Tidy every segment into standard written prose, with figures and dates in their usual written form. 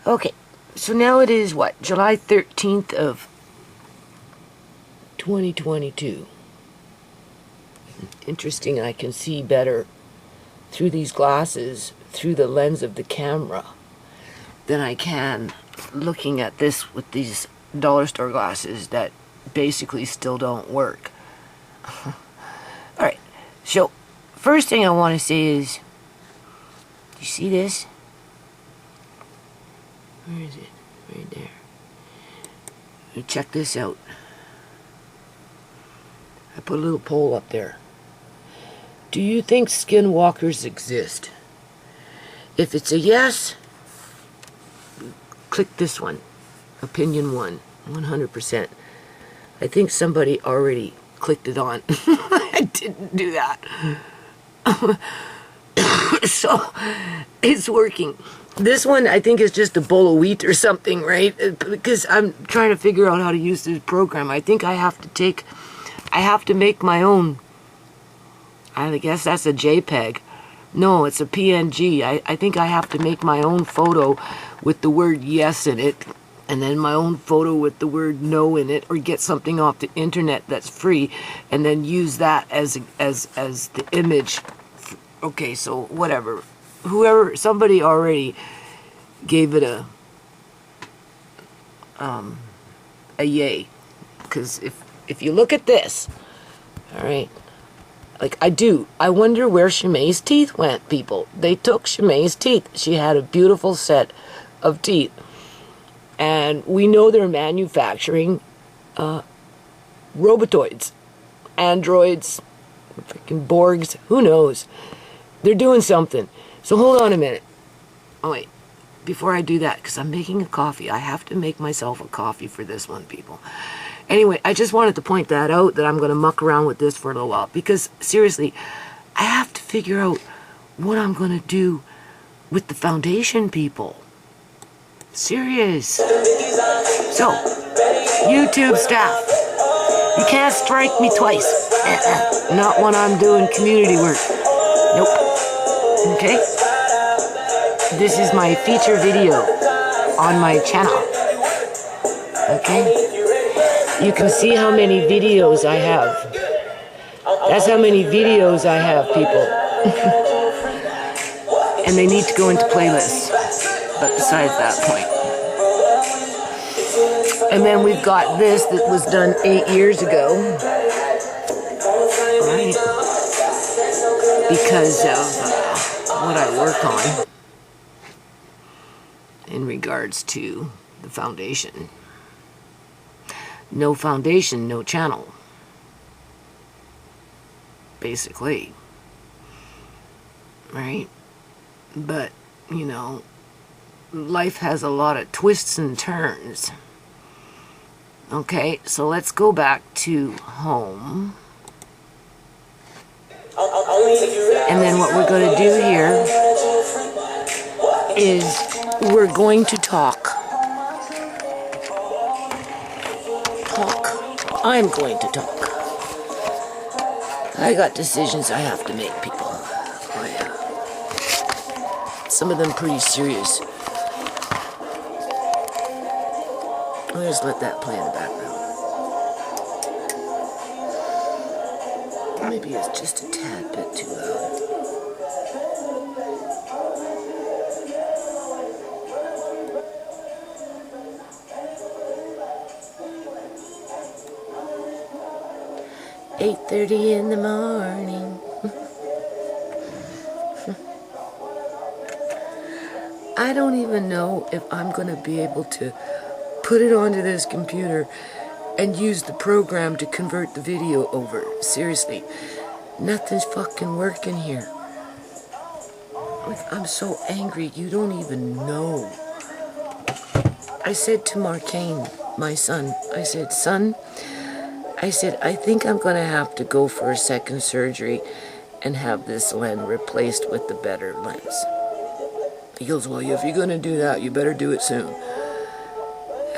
Okay, so now it is what? July 13th of 2022. Interesting, I can see better through these glasses, through the lens of the camera, than I can looking at this with these dollar store glasses that basically still don't work. Alright, so first thing I want to say is, do you see this? Where is it? Right there. Check this out. I put a little poll up there. Do you think skinwalkers exist? If it's a yes, click this one. Opinion 1, 100%. I think somebody already clicked it on. I didn't do that. So, it's working. This one, I think, is just a bowl of wheat or something, right? Because I'm trying to figure out how to use this program. I think I have to make my own. I guess that's a JPEG. No, it's a PNG. I think I have to make my own photo with the word yes in it, and then my own photo with the word no in it, or get something off the internet that's free, and then use that as the image. Okay, so whatever. Somebody already gave it a yay. Because if you look at this, all right, like I wonder where Shimei's teeth went, people. They took Shimei's teeth. She had a beautiful set of teeth. And we know they're manufacturing robotoids, androids, freaking Borgs, who knows. They're doing something. So hold on a minute. Oh wait, before I do that, because I'm making a coffee. I have to make myself a coffee for this one, people. Anyway, I just wanted to point that out, that I'm going to muck around with this for a little while. Because, seriously, I have to figure out what I'm going to do with the foundation, people. Serious. So, YouTube staff, you can't strike me twice. Not when I'm doing community work. Nope. Okay? This is my feature video on my channel. Okay? You can see how many videos I have. That's how many videos I have, people. And they need to go into playlists. But besides that point. And then we've got this that was done 8 years ago. Right? Because of what I work on in regards to the foundation. No foundation, no channel. Basically. Right? But, you know, life has a lot of twists and turns. Okay, so let's go back to home. And then what we're going to do here is we're going to talk. I'm going to talk. I got decisions I have to make, people. Oh, yeah. Some of them pretty serious. I'll just let that play in the background. Maybe it's just a tad bit too loud. "8:30 in the morning." I don't even know if I'm going to be able to put it onto this computer and use the program to convert the video over. Seriously, nothing's fucking working here. Like, I'm so angry, you don't even know. I said to Marcane, my son, I said, "Son," I said, "I think I'm going to have to go for a second surgery and have this lens replaced with the better lens." He goes, "Well, if you're going to do that, you better do it soon."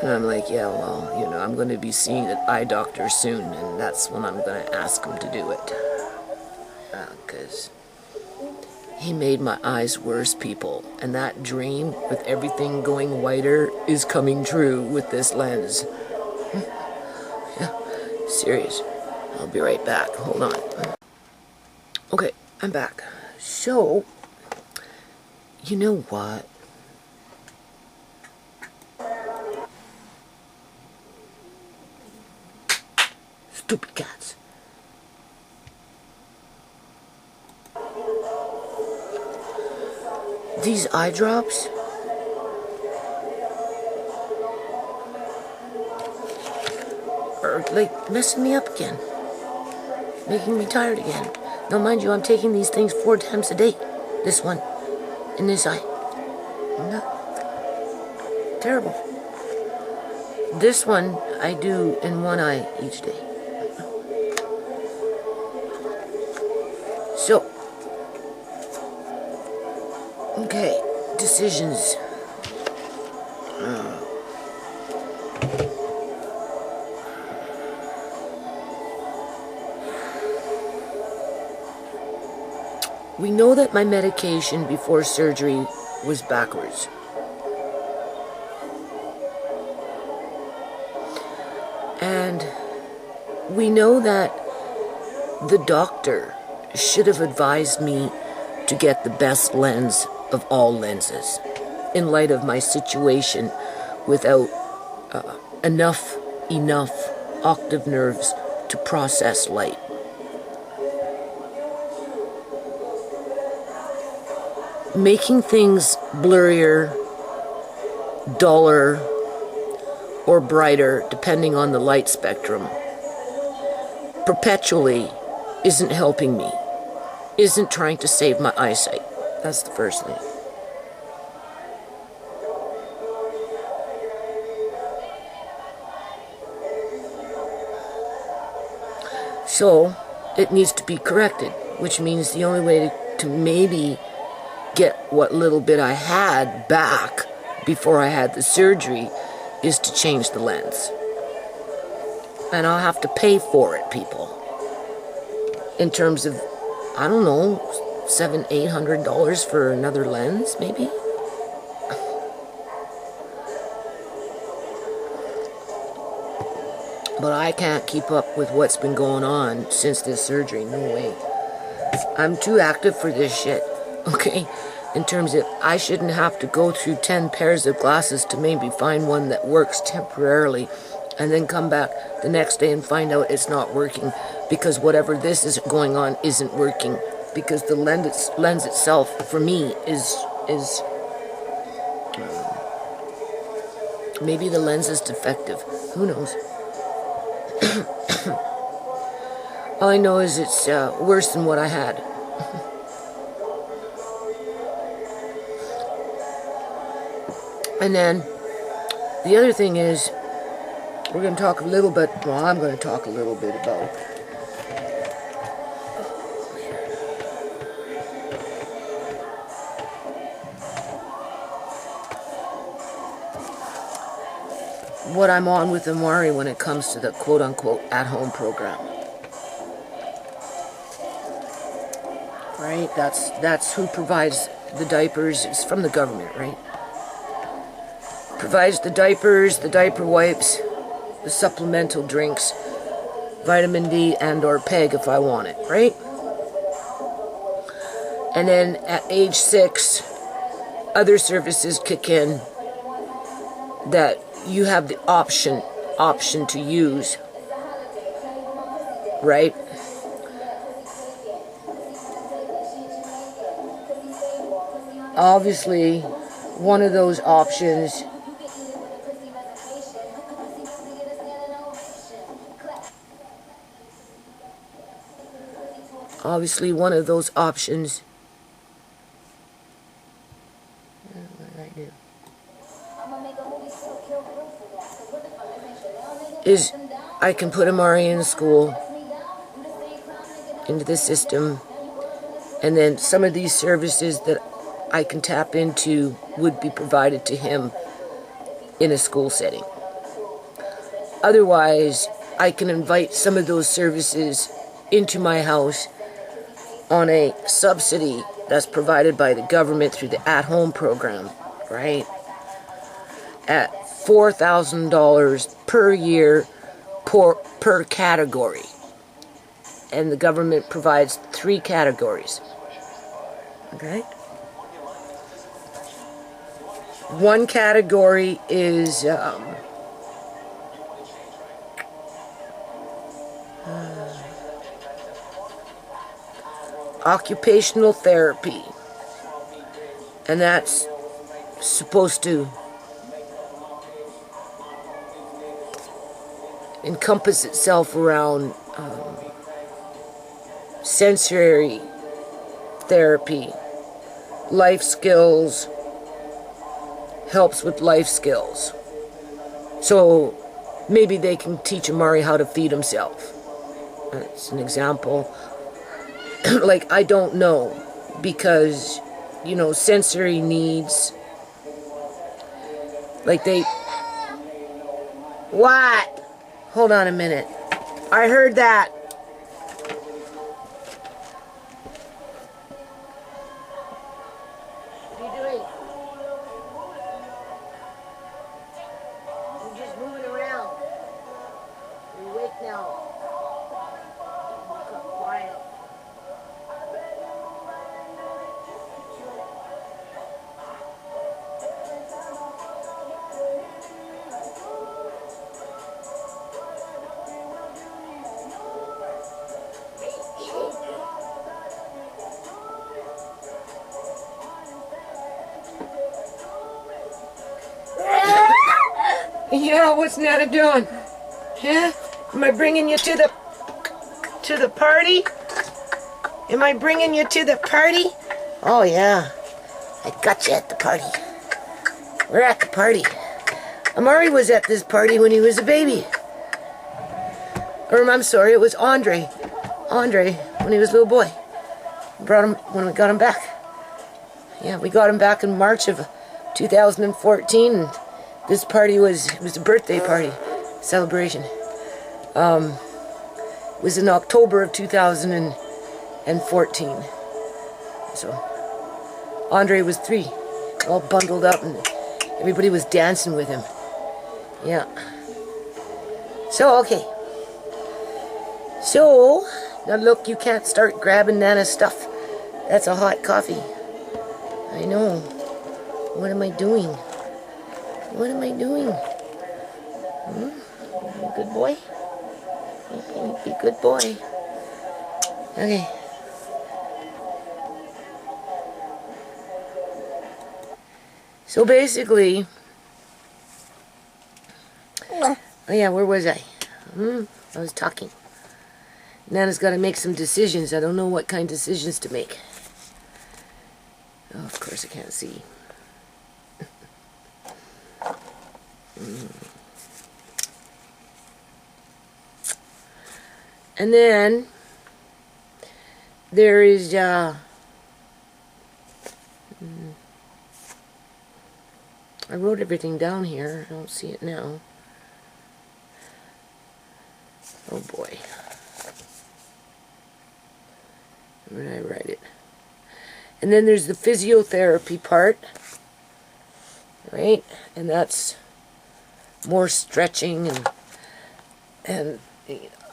And I'm like, "Yeah, well, you know, I'm going to be seeing an eye doctor soon, and that's when I'm going to ask him to do it." Because He made my eyes worse, people. And that dream with everything going whiter is coming true with this lens. Yeah, serious. I'll be right back. Hold on. Okay, I'm back. So, you know what? Stupid cats. These eye drops are like messing me up again. Making me tired again. Now mind you, I'm taking these things 4 times a day. This one in this eye. No. Terrible. This one I do in one eye each day. So, okay, decisions. We know that my medication before surgery was backwards. And we know that the doctor should have advised me to get the best lens of all lenses in light of my situation without enough octave nerves to process light. Making things blurrier, duller, or brighter, depending on the light spectrum, perpetually isn't helping me, isn't trying to save my eyesight. That's the first thing. So, it needs to be corrected, which means the only way to maybe get what little bit I had back before I had the surgery is to change the lens. And I'll have to pay for it, people. In terms of, I don't know, $700-800 for another lens, maybe? But I can't keep up with what's been going on since this surgery, no way. I'm too active for this shit, okay? In terms of, I shouldn't have to go through 10 pairs of glasses to maybe find one that works temporarily and then come back the next day and find out it's not working because whatever this is going on isn't working because the lens itself, for me, is maybe the lens is defective. Who knows? All I know is it's worse than what I had. And then, the other thing is, we're going to talk a little bit, well, I'm going to talk a little bit about what I'm on with Amari when it comes to the quote-unquote at-home program. Right? That's who provides the diapers. It's from the government, right? Provides the diapers, the diaper wipes, the supplemental drinks, vitamin D and or PEG if I want it, right? And then at age 6, other services kick in that you have the option to use, right? Obviously, one of those options is I can put Amari in school, into the system, and then some of these services that I can tap into would be provided to him in a school setting. Otherwise, I can invite some of those services into my house on a subsidy that's provided by the government through the at-home program, right? At $4,000 per year per category. And the government provides 3 categories. Okay? One category is occupational therapy. And that's supposed to encompass itself around sensory therapy, life skills, helps with life skills. So maybe they can teach Amari how to feed himself. That's an example. Like, I don't know, because, you know, sensory needs, like they... What? Hold on a minute. I heard that. What are you doing? You're just moving around. You're awake now. Got quiet. Yeah, what's Nana doing? Yeah? Am I bringing you to the party? Am I bringing you to the party? Oh yeah, I got you at the party. We're at the party. Amari was at this party when he was a baby. Or I'm sorry, it was Andre. Andre, when he was a little boy. Brought him when we got him back. Yeah, we got him back in March of 2014. And this party was a birthday party celebration. It was in October of 2014. So Andre was 3, all bundled up, and everybody was dancing with him. Yeah. So okay. So now look, you can't start grabbing Nana's stuff. That's a hot coffee. I know. What am I doing? What am I doing? Good boy? Okay, be a good boy. Okay. So basically... Oh yeah, where was I? I was talking. Nana's got to make some decisions. I don't know what kind of decisions to make. Oh, of course I can't see. And then there is I wrote everything down here. I don't see it now. Oh boy. Where did I write it? And then there's the physiotherapy part, right? And that's more stretching, and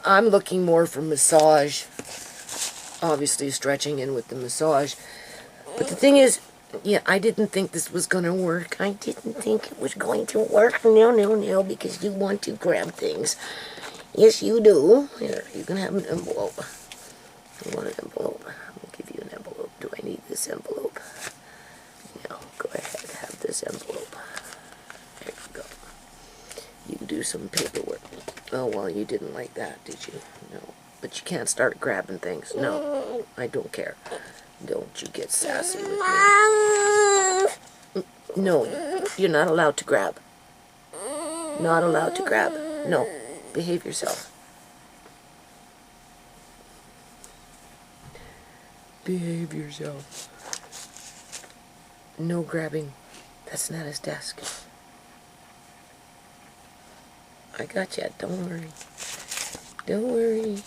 I'm looking more for massage. Obviously stretching in with the massage. But the thing is, yeah, I didn't think this was going to work. I didn't think it was going to work. No, because you want to grab things. Yes, you do. Here, you can have an envelope. You want an envelope? I'm going to give you an envelope. Do I need this envelope? No, go ahead, have this envelope. There you go. You do some paperwork. Oh, well, you didn't like that, did you? No. But you can't start grabbing things. No, I don't care. Don't you get sassy with me. No, you're not allowed to grab. Not allowed to grab. No, behave yourself. Behave yourself. No grabbing. That's not his desk. I got you. Don't worry. Don't worry.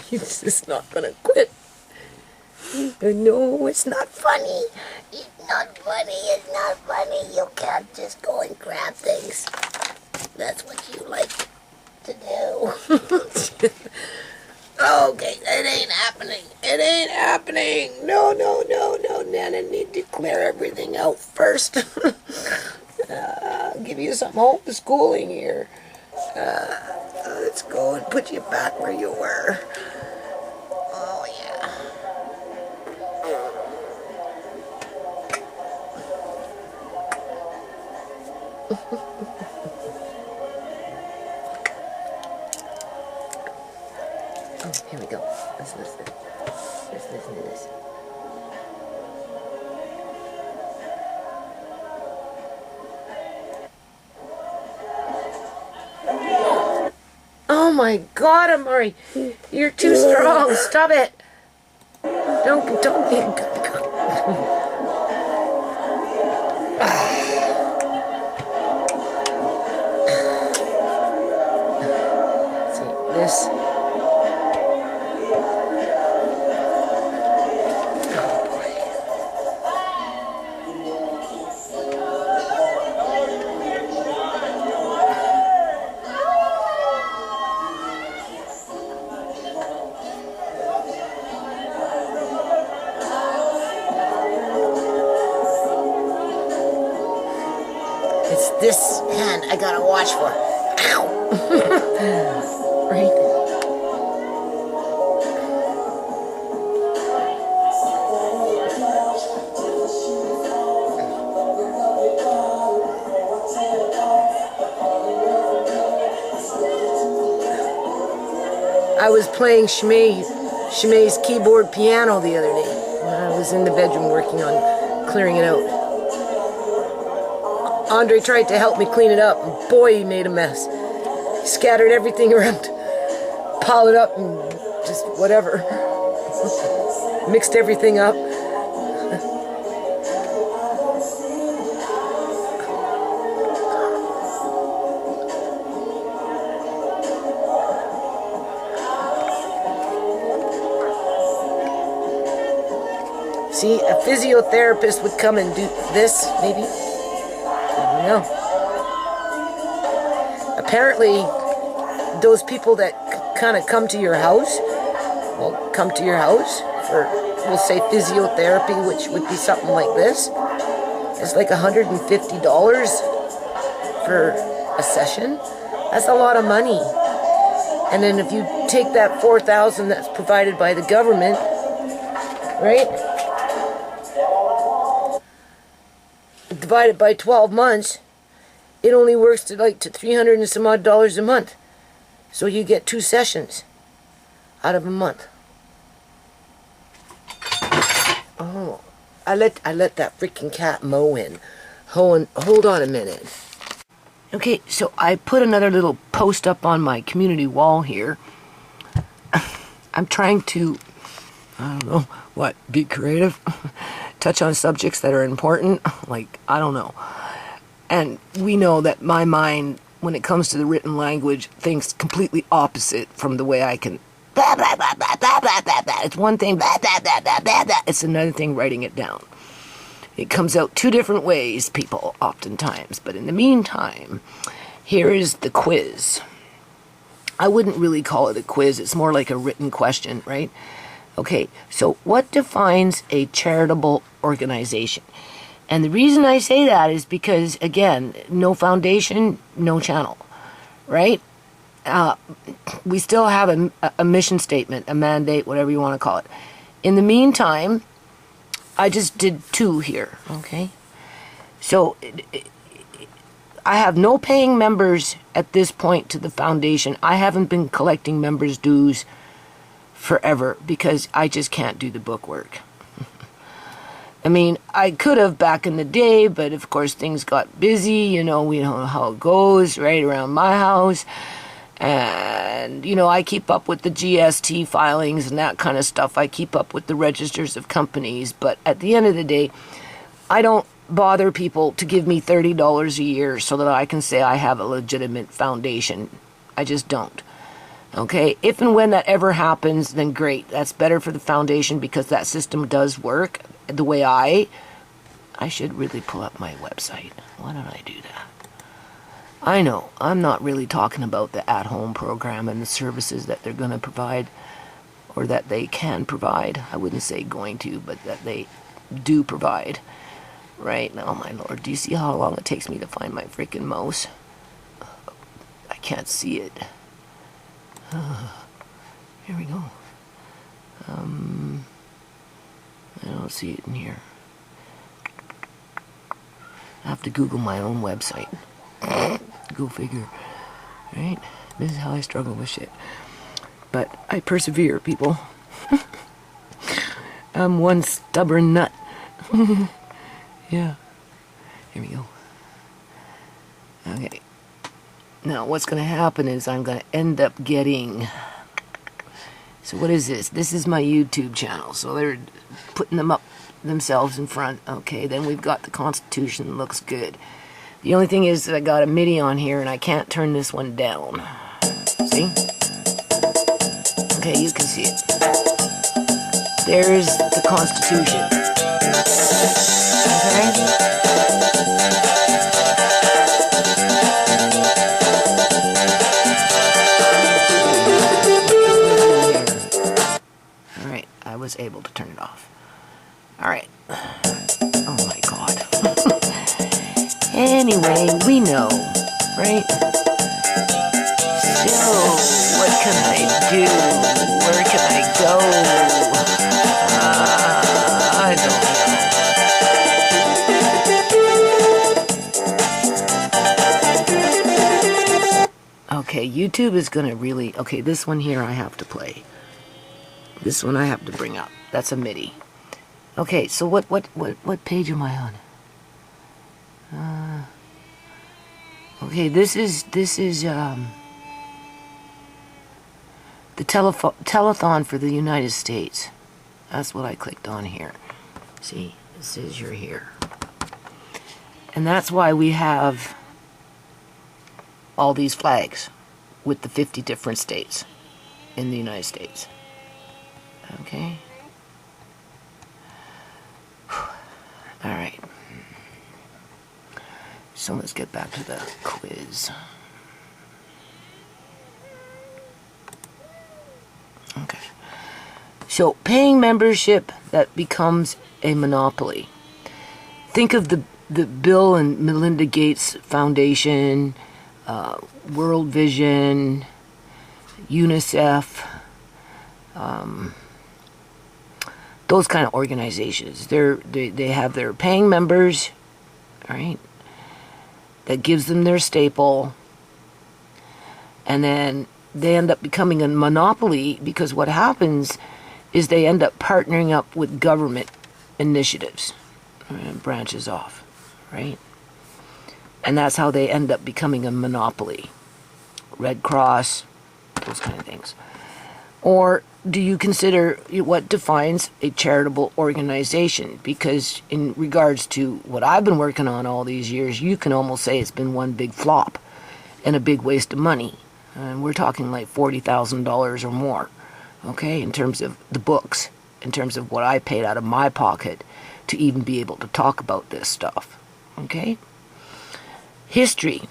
He's just not gonna quit. No, it's not funny. It's not funny. It's not funny. You can't just go and grab things. That's what you like to do. Okay, it ain't happening. It ain't happening. No, no, no, no. Nana need to clear everything out first. Give you some homeschooling here. Let's go and put you back where you were. Oh, yeah. Oh, here we go. Let's listen. Let's listen to this. Oh my God, Amari, you're too strong. Stop it. Don't. See this. It's this hand I gotta watch for. Ow! Right? I was playing Shmei's keyboard piano the other day when I was in the bedroom working on clearing it out. Andre tried to help me clean it up, and boy, he made a mess. He scattered everything around, piled it up, and just whatever. Mixed everything up. See, a physiotherapist would come and do this, maybe. No. Apparently, those people that kind of come to your house, will come to your house for, we'll say, physiotherapy, which would be something like this. It's like $150 for a session. That's a lot of money. And then if you take that $4,000 that's provided by the government, right? Divided by 12 months, it only works to like to $300 and some odd a month. So you get 2 sessions out of a month. Oh, I let that freaking cat mow in. Hold on a minute. Okay, so I put another little post up on my community wall here. I'm trying to, I don't know, what, be creative? Touch on subjects that are important, like, I don't know. And we know that my mind, when it comes to the written language, thinks completely opposite from the way I can. Blah, blah, blah, blah, blah, blah, blah, blah. It's one thing, blah, blah, blah, blah, blah, blah. It's another thing writing it down. It comes out 2 different ways, people, oftentimes. But in the meantime, here is the quiz. I wouldn't really call it a quiz. It's more like a written question, right? Okay, so what defines a charitable organization? And the reason I say that is because, again, no foundation, no channel, right? We still have a mission statement, a mandate, whatever you want to call it. In the meantime, I just did 2 here, okay? So I have no paying members at this point to the foundation. I haven't been collecting members' dues forever because I just can't do the book work. I mean, I could have back in the day, but of course things got busy, we know how it goes right around my house. And, I keep up with the GST filings and that kind of stuff. I keep up with the registers of companies. But at the end of the day, I don't bother people to give me $30 a year so that I can say I have a legitimate foundation. I just don't. Okay, if and when that ever happens, then great. That's better for the foundation because that system does work the way I should really pull up my website. Why don't I do that? I know, I'm not really talking about the at-home program and the services that they're going to provide, or that they can provide. I wouldn't say going to, but that they do provide. Right now, my lord, do you see how long it takes me to find my freaking mouse? I can't see it. Here we go. I don't see it in here. I have to Google my own website. Go figure. Right? This is how I struggle with shit. But I persevere, people. I'm one stubborn nut. Yeah. Here we go. Okay. Now, what's going to happen is I'm going to end up getting... So what is this? This is my YouTube channel. So they're putting them up themselves in front. Okay, then we've got the Constitution. Looks good. The only thing is that I got a MIDI on here and I can't turn this one down. See? Okay, you can see it. There's the Constitution. Okay? Was able to turn it off. Alright. Oh my god. Anyway, we know, right? So, what can I do? Where can I go? I don't know. Okay, YouTube is gonna really... Okay, this one here I have to play. This one I have to bring up. That's a MIDI. Okay, so what page am I on? Okay, this is the telethon for the United States. That's what I clicked on here. See, it says you're here. And that's why we have all these flags with the 50 different states in the United States. Okay. Alright. So let's get back to the quiz. Okay. So paying membership that becomes a monopoly. Think of the Bill and Melinda Gates Foundation, World Vision, UNICEF, those kind of organizations. They have their paying members, right? That gives them their staple, and then they end up becoming a monopoly because what happens is they end up partnering up with government initiatives, branches off, right? And that's how they end up becoming a monopoly. Red Cross, those kind of things. Or do you consider what defines a charitable organization? Because in regards to what I've been working on all these years, you can almost say it's been one big flop and a big waste of money. And we're talking like $40,000 or more, okay, in terms of the books, in terms of what I paid out of my pocket to even be able to talk about this stuff, okay? History,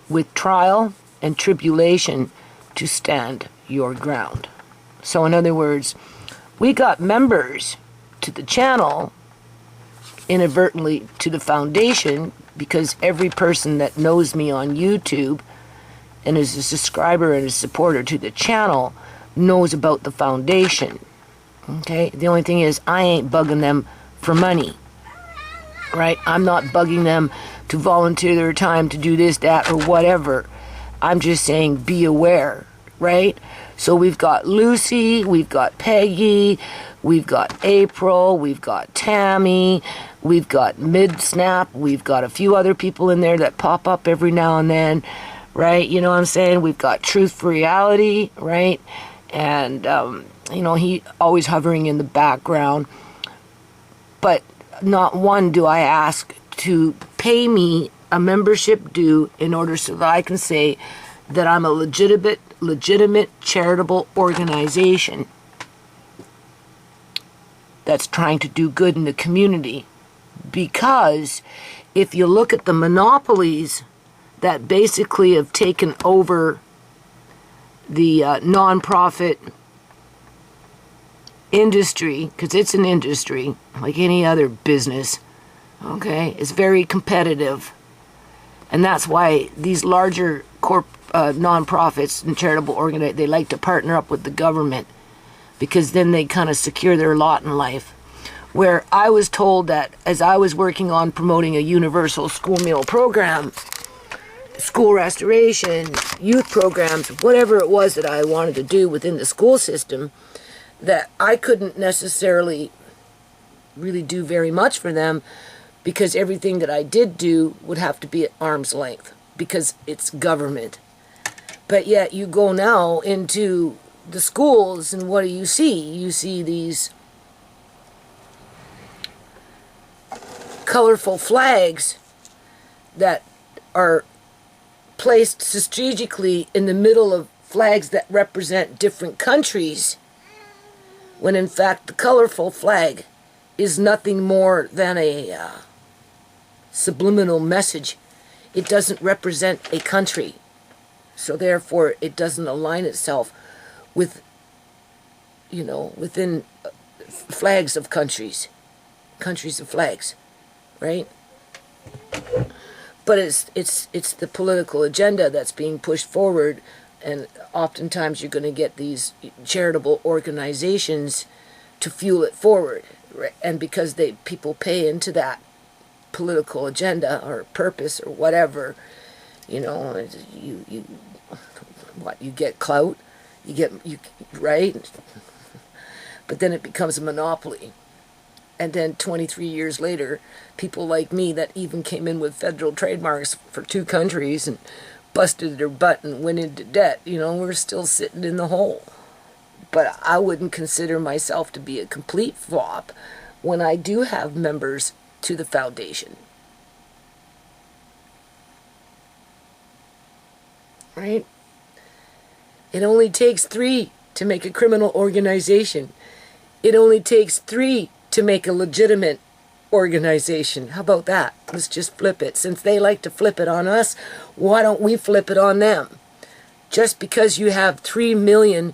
with trial and tribulation to stand your ground. So in other words, we got members to the channel, inadvertently to the foundation, because every person that knows me on YouTube and is a subscriber and a supporter to the channel knows about the foundation. Okay? The only thing is, I ain't bugging them for money. Right? I'm not bugging them to volunteer their time to do this, that, or whatever. I'm just saying, be aware. Right? So we've got Lucy, we've got Peggy, we've got April, we've got Tammy, we've got Midsnap, we've got a few other people in there that pop up every now and then, right? You know what I'm saying? We've got Truth for Reality, right? And, you know, he always hovering in the background. But not one do I ask to pay me a membership due in order so that I can say that I'm a legitimate charitable organization that's trying to do good in the community. Because if you look at the monopolies that basically have taken over the nonprofit industry, because it's an industry like any other business, okay? It's very competitive. And that's why these larger nonprofits and charitable organizations, they like to partner up with the government, because then they kind of secure their lot in life. Where I was told that as I was working on promoting a universal school meal program, school restoration, youth programs, whatever it was that I wanted to do within the school system, that I couldn't necessarily really do very much for them, because everything that I did do would have to be at arm's length, because it's government. But yet you go now into the schools, and what do you see? You see these colorful flags that are placed strategically in the middle of flags that represent different countries, when in fact the colorful flag is nothing more than a subliminal message. It doesn't represent a country, so therefore it doesn't align itself with, within flags of countries of flags, right? But it's the political agenda that's being pushed forward, and oftentimes you're going to get these charitable organizations to fuel it forward, right? And because people pay into that political agenda or purpose or whatever, you get clout, right? But then it becomes a monopoly. And then 23 years later, people like me that even came in with federal trademarks for 2 countries and busted their butt and went into debt, we're still sitting in the hole. But I wouldn't consider myself to be a complete flop when I do have members to the foundation. Right? It only takes 3 to make a criminal organization. It only takes 3 to make a legitimate organization. How about that? Let's just flip it. Since they like to flip it on us, why don't we flip it on them? Just because you have 3 million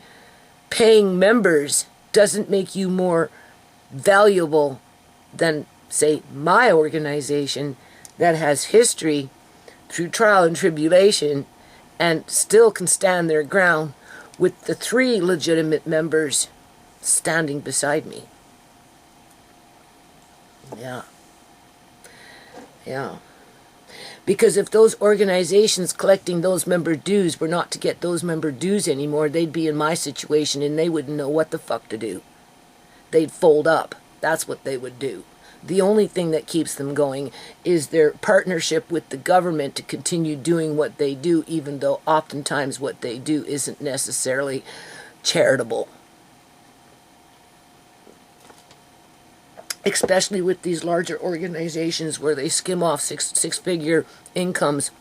paying members doesn't make you more valuable than, say, my organization that has history through trial and tribulation and still can stand their ground with the 3 legitimate members standing beside me. Yeah. Because if those organizations collecting those member dues were not to get those member dues anymore, they'd be in my situation and they wouldn't know what the fuck to do. They'd fold up. That's what they would do. The only thing that keeps them going is their partnership with the government to continue doing what they do, even though oftentimes what they do isn't necessarily charitable. Especially with these larger organizations where they skim off six-figure incomes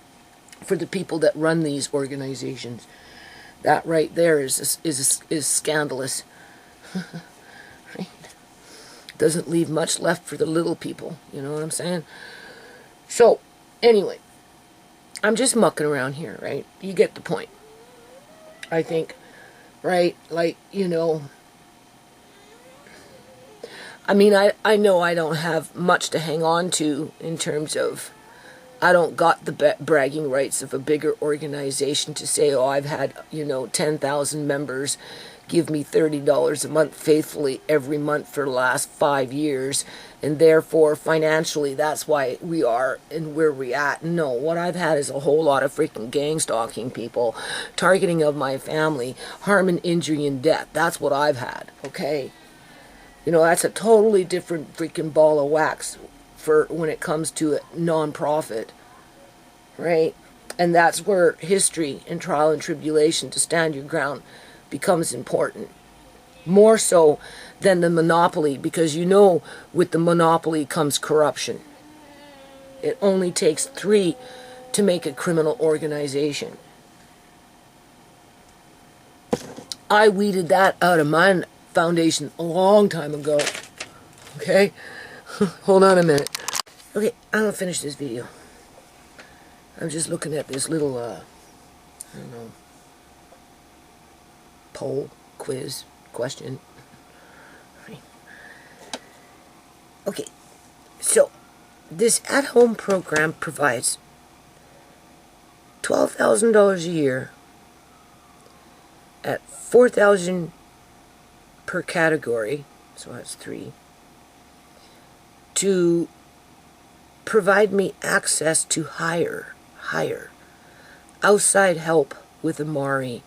for the people that run these organizations. That right there is scandalous. Right? Doesn't leave much left for the little people. You know what I'm saying? So, anyway, I'm just mucking around here, right? You get the point. I think, right? Like, I mean, I know I don't have much to hang on to in terms of, I don't got the bragging rights of a bigger organization to say, oh, I've had, 10,000 members give me $30 a month faithfully every month for the last 5 years, and therefore financially that's why we are and where we're at. No, what I've had is a whole lot of freaking gang stalking people, targeting of my family, harm and injury and death. That's what I've had, okay? That's a totally different freaking ball of wax for when it comes to a non-profit, right? And that's where history and trial and tribulation to stand your ground becomes important. More so than the monopoly, because with the monopoly comes corruption. It only takes 3 to make a criminal organization. I weeded that out of my foundation a long time ago. Okay? Hold on a minute. Okay, I'm gonna finish this video. I'm just looking at this little, I don't know, poll, quiz, question. Okay, so this at-home program provides $12,000 a year at $4,000 per category, so that's 3, to provide me access to higher outside help with Amari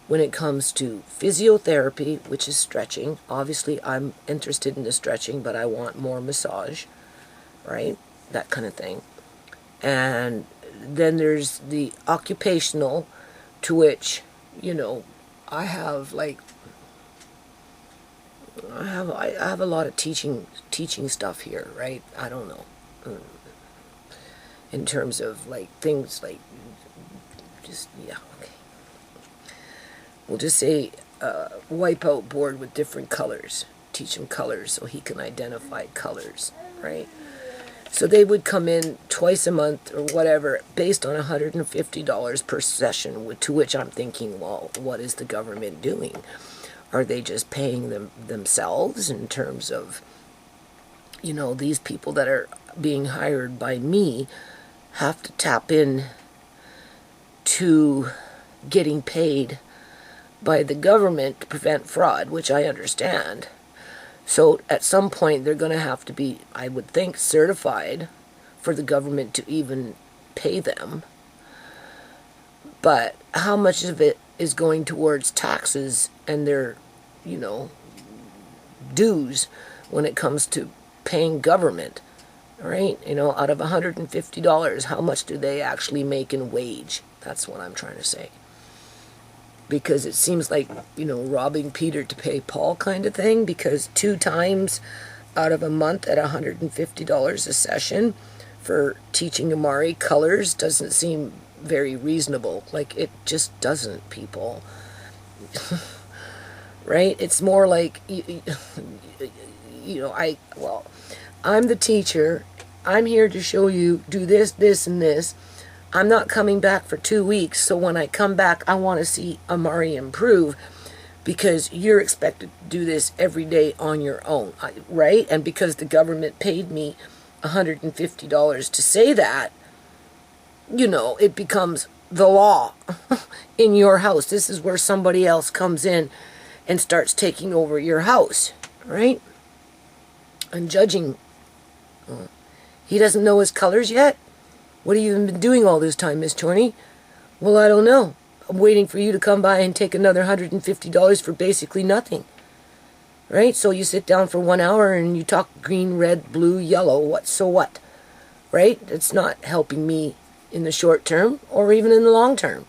when it comes to physiotherapy, which is stretching. Obviously, I'm interested in the stretching, but I want more massage, right? That kind of thing. And then there's the occupational, to which, you know, I have like, I have a lot of teaching stuff here, right? I don't know. In terms of like things like, just, yeah, okay. We'll just say wipeout board with different colors. Teach him colors so he can identify colors, right? So they would come in twice a month or whatever, based on $150 per session, to which I'm thinking, well, what is the government doing? Are they just paying themselves in terms of, you know, these people that are being hired by me have to tap in to getting paid by the government to prevent fraud, which I understand. So at some point they're going to have to be, I would think, certified for the government to even pay them. But how much of it is going towards taxes and their, you know, dues when it comes to paying government, right? You know, out of $150, how much do they actually make in wage? That's what I'm trying to say. Because it seems like, you know, robbing Peter to pay Paul kind of thing, because 2 times out of a month at $150 a session for teaching Amari colors doesn't seem very reasonable. Like, it just doesn't, people. Right? It's more like, you know, I'm the teacher. I'm here to show you, do this, this, and this. I'm not coming back for 2 weeks, so when I come back, I want to see Amari improve, because you're expected to do this every day on your own, right? And because the government paid me $150 to say that, you know, it becomes the law in your house. This is where somebody else comes in and starts taking over your house, right? And judging. He doesn't know his colors yet? What have you even been doing all this time, Miss Chorney? Well, I don't know. I'm waiting for you to come by and take another $150 for basically nothing. Right? So you sit down for 1 hour and you talk green, red, blue, yellow. What? So what? Right? It's not helping me in the short term or even in the long term.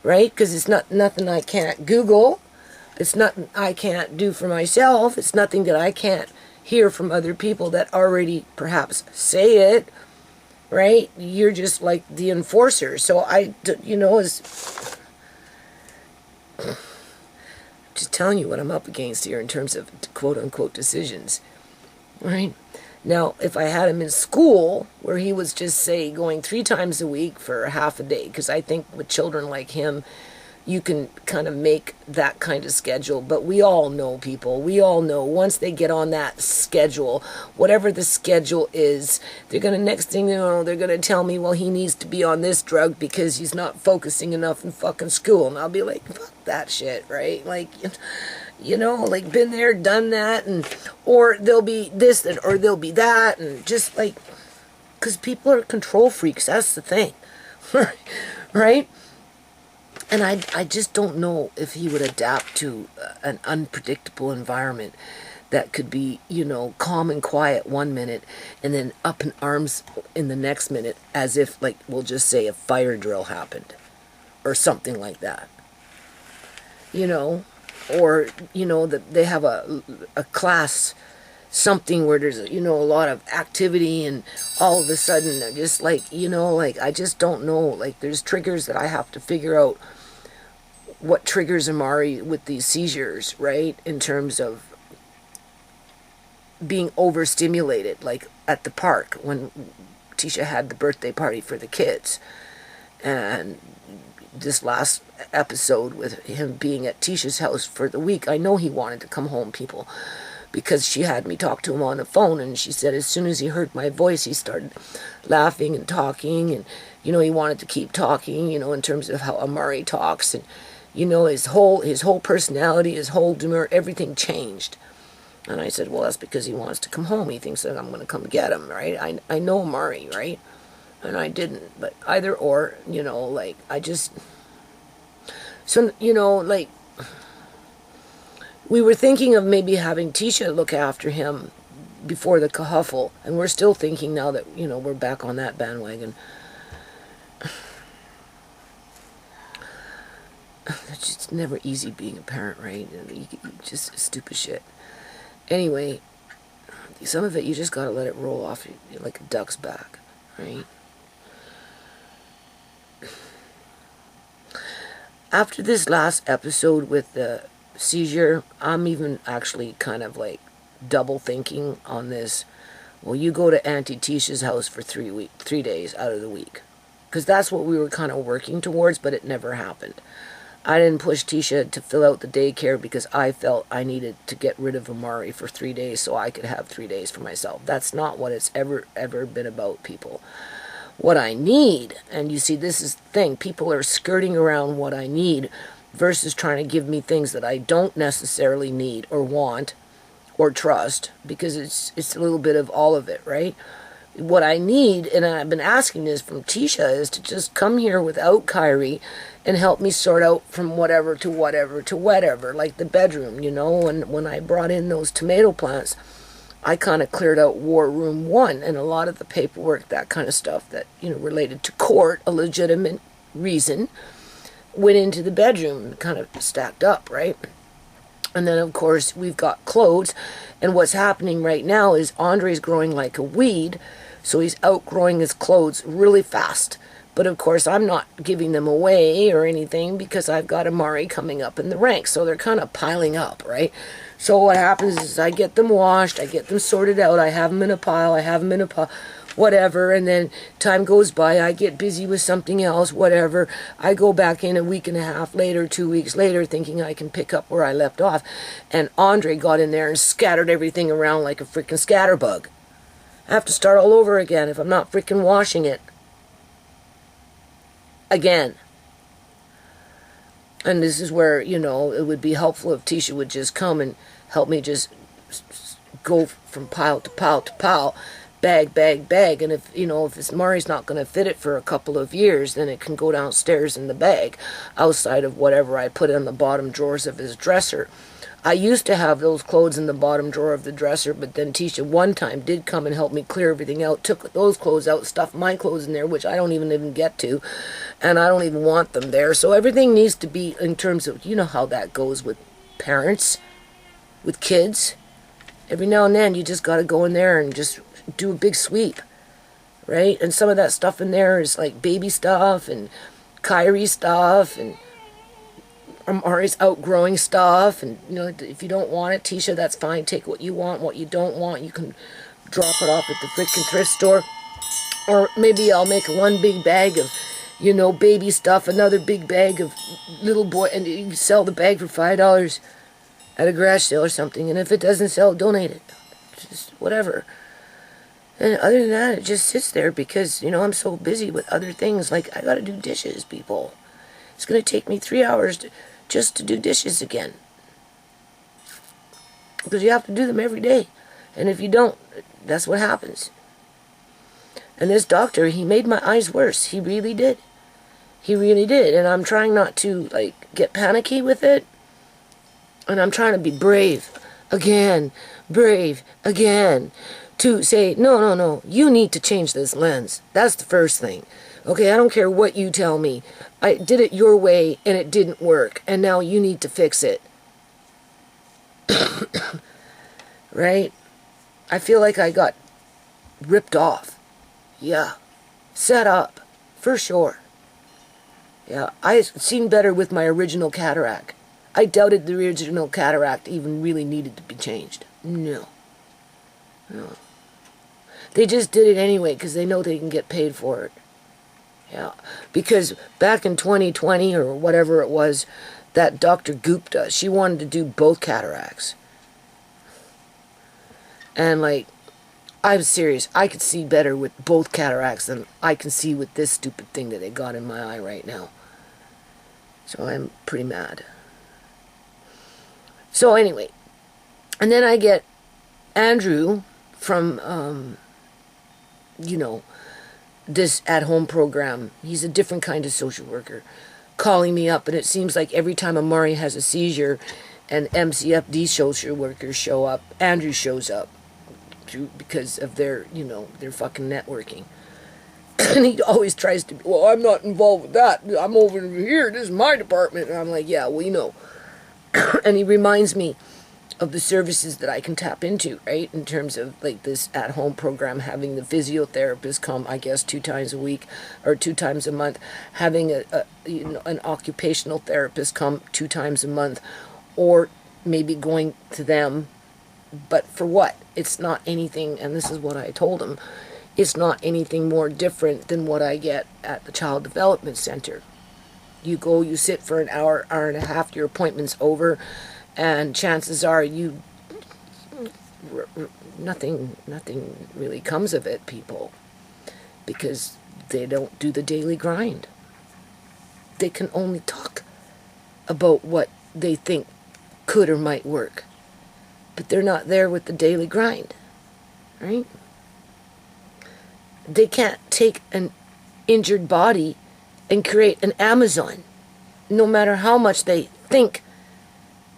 Right? Because it's not nothing I can't Google. It's nothing I can't do for myself. It's nothing that I can't hear from other people that already perhaps say it. Right? You're just like the enforcer. So I, you know, is just telling you what I'm up against here in terms of quote-unquote decisions. Right? Now, if I had him in school, where he was just, say, going 3 times a week for half a day, because I think with children like him, you can kind of make that kind of schedule. But we all know, people, we all know once they get on that schedule, whatever the schedule is, they're going to, next thing you know, they're going to tell me, well, he needs to be on this drug because he's not focusing enough in fucking school. And I'll be like, fuck that shit, right? Like, you know, like, been there, done that, and, or there'll be this, or there'll be that, and just like, because people are control freaks, that's the thing, right? And I just don't know if he would adapt to an unpredictable environment that could be, you know, calm and quiet 1 minute and then up in arms in the next minute, as if, like, we'll just say a fire drill happened or something like that. You know, or, you know, that they have a class, something where there's, you know, a lot of activity, and all of a sudden they're just like, you know, like, I just don't know, like, there's triggers that I have to figure out what triggers Amari with these seizures, right? In terms of being overstimulated, like at the park when Tisha had the birthday party for the kids. And this last episode with him being at Tisha's house for the week, I know he wanted to come home, people, because she had me talk to him on the phone, and she said as soon as he heard my voice, he started laughing and talking, and, you know, he wanted to keep talking, you know, in terms of how Amari talks, and, you know, his whole personality, his whole demeanor, everything changed. And I said, well, that's because he wants to come home. He thinks that I'm going to come get him, right? I know Amari, right? And I didn't, but either or, you know, like, I just, so, you know, like, we were thinking of maybe having Tisha look after him before the kerfuffle, and we're still thinking now that, you know, we're back on that bandwagon. It's just never easy being a parent, right? Just stupid shit. Anyway, some of it you just gotta let it roll off like a duck's back, right? After this last episode with the seizure, I'm even actually kind of like double thinking on this. Well, you go to Auntie Tisha's house for 3 days out of the week. Because that's what we were kind of working towards, but it never happened. I didn't push Tisha to fill out the daycare because I felt I needed to get rid of Amari for 3 days so I could have 3 days for myself. That's not what it's ever been about, people. What I need, and you see, this is the thing, people are skirting around what I need versus trying to give me things that I don't necessarily need or want or trust, because it's a little bit of all of it, right? What I need, and I've been asking this from Tisha, is to just come here without Kyrie and help me sort out from whatever to whatever to whatever, like the bedroom, you know. And when I brought in those tomato plants, I kind of cleared out War Room 1 and a lot of the paperwork, that kind of stuff that, you know, related to court, a legitimate reason, went into the bedroom, kind of stacked up, right? And then, of course, we've got clothes, and what's happening right now is Andre's growing like a weed, so he's outgrowing his clothes really fast. But, of course, I'm not giving them away or anything because I've got Amari coming up in the ranks, so they're kind of piling up, right? So what happens is I get them washed, I get them sorted out, I have them in a pile, whatever, and then time goes by, I get busy with something else, whatever. I go back in a week and a half later, 2 weeks later, thinking I can pick up where I left off, and Andre got in there and scattered everything around like a freaking scatterbug. I have to start all over again if I'm not freaking washing it. Again. And this is where, you know, it would be helpful if Tisha would just come and help me just go from pile to pile to pile, bag, bag, bag. And if, you know, if Mari's not going to fit it for a couple of years, then it can go downstairs in the bag outside of whatever I put in the bottom drawers of his dresser. I used to have those clothes in the bottom drawer of the dresser, but then Tisha one time did come and help me clear everything out, took those clothes out, stuffed my clothes in there, which I don't even get to, and I don't even want them there. So everything needs to be in terms of, you know how that goes with parents, with kids. Every now and then you just got to go in there and just do a big sweep, right? And some of that stuff in there is like baby stuff and Kyrie stuff and Amari's outgrowing stuff, and, you know, if you don't want it, Tisha, that's fine. Take what you want. What you don't want, you can drop it off at the freaking thrift store. Or maybe I'll make one big bag of, you know, baby stuff, another big bag of little boy, and you sell the bag for $5 at a garage sale or something. And if it doesn't sell, donate it. Just whatever. And other than that, it just sits there because, you know, I'm so busy with other things. Like, I gotta do dishes, people. It's gonna take me 3 hours just to do dishes again. Because you have to do them every day. And if you don't, that's what happens. And this doctor, he made my eyes worse. He really did. He really did. And I'm trying not to, like, get panicky with it. And I'm trying to be brave again. Brave again. To say, no, you need to change this lens. That's the first thing. Okay, I don't care what you tell me. I did it your way and it didn't work. And now you need to fix it. Right? I feel like I got ripped off. Yeah. Set up. For sure. Yeah, I seen better with my original cataract. I doubted the original cataract even really needed to be changed. No. No. They just did it anyway because they know they can get paid for it. Yeah, because back in 2020 or whatever it was, that Dr. Gupta, she wanted to do both cataracts. And like, I'm serious, I could see better with both cataracts than I can see with this stupid thing that they got in my eye right now. So I'm pretty mad. So anyway, and then I get Andrew from, you know, this at-home program. He's a different kind of social worker, calling me up, and it seems like every time Amari has a seizure and MCFD social workers show up, Andrew shows up because of their, you know, their fucking networking. And he always tries to be, well, I'm not involved with that. I'm over here. This is my department. And I'm like, yeah, well, you know. And he reminds me of the services that I can tap into, right? In terms of like this at-home program, having the physiotherapist come, I guess, 2 times a week or 2 times a month, having you know, an occupational therapist come 2 times a month, or maybe going to them. But for what? It's not anything, and this is what I told him, it's not anything more different than what I get at the Child Development Center. You go, you sit for an hour, hour and a half, your appointment's over, and chances are nothing really comes of it, people, because they don't do the daily grind. They can only talk about what they think could or might work, but they're not there with the daily grind, right? They can't take an injured body and create an Amazon, no matter how much they think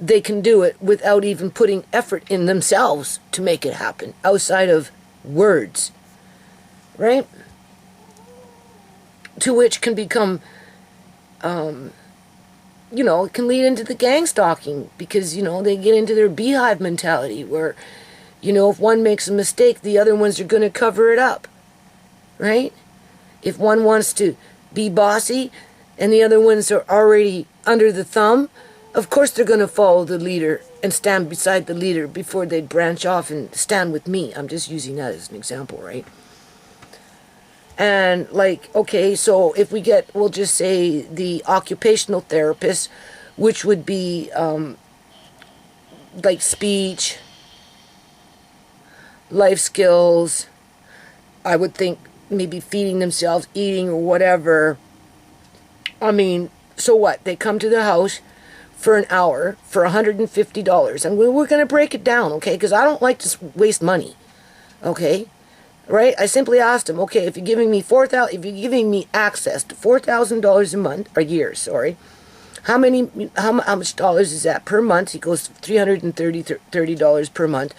they can do it, without even putting effort in themselves to make it happen, outside of words, right? To which can become, you know, it can lead into the gang stalking, because, you know, they get into their beehive mentality where, you know, if one makes a mistake, the other ones are going to cover it up, right? If one wants to be bossy and the other ones are already under the thumb, of course they're going to follow the leader and stand beside the leader before they branch off and stand with me. I'm just using that as an example, right? And like, okay, so if we get, we'll just say the occupational therapist, which would be like speech, life skills, I would think maybe feeding themselves, eating or whatever. I mean, so what? They come to the house for an hour for $150. And we're going to break it down, okay? Because I don't like to waste money, okay? Right? I simply asked him, okay, if you're giving me access to $4,000 a month, or year, sorry, how much dollars is that per month? He goes $330 per month.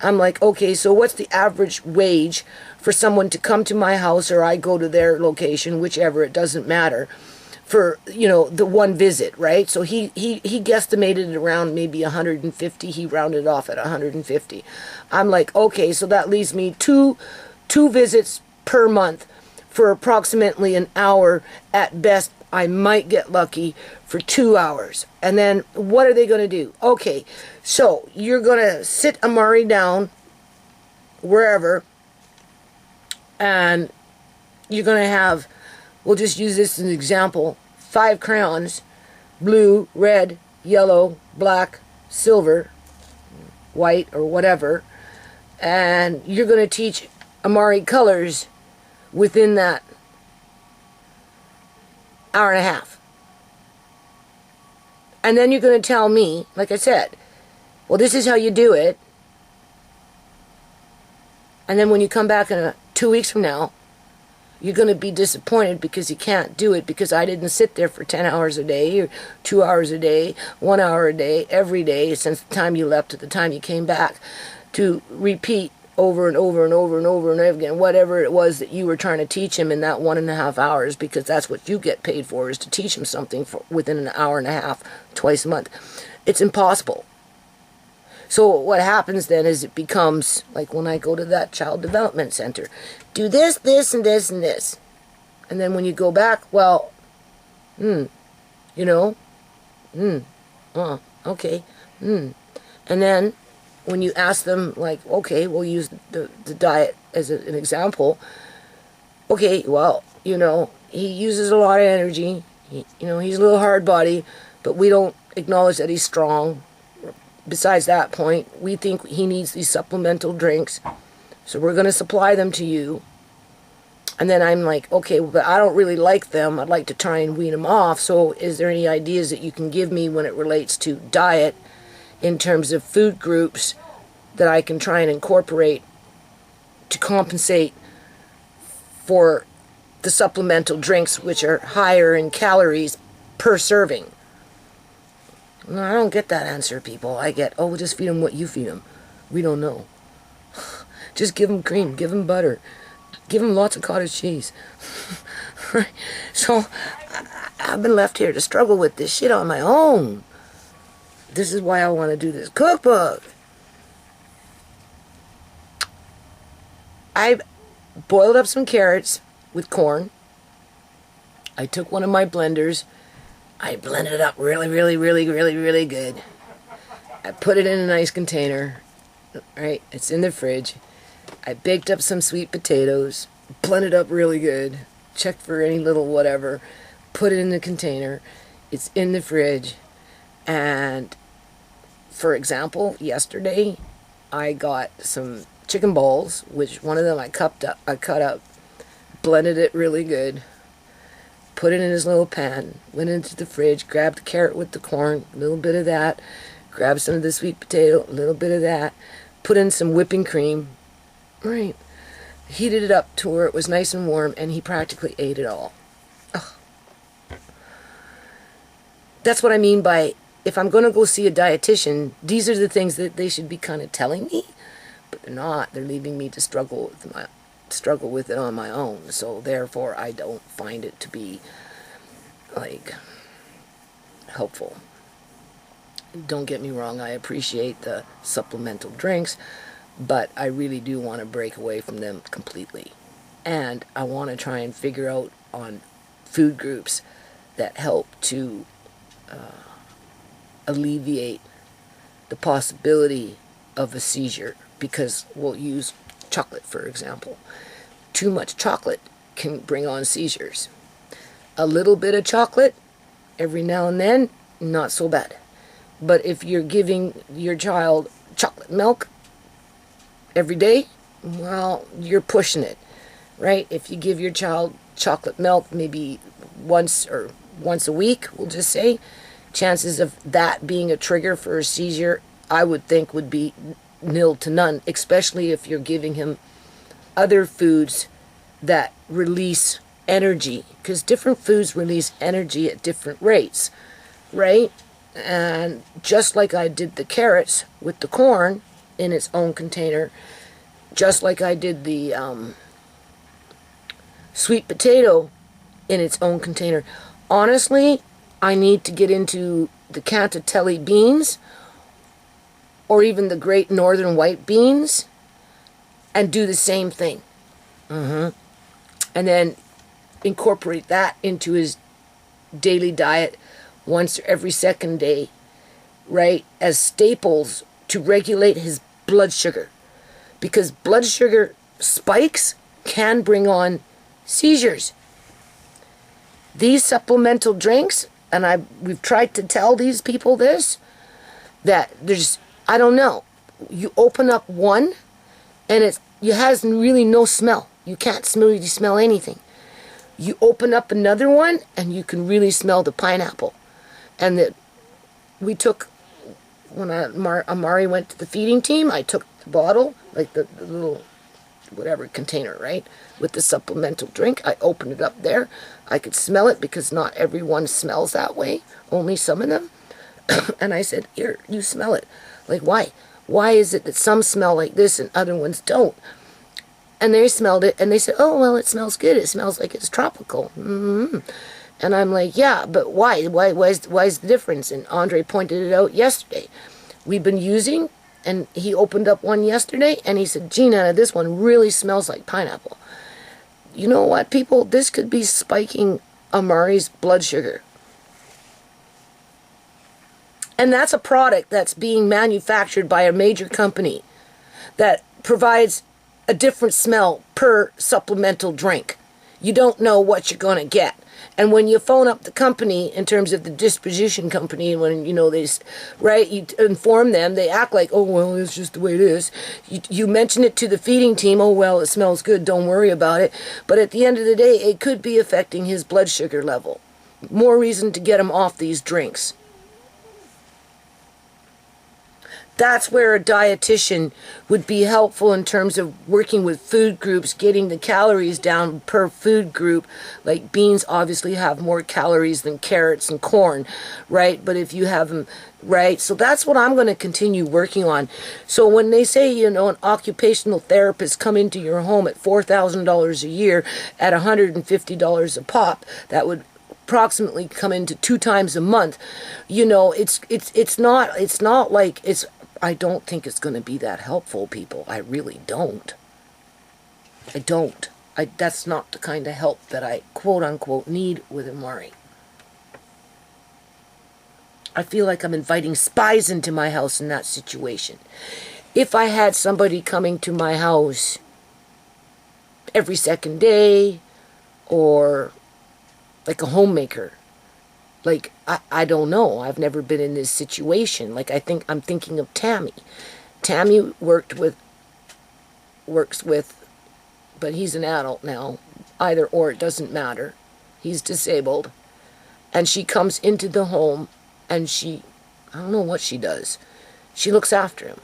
I'm like, okay, so what's the average wage for someone to come to my house, or I go to their location, whichever, it doesn't matter, for, you know, the one visit, right? So he guesstimated it around maybe 150. He rounded off at 150. I'm like, okay, so that leaves me two visits per month for approximately an hour at best. I might get lucky for 2 hours. And then what are they going to do? Okay, so you're going to sit Amari down wherever, and you're going to have, we'll just use this as an example, 5 crayons, blue, red, yellow, black, silver, white, or whatever, and you're going to teach Amari colors within that hour and a half. And then you're going to tell me, like I said, well, this is how you do it. And then when you come back in 2 weeks from now, you're going to be disappointed because you can't do it, because I didn't sit there for 10 hours a day or 2 hours a day, 1 hour a day, every day since the time you left to the time you came back, to repeat over and over and over and over and over again whatever it was that you were trying to teach him in that 1.5 hours, because that's what you get paid for, is to teach him something for within an hour and a half, twice a month. It's impossible. So what happens then is it becomes like when I go to that Child Development Center, do this, this, and this, and this. And then when you go back, well, You know? Okay. And then when you ask them, like, okay, we'll use the diet as an example. Okay, well, he uses a lot of energy. He's a little hard body, but we don't acknowledge that he's strong. Besides that point, we think he needs these supplemental drinks, so we're going to supply them to you. And then I'm like, okay, but I don't really like them. I'd like to try and wean them off. So is there any ideas that you can give me when it relates to diet in terms of food groups that I can try and incorporate to compensate for the supplemental drinks, which are higher in calories per serving? No, I don't get that answer, people. I get, oh, we'll just feed them what you feed them. We don't know. Just give them cream, give them butter, give them lots of cottage cheese. Right? So I've been left here to struggle with this shit on my own. This is why I want to do this cookbook. I boiled up some carrots with corn. I took one of my blenders. I blended it up really, really, really, really, really good. I put it in a nice container. Right? It's in the fridge. I baked up some sweet potatoes. Blended up really good. Checked for any little whatever. Put it in the container. It's in the fridge. And, for example, yesterday I got some chicken balls, which one of them I cut up, blended it really good, put it in his little pan, went into the fridge, grabbed the carrot with the corn, a little bit of that, grabbed some of the sweet potato, a little bit of that, put in some whipping cream, right, heated it up to where it was nice and warm, and he practically ate it all. Ugh. That's what I mean by, if I'm going to go see a dietitian, these are the things that they should be kind of telling me, but they're not. They're leaving me to struggle with it on my own. So therefore, I don't find it to be like helpful. Don't get me wrong. I appreciate the supplemental drinks, but I really do want to break away from them completely, and I want to try and figure out on food groups that help to alleviate the possibility of a seizure. Because we'll use chocolate, for example. Too much chocolate can bring on seizures. A little bit of chocolate every now and then, not so bad. But if you're giving your child chocolate milk every day, well, you're pushing it, right? If you give your child chocolate milk maybe once a week, we'll just say, chances of that being a trigger for a seizure, I would think, would be nil to none, especially if you're giving him other foods that release energy, because different foods release energy at different rates, right? And just like I did the carrots with the corn in its own container, just like I did the sweet potato in its own container. Honestly, I need to get into the Cantatelli beans, or even the Great Northern White Beans, and do the same thing. And then incorporate that into his daily diet once or every second day, right, as staples to regulate his blood sugar. Because blood sugar spikes can bring on seizures. These supplemental drinks, and we've tried to tell these people this, that there's, I don't know, you open up one and it has really no smell. You can't really smell anything. You open up another one and you can really smell the pineapple. And that we took, when Amari went to the feeding team, I took the bottle, like the little whatever container, right, with the supplemental drink. I opened it up there. I could smell it because not everyone smells that way, only some of them. And I said, here, you smell it. Like, why? Why is it that some smell like this and other ones don't? And they smelled it, and they said, oh, well, it smells good. It smells like it's tropical. And I'm like, yeah, but why? Why is the difference? And Andre pointed it out yesterday. We've been using, and he opened up one yesterday, and he said, Gina, this one really smells like pineapple. You know what, people? This could be spiking Amari's blood sugar. And that's a product that's being manufactured by a major company that provides a different smell per supplemental drink. You don't know what you're going to get. And when you phone up the company, in terms of the distribution company, when, you know, they, right, you inform them, they act like, oh, well, it's just the way it is. You mention it to the feeding team, oh, well, it smells good, don't worry about it. But at the end of the day, it could be affecting his blood sugar level. More reason to get him off these drinks. That's where a dietitian would be helpful in terms of working with food groups, getting the calories down per food group. Like beans obviously have more calories than carrots and corn, right? But if you have them, right? So that's what I'm going to continue working on. So when they say, you know, an occupational therapist come into your home at $4,000 a year at $150 a pop, that would approximately come into 2 times a month. You know, it's not like it's, I don't think it's going to be that helpful, people. I really don't. I don't. That's not the kind of help that I quote unquote need with Amari. I feel like I'm inviting spies into my house in that situation. If I had somebody coming to my house every second day, or like a homemaker, like, I don't know. I've never been in this situation. Like, I'm thinking of Tammy. Tammy works with, but he's an adult now. Either or, it doesn't matter. He's disabled. And she comes into the home, and I don't know what she does. She looks after him.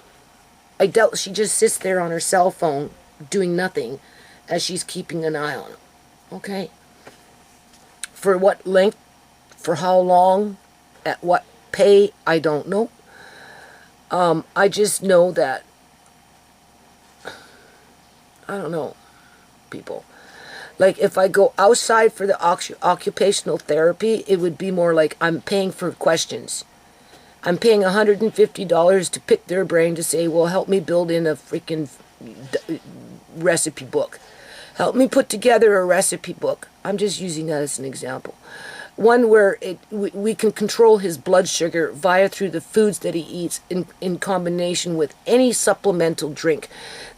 I doubt she just sits there on her cell phone doing nothing as she's keeping an eye on him. Okay? For what length? For how long, at what pay, I don't know. I just know that, I don't know, people. Like, if I go outside for the occupational therapy, it would be more like I'm paying for questions. I'm paying $150 to pick their brain to say, well, help me build in a freaking recipe book. Help me put together a recipe book. I'm just using that as an example. One where we can control his blood sugar via through the foods that he eats in combination with any supplemental drink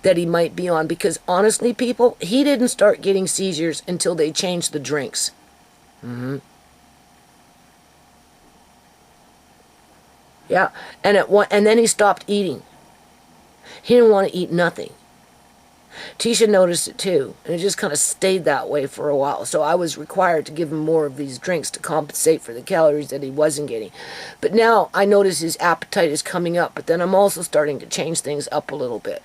that he might be on. Because honestly, people, he didn't start getting seizures until they changed the drinks. Yeah, and then he stopped eating. He didn't want to eat nothing. Tisha noticed it too, and it just kind of stayed that way for a while. So I was required to give him more of these drinks to compensate for the calories that he wasn't getting. But now I notice his appetite is coming up, but then I'm also starting to change things up a little bit.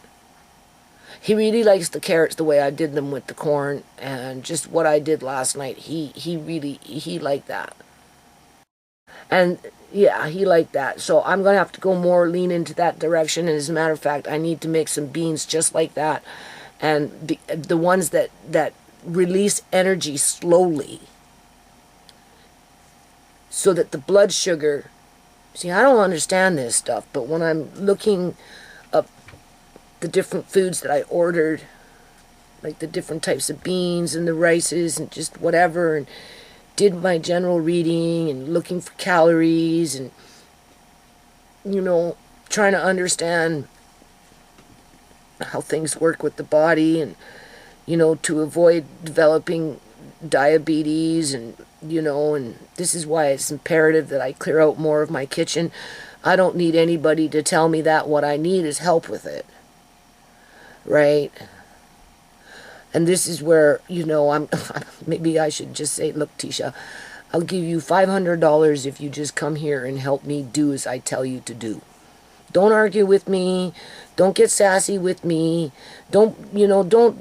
He really likes the carrots the way I did them with the corn, and just what I did last night, he liked that. And yeah, he liked that. So I'm going to have to go more lean into that direction. And as a matter of fact, I need to make some beans just like that. And the ones that release energy slowly, so that the blood sugar, see, I don't understand this stuff, but when I'm looking up the different foods that I ordered, like the different types of beans and the rices and just whatever, and did my general reading and looking for calories and, you know, trying to understand how things work with the body, and, you know, to avoid developing diabetes, and, you know, and this is why it's imperative that I clear out more of my kitchen. I don't need anybody to tell me that. What I need is help with it, right? And this is where, you know, maybe I should just say, look, Tisha, I'll give you $500 if you just come here and help me do as I tell you to do. Don't argue with me. Don't get sassy with me. Don't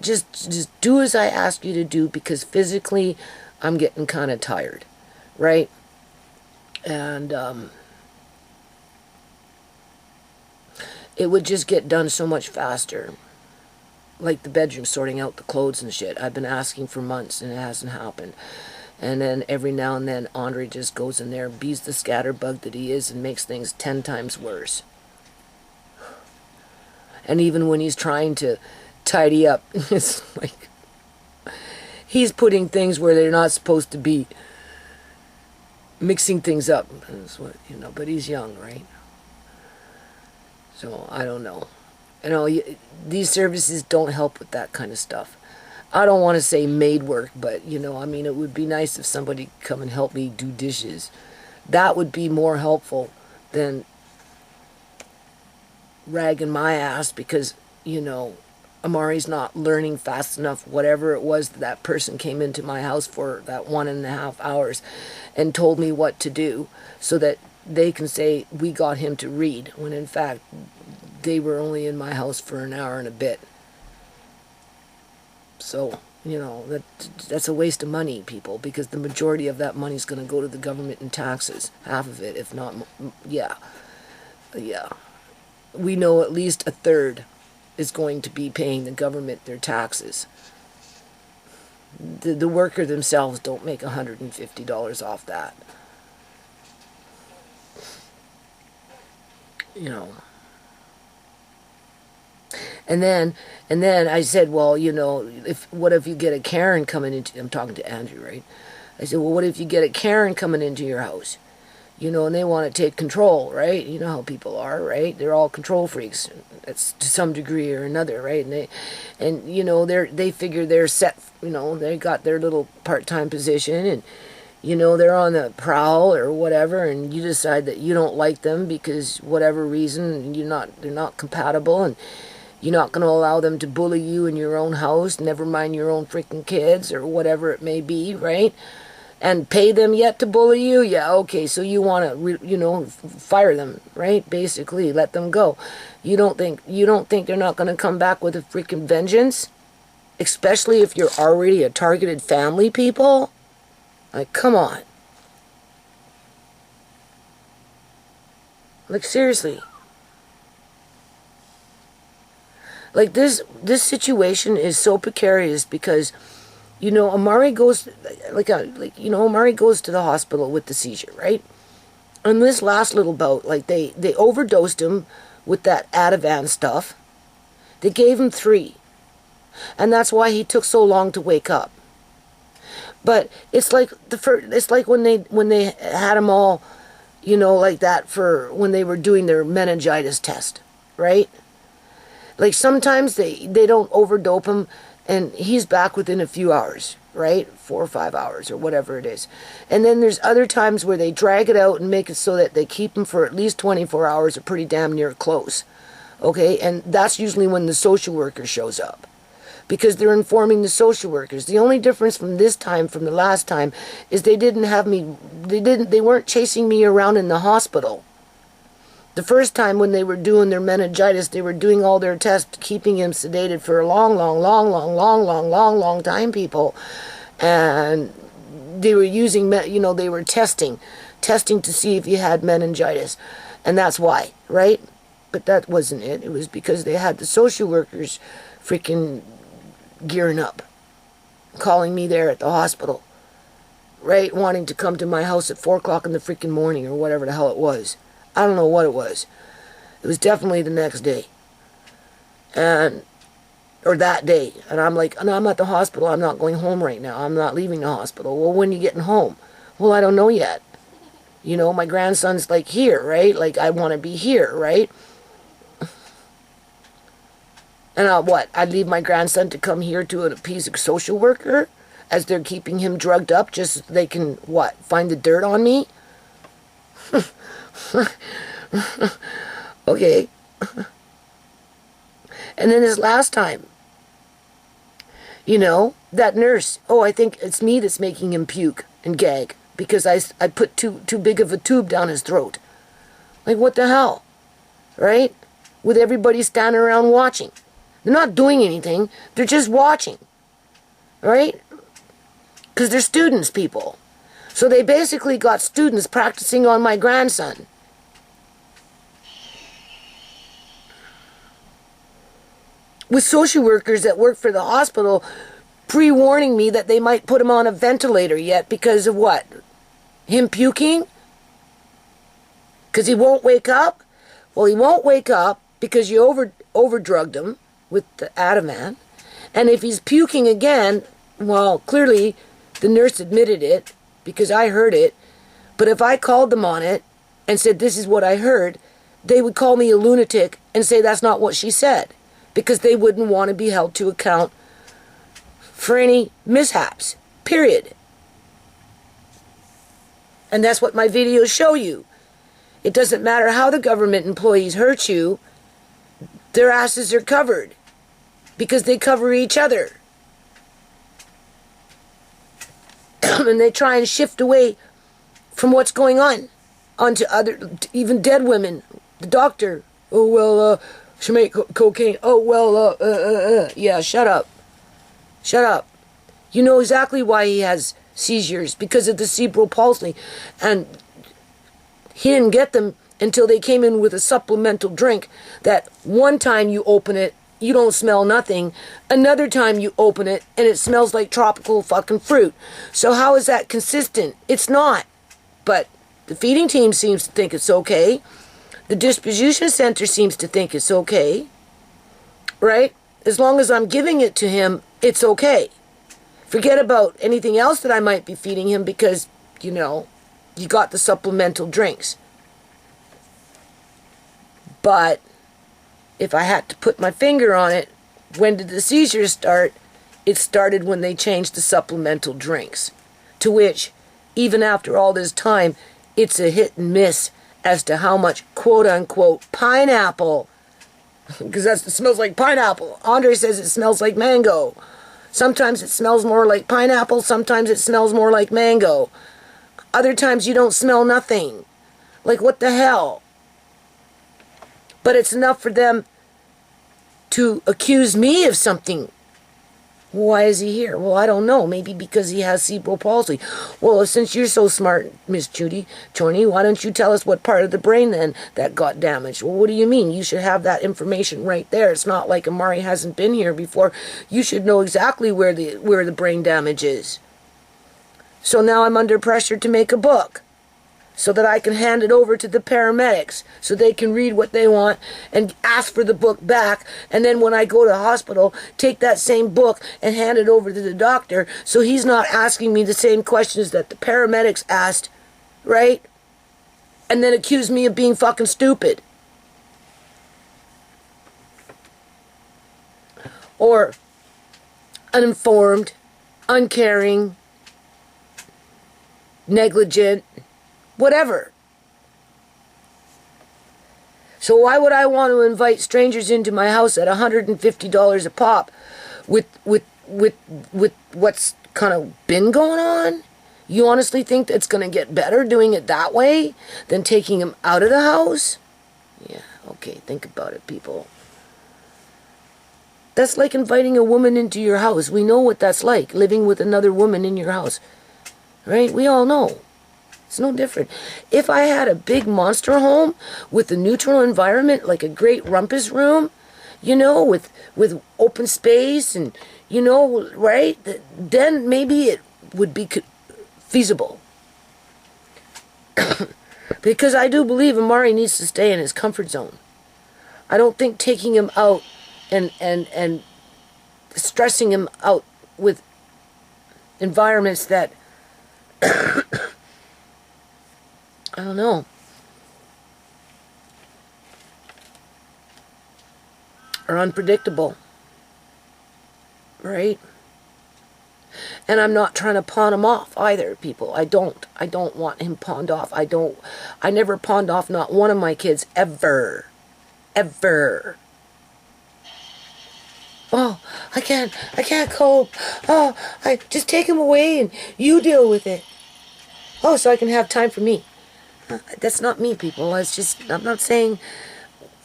just do as I ask you to do, because physically I'm getting kind of tired, right? And it would just get done so much faster. Like the bedroom, sorting out the clothes and shit. I've been asking for months and it hasn't happened. And then every now and then Andre just goes in there, bees the scatterbug that he is, and makes things 10 times worse. And even when he's trying to tidy up, it's like he's putting things where they're not supposed to be. mixing things up. That's what, but he's young, right? So I don't know. These services don't help with that kind of stuff. I don't want to say maid work, but it would be nice if somebody could come and help me do dishes. That would be more helpful than ragging my ass because, Amari's not learning fast enough, whatever it was that person came into my house for that 1.5 hours and told me what to do so that they can say we got him to read, when in fact they were only in my house for an hour and a bit. So, that's a waste of money, people, because the majority of that money is going to go to the government in taxes. Half of it, if not, yeah. We know at least a third is going to be paying the government their taxes. The worker themselves don't make $150 off that. And then I said, well, what if you get a Karen coming into, I'm talking to Andrew, right? I said, well, what if you get a Karen coming into your house? And they want to take control, right? You know how people are, right? They're all control freaks. That's to some degree or another, right? And they figure they're set, they got their little part-time position and, they're on the prowl or whatever, and you decide that you don't like them because whatever reason, they're not compatible, and you're not going to allow them to bully you in your own house, never mind your own freaking kids or whatever it may be, right? And pay them yet to bully you? Yeah, okay, so you want to, fire them, right? Basically, let them go. You don't think they're not going to come back with a freaking vengeance? Especially if you're already a targeted family, people? Like, come on. Like, seriously. Like, this situation is so precarious because, Amari goes, Amari goes to the hospital with the seizure, right? And this last little bout, like, they overdosed him with that Ativan stuff. They gave him 3. And that's why he took so long to wake up. But it's like when they had him all, like that for when they were doing their meningitis test, right? Like sometimes they don't overdope him and he's back within a few hours, right? 4 or 5 hours or whatever it is. And then there's other times where they drag it out and make it so that they keep him for at least 24 hours or pretty damn near close. Okay? And that's usually when the social worker shows up, because they're informing the social workers. The only difference from this time from the last time is they weren't chasing me around in the hospital. The first time when they were doing their meningitis, they were doing all their tests, keeping him sedated for a long time, people. And they were using, they were testing to see if you had meningitis. And that's why, right? But that wasn't it. It was because they had the social workers freaking gearing up, calling me there at the hospital, right? Wanting to come to my house at 4 o'clock in the freaking morning or whatever the hell it was. I don't know what it was. It was definitely the next day. Or that day. And I'm like, no, I'm at the hospital. I'm not going home right now. I'm not leaving the hospital. Well, when are you getting home? Well, I don't know yet. My grandson's like here, right? Like, I want to be here, right? And I'd leave my grandson to come here to appease a social worker as they're keeping him drugged up just so they can, find the dirt on me? Okay. And then this last time, that nurse, I think it's me that's making him puke and gag because I put too big of a tube down his throat. Like, what the hell? Right? With everybody standing around watching. They're not doing anything. They're just watching. Right? Because they're students, people. So they basically got students practicing on my grandson. With social workers that work for the hospital pre-warning me that they might put him on a ventilator yet because of what? Him puking? Because he won't wake up? Well, he won't wake up because you overdrugged him with the Ativan. And if he's puking again, well, clearly the nurse admitted it because I heard it. But if I called them on it and said, this is what I heard, they would call me a lunatic and say that's not what she said, because they wouldn't want to be held to account for any mishaps, period. And that's what my videos show you. It doesn't matter how the government employees hurt you, their asses are covered because they cover each other. And they try and shift away from what's going on onto other, even dead women. The doctor, oh, well, she made cocaine. Oh, well, yeah, shut up. Shut up. You know exactly why he has seizures, because of the cerebral palsy. And he didn't get them until they came in with a supplemental drink that one time you open it, you don't smell nothing. Another time you open it and it smells like tropical fucking fruit. So how is that consistent? It's not. But the feeding team seems to think it's okay. The distribution center seems to think it's okay. Right? As long as I'm giving it to him, it's okay. Forget about anything else that I might be feeding him because, you know, you got the supplemental drinks. But if I had to put my finger on it, when did the seizures start? It started when they changed the supplemental drinks. To which, even after all this time, it's a hit and miss as to how much quote-unquote pineapple, because it smells like pineapple. Andre says it smells like mango. Sometimes it smells more like pineapple, sometimes it smells more like mango. Other times you don't smell nothing. Like, what the hell? But it's enough for them to accuse me of something. Why is he here? Well, I don't know. Maybe because he has cerebral palsy. Well, since you're so smart, Miss Judy Chorney, why don't you tell us what part of the brain then that got damaged? Well, what do you mean? You should have that information right there. It's not like Amari hasn't been here before. You should know exactly where the brain damage is. So now I'm under pressure to make a book, so that I can hand it over to the paramedics so they can read what they want and ask for the book back. And then when I go to the hospital, take that same book and hand it over to the doctor so he's not asking me the same questions that the paramedics asked, right? And then accuse me of being fucking stupid. Or uninformed, uncaring, negligent, whatever. So why would I want to invite strangers into my house at $150 a pop with what's kind of been going on? You honestly think it's going to get better doing it that way than taking them out of the house? Yeah, okay, think about it, people. That's like inviting a woman into your house. We know what that's like, living with another woman in your house. Right? We all know. It's no different. If I had a big monster home with a neutral environment, like a great rumpus room, you know, with open space and, you know, right, then maybe it would be feasible. Because I do believe Amari needs to stay in his comfort zone. I don't think taking him out and stressing him out with environments that I don't know, are unpredictable, right? And I'm not trying to pawn him off either, people. I don't want him pawned off. I never pawned off not one of my kids, ever. Ever. Oh, I can't cope. Oh, I just take him away and you deal with it. Oh, so I can have time for me. That's not me, people. I'm not saying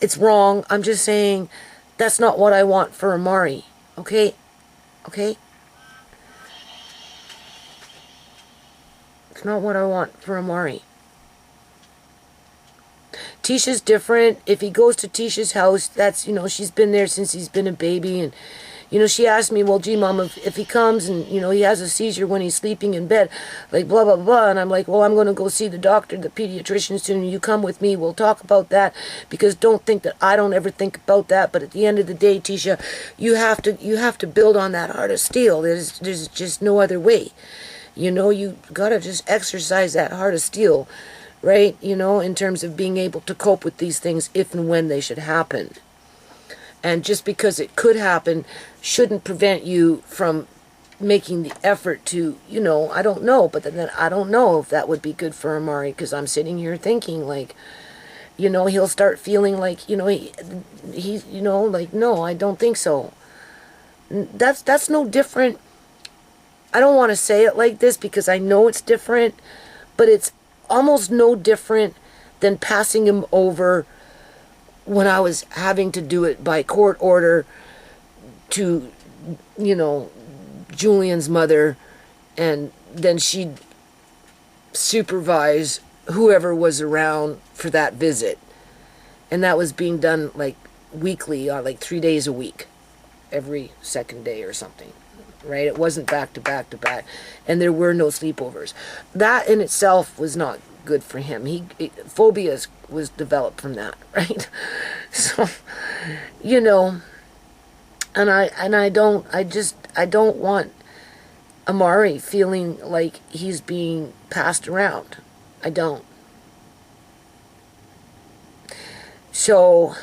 it's wrong. I'm just saying that's not what I want for Amari. Okay? Okay? It's not what I want for Amari. Tisha's different. If he goes to Tisha's house, that's, you know, she's been there since he's been a baby. And, you know, she asked me, well, gee, Mom, if he comes and, you know, he has a seizure when he's sleeping in bed, like, blah, blah, blah. And I'm like, well, I'm going to go see the doctor, the pediatrician soon. You come with me. We'll talk about that. Because don't think that I don't ever think about that. But at the end of the day, Tisha, you have to build on that heart of steel. There's just no other way. You know, you gotta just exercise that heart of steel, right? You know, in terms of being able to cope with these things if and when they should happen. And just because it could happen shouldn't prevent you from making the effort to, you know, I don't know, but then I don't know if that would be good for Amari, because I'm sitting here thinking, like, you know, he'll start feeling like, you know, he's, you know, like, no, I don't think so. That's no different. I don't want to say it like this because I know it's different, but it's almost no different than passing him over when I was having to do it by court order to, you know, Julian's mother, and then she'd supervise whoever was around for that visit. And that was being done like weekly, like 3 days a week, every second day or something, right? It wasn't back to back to back, and there were no sleepovers. That in itself was not good for him. Phobias was developed from that, right? So, you know, and I don't want Amari feeling like he's being passed around. I don't. So,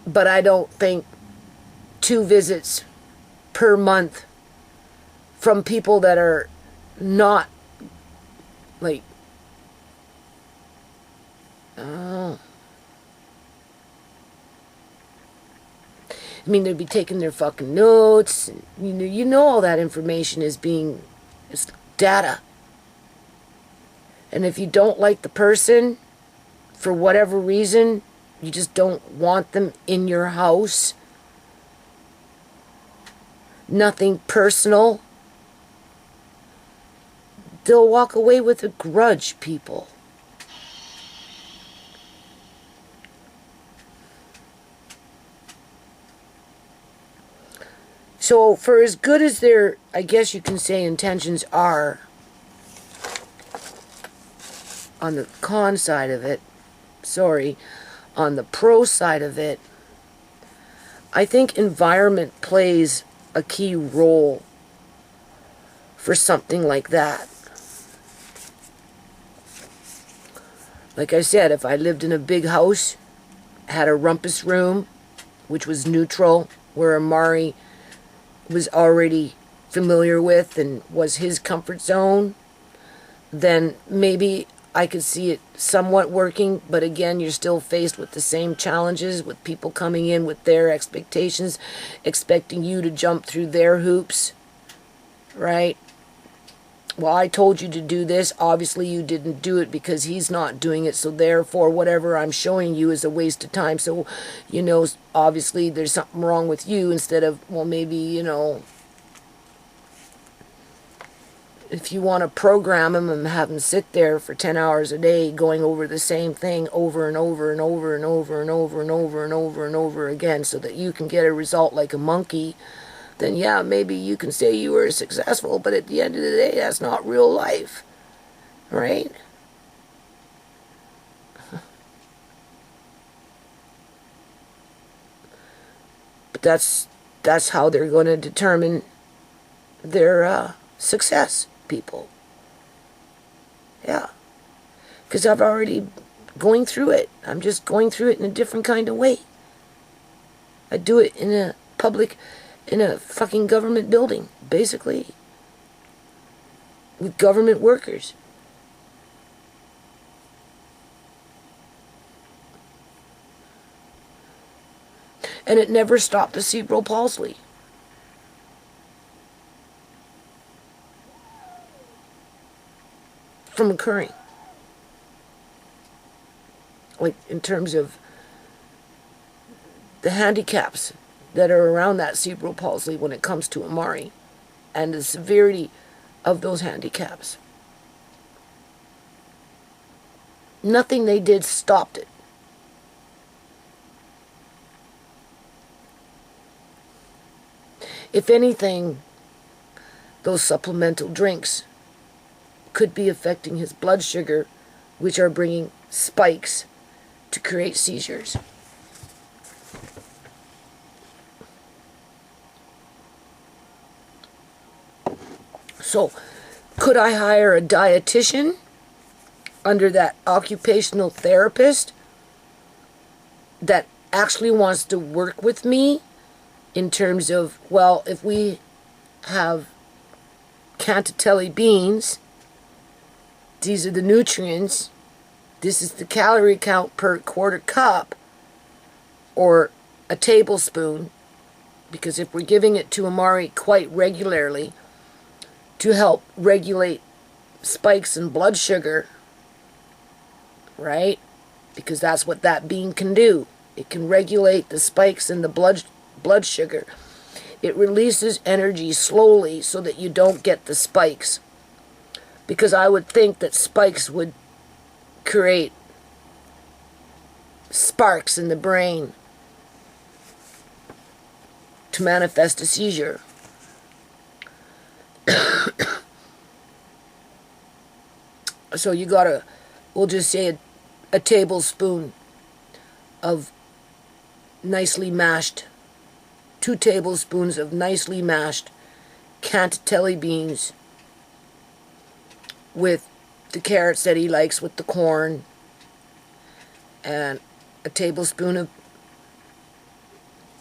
but I don't think 2 visits per month from people that are not, like, oh, I mean, they'd be taking their fucking notes. And, you know all that information is being, it's data. And if you don't like the person, for whatever reason, you just don't want them in your house, nothing personal, they'll walk away with a grudge, people. So for as good as their, I guess you can say, intentions are, on the con side of it, on the pro side of it, I think environment plays a key role for something like that. Like I said, if I lived in a big house, had a rumpus room, which was neutral, where Amari was already familiar with and was his comfort zone, then maybe I could see it somewhat working. But again, you're still faced with the same challenges, with people coming in with their expectations, expecting you to jump through their hoops, right? Well, I told you to do this. Obviously, you didn't do it because he's not doing it. So therefore, whatever I'm showing you is a waste of time. So, you know, obviously there's something wrong with you, instead of, well, maybe, you know, if you want to program him and have him sit there for 10 hours a day going over the same thing over and over and over and over and over and over and over and over again so that you can get a result like a monkey, then yeah, maybe you can say you were successful, but at the end of the day, that's not real life, right? But that's how they're going to determine their success, people. Yeah. Because I've already going through it. I'm just going through it in a different kind of way. I do it in a fucking government building, basically, with government workers. And it never stopped the cerebral palsy. From occurring. Like, in terms of the handicaps that are around that cerebral palsy when it comes to Amari, and the severity of those handicaps. Nothing they did stopped it. If anything, those supplemental drinks could be affecting his blood sugar, which are bringing spikes to create seizures. So, could I hire a dietitian under that occupational therapist that actually wants to work with me in terms of, well, if we have Cantatelli beans, these are the nutrients, this is the calorie count per quarter cup, or a tablespoon, because if we're giving it to Amari quite regularly to help regulate spikes in blood sugar, right? Because that's what that bean can do. It can regulate the spikes in the blood sugar. It releases energy slowly so that you don't get the spikes. Because I would think that spikes would create sparks in the brain to manifest a seizure. So you gotta, we'll just say a tablespoon of nicely mashed, 2 tablespoons of nicely mashed Cantatelli beans with the carrots that he likes with the corn, and a tablespoon of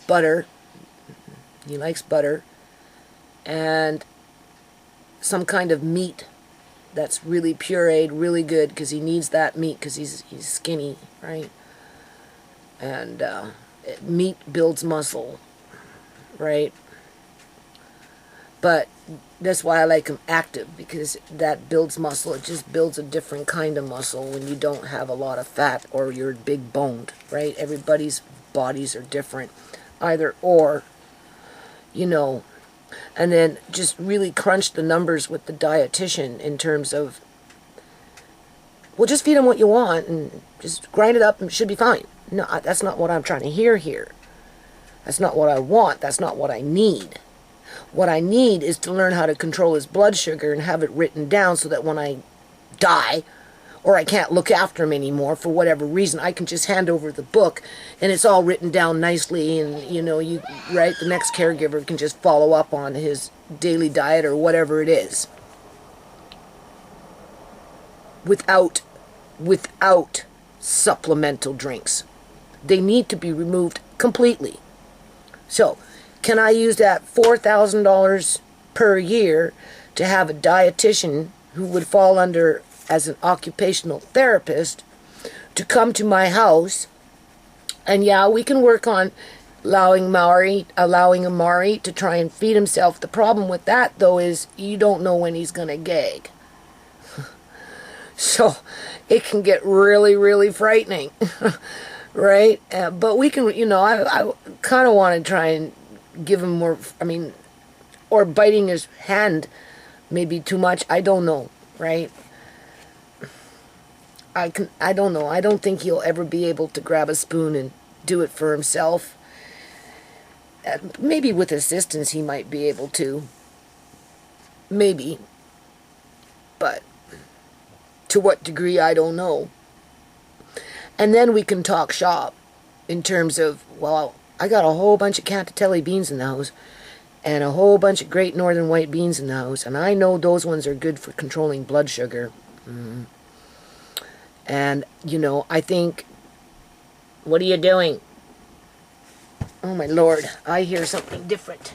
butter. He likes butter. And some kind of meat that's really pureed, really good, because he needs that meat because he's skinny, right? And meat builds muscle, right? But that's why I like him active, because that builds muscle. It just builds a different kind of muscle when you don't have a lot of fat or you're big boned, right? Everybody's bodies are different, either or, you know. And then just really crunch the numbers with the dietitian in terms of, well, just feed him what you want and just grind it up and it should be fine. No, that's not what I'm trying to hear here. That's not what I want. That's not what I need. What I need is to learn how to control his blood sugar and have it written down so that when I die or I can't look after him anymore for whatever reason, I can just hand over the book and it's all written down nicely, and you know, the next caregiver can just follow up on his daily diet or whatever it is. Without supplemental drinks. They need to be removed completely. So, can I use that $4,000 per year to have a dietitian who would fall under as an occupational therapist to come to my house? And yeah, we can work on allowing Amari to try and feed himself. The problem with that, though, is you don't know when he's going to gag. So it can get really, really frightening, right? But we can, you know, I kind of want to try and give him more, or biting his hand maybe too much. I don't know, right? I don't know. I don't think he'll ever be able to grab a spoon and do it for himself. Maybe with assistance he might be able to. Maybe. But to what degree, I don't know. And then we can talk shop in terms of, well, I got a whole bunch of Cantatelli beans in the house and a whole bunch of Great Northern White beans in the house, and I know those ones are good for controlling blood sugar. And, you know, I think, what are you doing? Oh my Lord, I hear something different.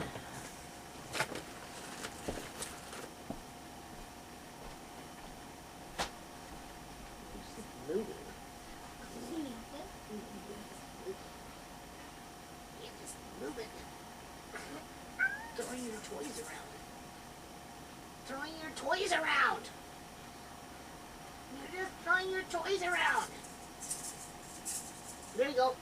Throwing your toys around. Throwing your toys around. You're just throwing your toys around. There you go.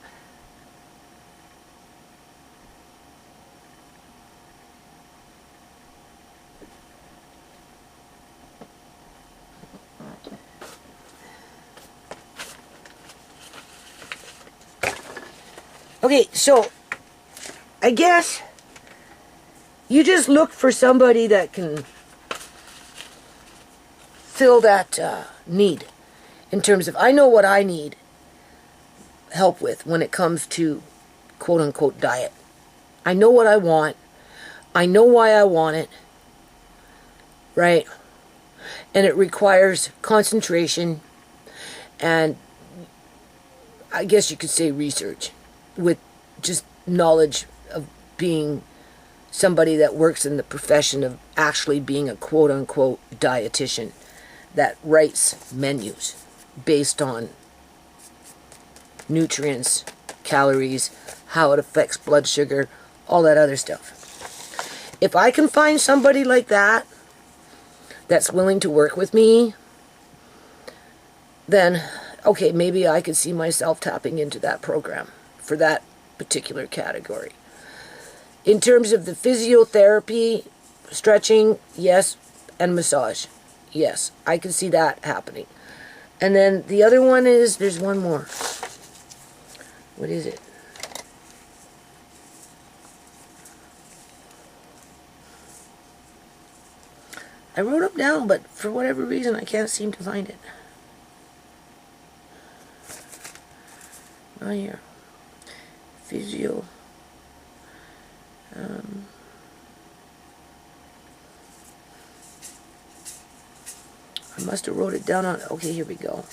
Okay, so I guess you just look for somebody that can fill that need in terms of, I know what I need help with when it comes to quote-unquote diet. I know what I want. I know why I want it. right? And it requires concentration and I guess you could say research with just knowledge of being somebody that works in the profession of actually being a quote-unquote dietitian that writes menus based on nutrients, calories, how it affects blood sugar, all that other stuff. If I can find somebody like that that's willing to work with me, then okay, maybe I could see myself tapping into that program for that particular category. In terms of the physiotherapy, stretching, yes, and massage, yes, I can see that happening. And then the other one is, there's one more. What is it? I wrote it down, but for whatever reason, I can't seem to find it. Oh, here. Physio. I must have wrote it down on, okay, here we go.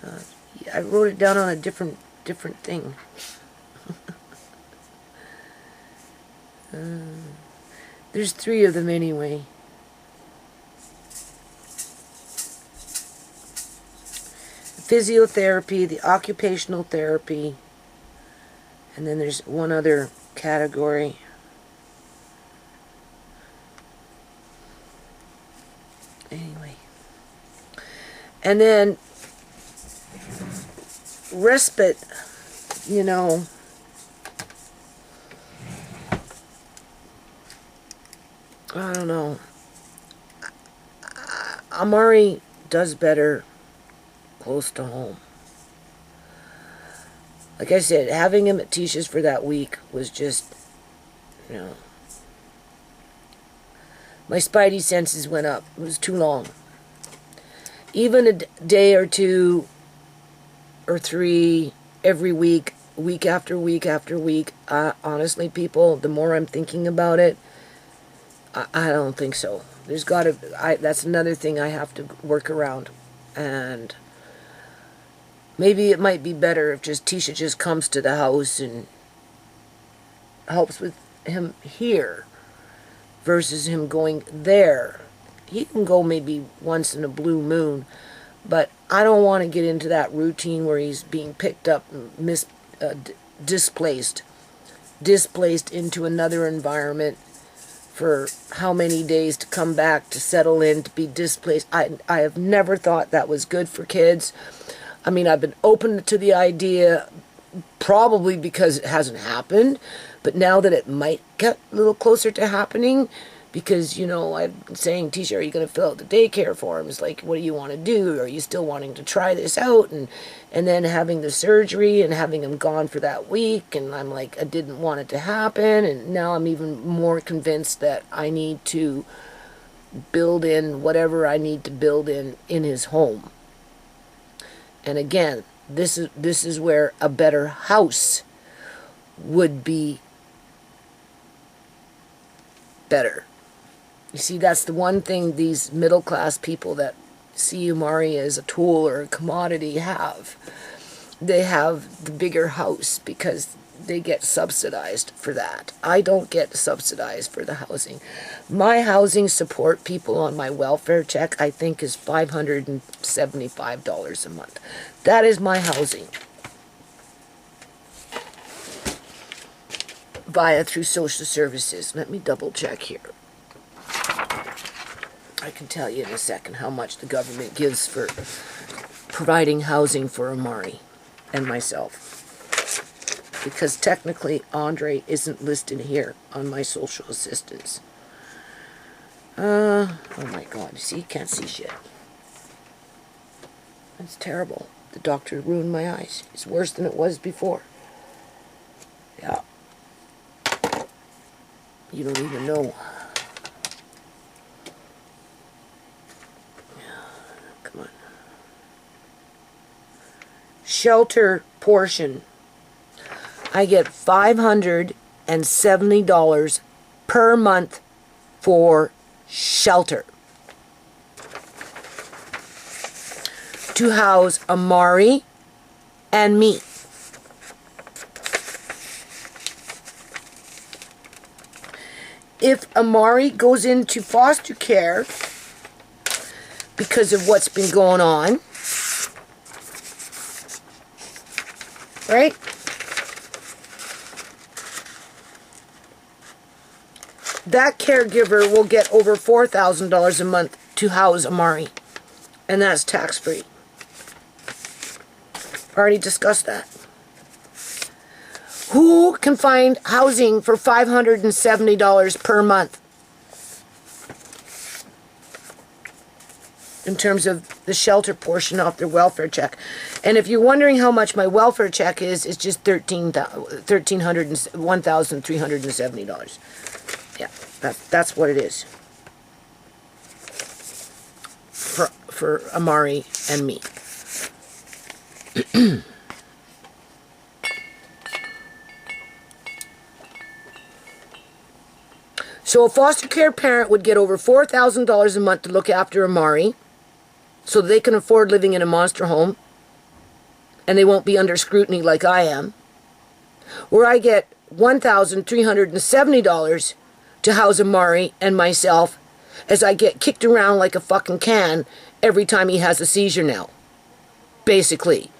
Yeah, I wrote it down on a different thing. There's 3 of them anyway. Physiotherapy, the occupational therapy, and then there's one other category. Anyway. And then respite, you know, I don't know. Amari does better close to home. Like I said, having him at Tisha's for that week was just, you know, my spidey senses went up. It was too long. Even a day or 2 or 3 every week, week after week after week, honestly, people, the more I'm thinking about it, I don't think so. There's got to, that's another thing I have to work around. And maybe it might be better if just Tisha just comes to the house and helps with him here versus him going there. He can go maybe once in a blue moon, but I don't want to get into that routine where he's being picked up and displaced into another environment for how many days to come back, to settle in, to be displaced. I have never thought that was good for kids. I mean, I've been open to the idea, probably because it hasn't happened, but now that it might get a little closer to happening, because, you know, I've been saying, Tisha, are you going to fill out the daycare forms? Like, what do you want to do? Are you still wanting to try this out? And then having the surgery and having him gone for that week, and I'm like, I didn't want it to happen, and now I'm even more convinced that I need to build in whatever I need to build in his home. And again, this is where a better house would be better. You see, that's the one thing these middle-class people that see Umari as a tool or a commodity have. They have the bigger house because they get subsidized for that. I don't get subsidized for the housing. My housing support, people on my welfare check, I think is $575 a month. That is my housing. Through social services. Let me double check here. I can tell you in a second how much the government gives for providing housing for Amari and myself. Because technically, Andre isn't listed here on my social assistance. Oh my God, see, can't see shit. That's terrible. The doctor ruined my eyes. It's worse than it was before. Yeah. You don't even know. Come on. Shelter portion. I get $570 per month for shelter to house Amari and me. If Amari goes into foster care because of what's been going on, right? That caregiver will get over $4,000 a month to house Amari. And that's tax-free. Already discussed that. Who can find housing for $570 per month? In terms of the shelter portion of their welfare check. And if you're wondering how much my welfare check is, it's just $1,370. Yeah, that's what it is. For Amari and me. So a foster care parent would get over $4,000 a month to look after Amari, so they can afford living in a monster home, and they won't be under scrutiny like I am. Where I get $1,370 to house Amari and myself, as I get kicked around like a fucking can every time he has a seizure now. Basically.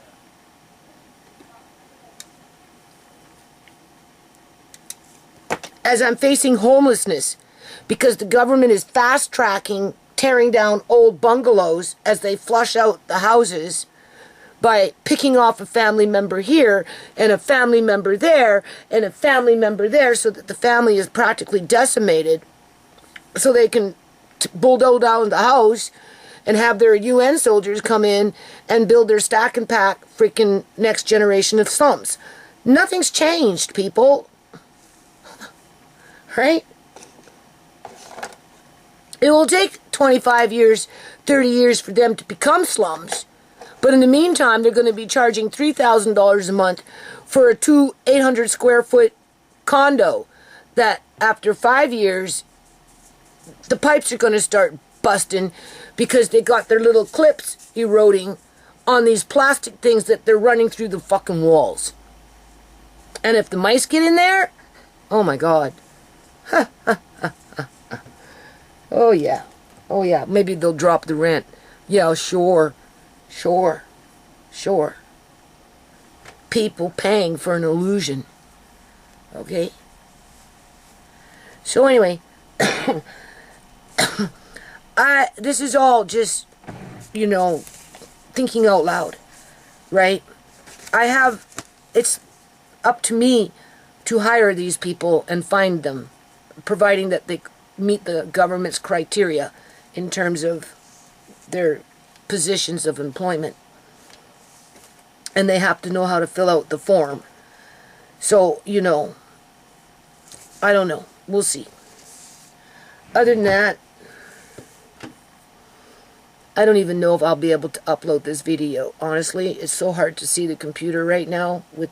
As I'm facing homelessness because the government is fast-tracking tearing down old bungalows as they flush out the houses by picking off a family member here and a family member there and a family member there, so that the family is practically decimated, so they can bulldoze down the house and have their UN soldiers come in and build their stack and pack freaking next generation of slums. Nothing's changed, people. Right? It will take 25 years, 30 years for them to become slums. But in the meantime, they're going to be charging $3,000 a month for a 800 square foot condo that after 5 years, the pipes are going to start busting because they got their little clips eroding on these plastic things that they're running through the fucking walls. And if the mice get in there, oh my God. Oh yeah. Oh yeah. Maybe they'll drop the rent. Yeah, sure. Sure. Sure. People paying for an illusion. Okay? So anyway, this is all just, you know, thinking out loud, right? It's up to me to hire these people and find them, providing that they meet the government's criteria in terms of their positions of employment. And they have to know how to fill out the form. So, you know, I don't know. We'll see. Other than that, I don't even know if I'll be able to upload this video. Honestly, it's so hard to see the computer right now with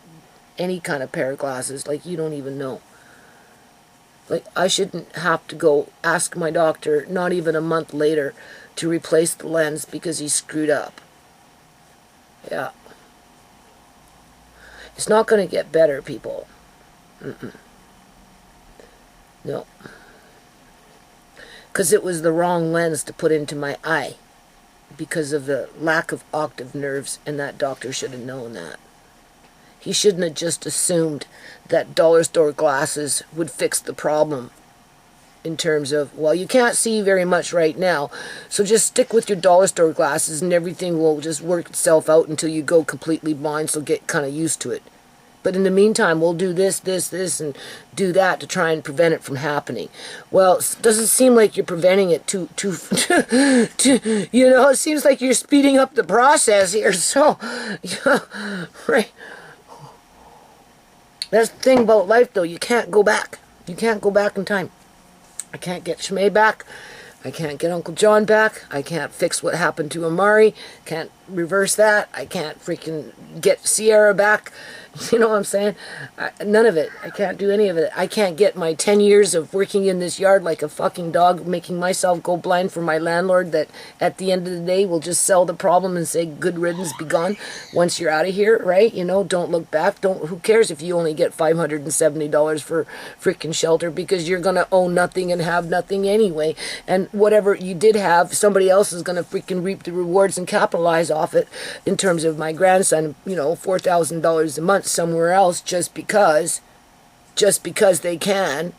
any kind of pair of glasses. Like, you don't even know. Like, I shouldn't have to go ask my doctor, not even a month later, to replace the lens because he screwed up. Yeah. It's not going to get better, people. No. Because it was the wrong lens to put into my eye because of the lack of octave nerves, and that doctor should have known that. He shouldn't have just assumed that dollar store glasses would fix the problem in terms of, well, you can't see very much right now, so just stick with your dollar store glasses and everything will just work itself out until you go completely blind, so get kind of used to it. But in the meantime, we'll do this, and do that to try and prevent it from happening. Well, it doesn't seem like you're preventing it too you know, it seems like you're speeding up the process here, so, yeah, right. That's the thing about life, though. You can't go back. You can't go back in time. I can't get Shmay back. I can't get Uncle John back. I can't fix what happened to Amari. Can't reverse that. I can't freaking get Sierra back. You know what I'm saying? None of it. I can't do any of it. I can't get my 10 years of working in this yard like a fucking dog, making myself go blind for my landlord that at the end of the day will just sell the problem and say, good riddance, be gone once you're out of here, right? You know, don't look back. Who cares if you only get $570 for freaking shelter, because you're going to own nothing and have nothing anyway. And whatever you did have, somebody else is going to freaking reap the rewards and capitalize off it in terms of my grandson, you know, $4,000 a month somewhere else just because they can.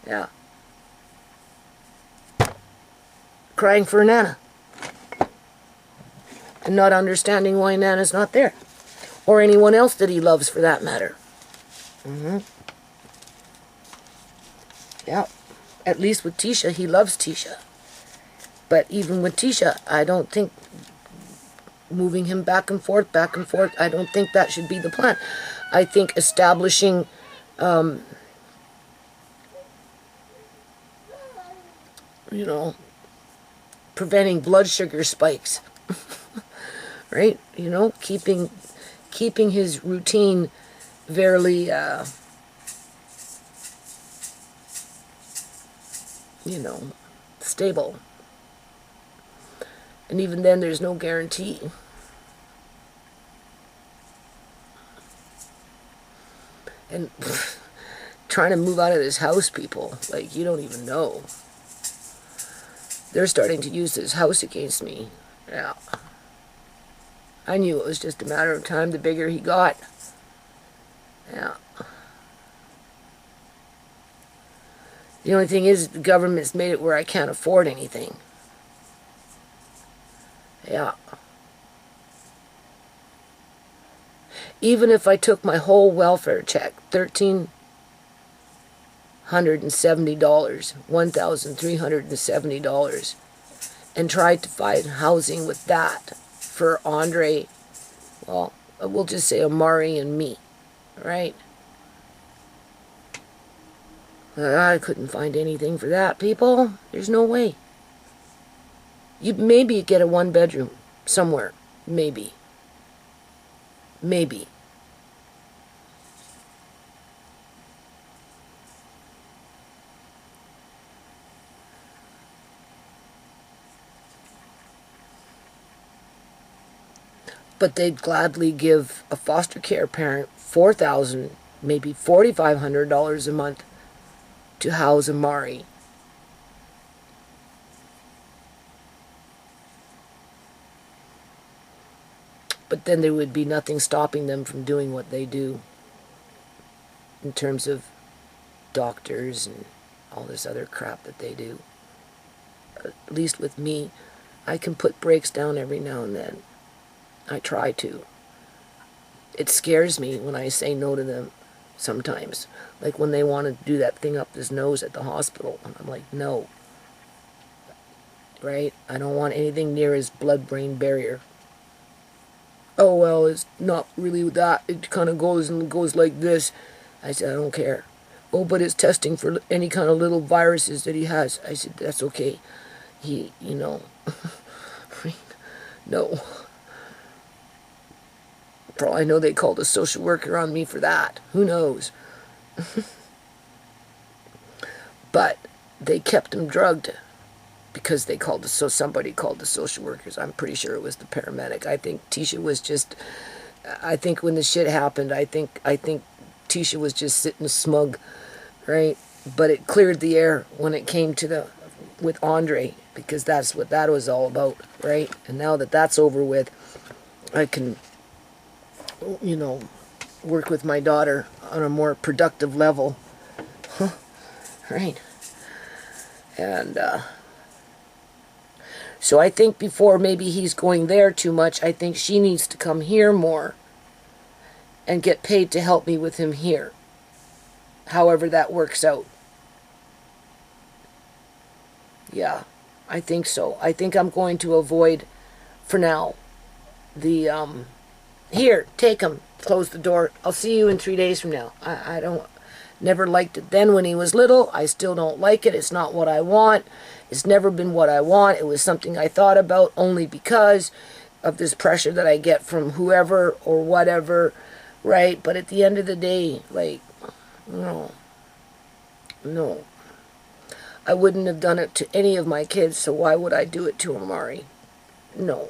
Yeah. Crying for Nana. And not understanding why Nana's not there. Or anyone else that he loves for that matter. Yeah. At least with Tisha, he loves Tisha. But even with Tisha, I don't think moving him back and forth, I don't think that should be the plan. I think establishing you know, preventing blood sugar spikes. Right? You know, keeping his routine fairly you know, stable. And even then, there's no guarantee. And trying to move out of this house, people, like, you don't even know. They're starting to use this house against me. Yeah. I knew it was just a matter of time the bigger he got. Yeah. The only thing is, the government's made it where I can't afford anything. Yeah. Even if I took my whole welfare check, $1,370, $1,370, and tried to find housing with that for Andre, well, we'll just say Amari and me, right? I couldn't find anything for that, people. There's no way. You maybe get a one-bedroom somewhere. Maybe. Maybe. But they'd gladly give a foster care parent $4,000, maybe $4,500 a month to house Amari. But then there would be nothing stopping them from doing what they do in terms of doctors and all this other crap that they do. At least with me, I can put brakes down every now and then. I try to. It scares me when I say no to them sometimes. Like when they want to do that thing up his nose at the hospital. And I'm like, no. Right? I don't want anything near his blood-brain barrier. Oh, well, it's not really that. It kind of goes like this. I said, I don't care. Oh, but it's testing for any kind of little viruses that he has. I said, that's okay. You know. No. For all I know, they called a social worker on me for that. Who knows? But they kept him drugged because they called somebody called the social workers. I'm pretty sure it was the paramedic. I think Tisha was just, I think when the shit happened, I think Tisha was just sitting smug, right? But it cleared the air when it came to with Andre, because that's what that was all about, right? And now that that's over with, I can, you know, work with my daughter on a more productive level. Right? And, so I think before maybe he's going there too much, I think she needs to come here more and get paid to help me with him here. However that works out. Yeah, I think so. I think I'm going to avoid, for now, the, here, take him, close the door. I'll see you in 3 days from now. I never liked it then when he was little. I still don't like it. It's not what I want. It's never been what I want. It was something I thought about only because of this pressure that I get from whoever or whatever, right? But at the end of the day, like, no. No. I wouldn't have done it to any of my kids, so why would I do it to Amari? No.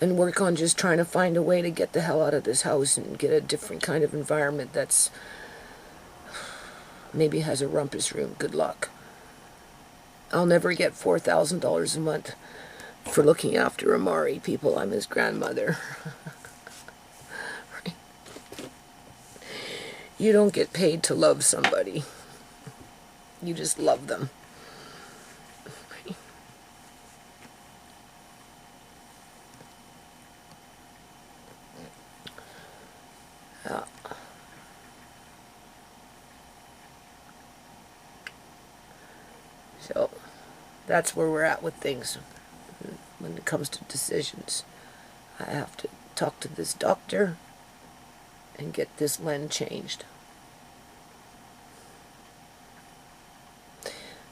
And work on just trying to find a way to get the hell out of this house and get a different kind of environment that's maybe has a rumpus room. Good luck. I'll never get $4,000 a month for looking after Amari, people. I'm his grandmother. Right? You don't get paid to love somebody. You just love them. Right? So that's where we're at with things when it comes to decisions. I have to talk to this doctor and get this lens changed.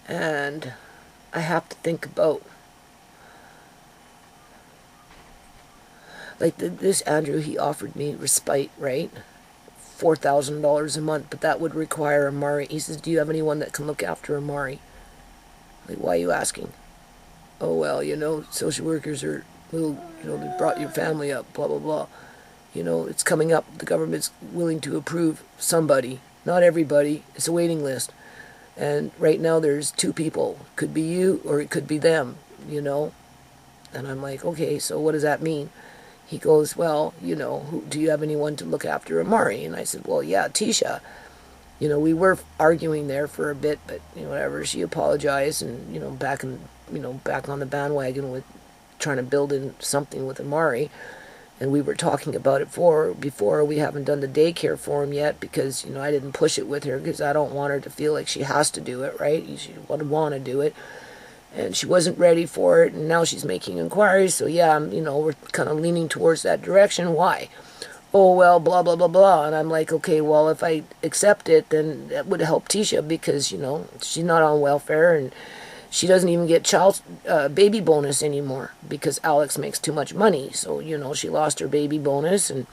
And I have to think about, like this Andrew, he offered me respite, right? $4,000 a month, but that would require Amari. He says, do you have anyone that can look after Amari? Like, why are you asking? Oh, well, you know, social workers are little, you know, they brought your family up, blah, blah, blah. You know, it's coming up. The government's willing to approve somebody. Not everybody. It's a waiting list. And right now there's 2 people. Could be you or it could be them, you know. And I'm like, okay, so what does that mean? He goes, well, you know, do you have anyone to look after Amari? And I said, well, yeah, Tisha. You know, we were arguing there for a bit, but, you know, whatever. She apologized and, you know, back on the bandwagon with trying to build in something with Amari. And we were talking about it before. We haven't done the daycare for him yet because, you know, I didn't push it with her because I don't want her to feel like she has to do it, right? She would want to do it. And she wasn't ready for it, and now she's making inquiries. So, yeah, you know, we're kind of leaning towards that direction. Why? Oh, well, blah, blah, blah, blah. And I'm like, okay, well, if I accept it, then that would help Tisha because, you know, she's not on welfare and she doesn't even get baby bonus anymore because Alex makes too much money. So, you know, she lost her baby bonus and,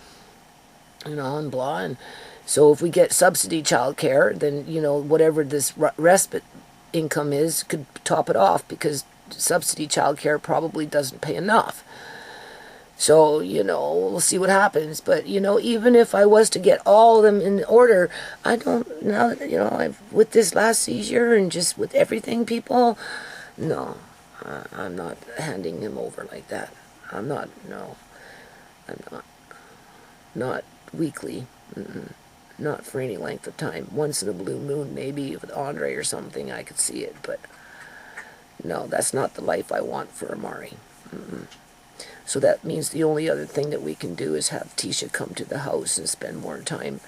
you know, and blah. And so if we get subsidy child care, then, you know, whatever this respite income is could top it off because subsidy child care probably doesn't pay enough. So, you know, we'll see what happens. But, you know, even if I was to get all of them in order, I don't, now that, you know, with this last seizure and just with everything, people, no, I'm not handing him over like that. I'm not, no, I'm not weekly, not for any length of time. Once in a blue moon, maybe with Andre or something, I could see it. But, no, that's not the life I want for Amari. So that means the only other thing that we can do is have Tisha come to the house and spend more time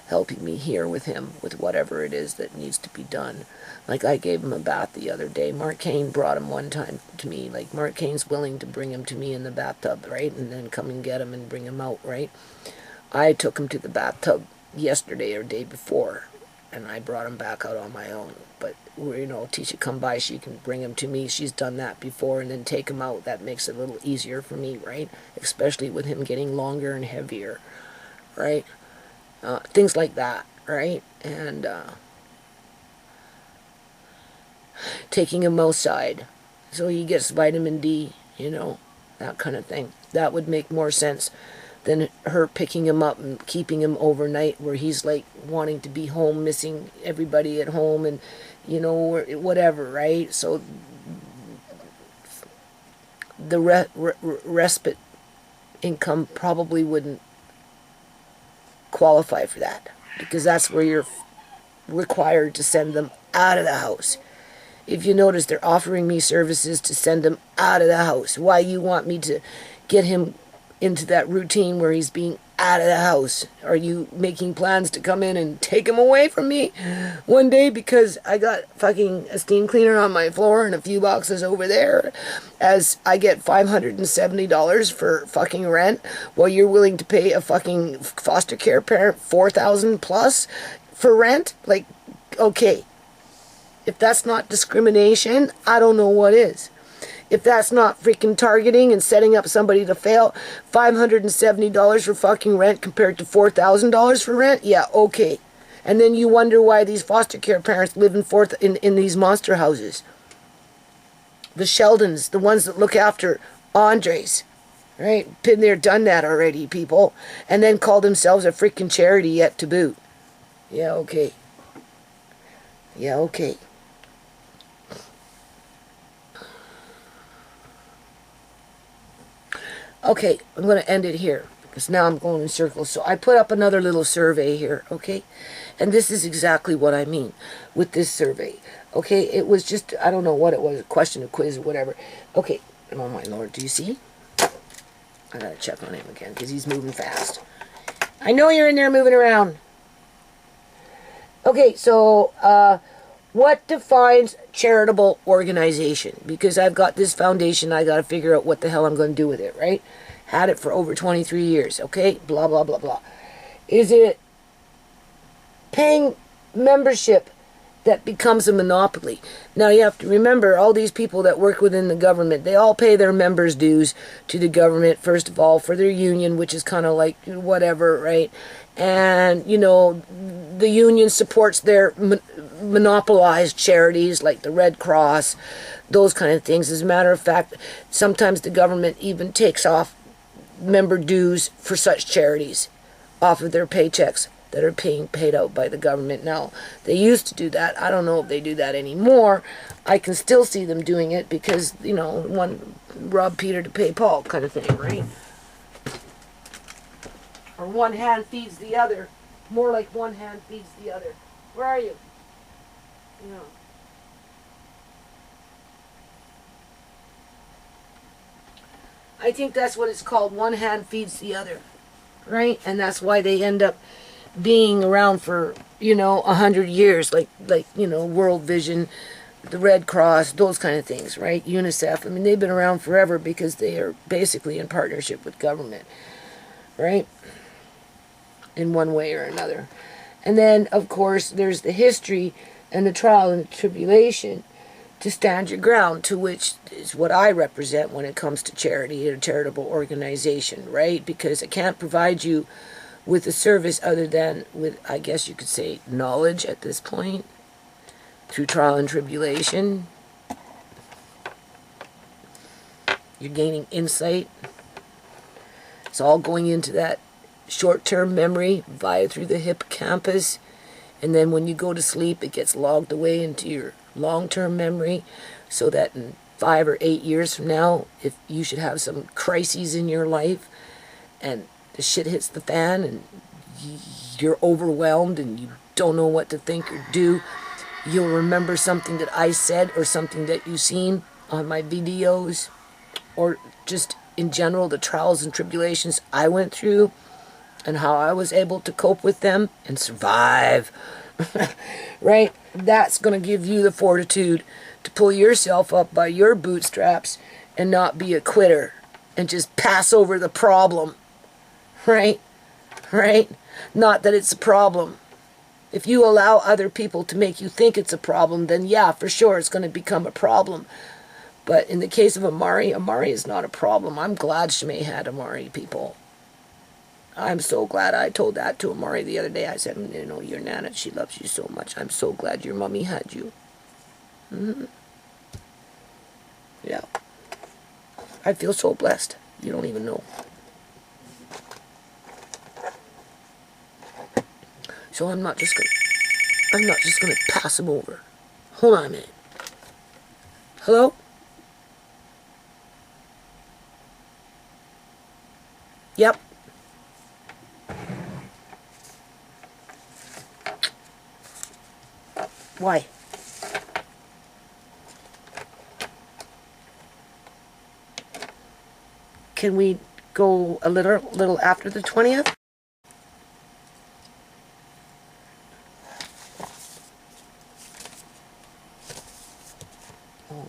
helping me here with him with whatever it is that needs to be done. Like I gave him a bath the other day. Mark Kane brought him one time to me. Like Mark Kane's willing to bring him to me in the bathtub, right? And then come and get him and bring him out, right? I took him to the bathtub yesterday or day before, and I brought him back out on my own. But, you know, Tisha come by, she can bring him to me. She's done that before and then take him out. That makes it a little easier for me, right? Especially with him getting longer and heavier, right? Things like that, right? And taking him outside so he gets vitamin D, you know, that kind of thing. That would make more sense than her picking him up and keeping him overnight where he's like wanting to be home, missing everybody at home and, you know, whatever, right? So the respite income probably wouldn't qualify for that because that's where you're required to send them out of the house. If you notice, they're offering me services to send him out of the house. Why you want me to get him into that routine where he's being out of the house? Are you making plans to come in and take him away from me one day because I got fucking a steam cleaner on my floor and a few boxes over there as I get $570 for fucking rent while you're willing to pay a fucking foster care parent $4,000 plus for rent? Like, okay. If that's not discrimination, I don't know what is. If that's not freaking targeting and setting up somebody to fail, $570 for fucking rent compared to $4,000 for rent, yeah, okay. And then you wonder why these foster care parents live in these monster houses. The Sheldons, the ones that look after Andres, right? Been there, done that already, people. And then call themselves a freaking charity yet to boot. Yeah, okay. Yeah, okay. Okay, I'm going to end it here because now I'm going in circles. So I put up another little survey here, okay? And this is exactly what I mean with this survey, okay? It was just, I don't know what it was, a question, a quiz, or whatever. Okay, oh my lord, do you see? I got to check on him again because he's moving fast. I know you're in there moving around. Okay, so what defines charitable organization? Because I've got this foundation, I got to figure out what the hell I'm going to do with it, right? Had it for over 23 years, okay? Blah, blah, blah, blah. Is it paying membership that becomes a monopoly? Now you have to remember, all these people that work within the government, they all pay their members' dues to the government, first of all, for their union, which is kind of like whatever, right? And, you know, the union supports their monopolized charities like the Red Cross, those kind of things. As a matter of fact, sometimes the government even takes off member dues for such charities off of their paychecks that are being paid out by the government. Now, they used to do that. I don't know if they do that anymore. I can still see them doing it because, you know, one rob Peter to pay Paul kind of thing, right? Or one hand feeds the other. More like one hand feeds the other. Where are you? You know. I think that's what it's called. One hand feeds the other. Right? And that's why they end up being around for, you know, 100 years. Like, you know, World Vision, the Red Cross, those kind of things, right? UNICEF. I mean, they've been around forever because they are basically in partnership with government. Right? In one way or another. And then, of course, there's the history and the trial and the tribulation to stand your ground, to which is what I represent when it comes to charity or charitable organization, right? Because I can't provide you with a service other than with, I guess you could say, knowledge at this point, through trial and tribulation. You're gaining insight. It's all going into that short-term memory through the hippocampus, and then when you go to sleep it gets logged away into your long-term memory, so that in 5 or 8 years from now, if you should have some crises in your life and the shit hits the fan and you're overwhelmed and you don't know what to think or do, you'll remember something that I said or something that you've seen on my videos, or just in general the trials and tribulations I went through and how I was able to cope with them and survive, right? That's going to give you the fortitude to pull yourself up by your bootstraps and not be a quitter and just pass over the problem, right? Right? Not that it's a problem. If you allow other people to make you think it's a problem, then yeah, for sure it's going to become a problem. But in the case of Amari, Amari is not a problem. I'm glad Shimei had Amari, people. I'm so glad. I told that to Amari the other day. I said, you know, your Nana, she loves you so much. I'm so glad your mommy had you. Mm-hmm. Yeah. I feel so blessed. You don't even know. So I'm not just gonna pass him over. Hold on a minute. Hello? Yep. Why? Can we go a little after the 20th? Oh.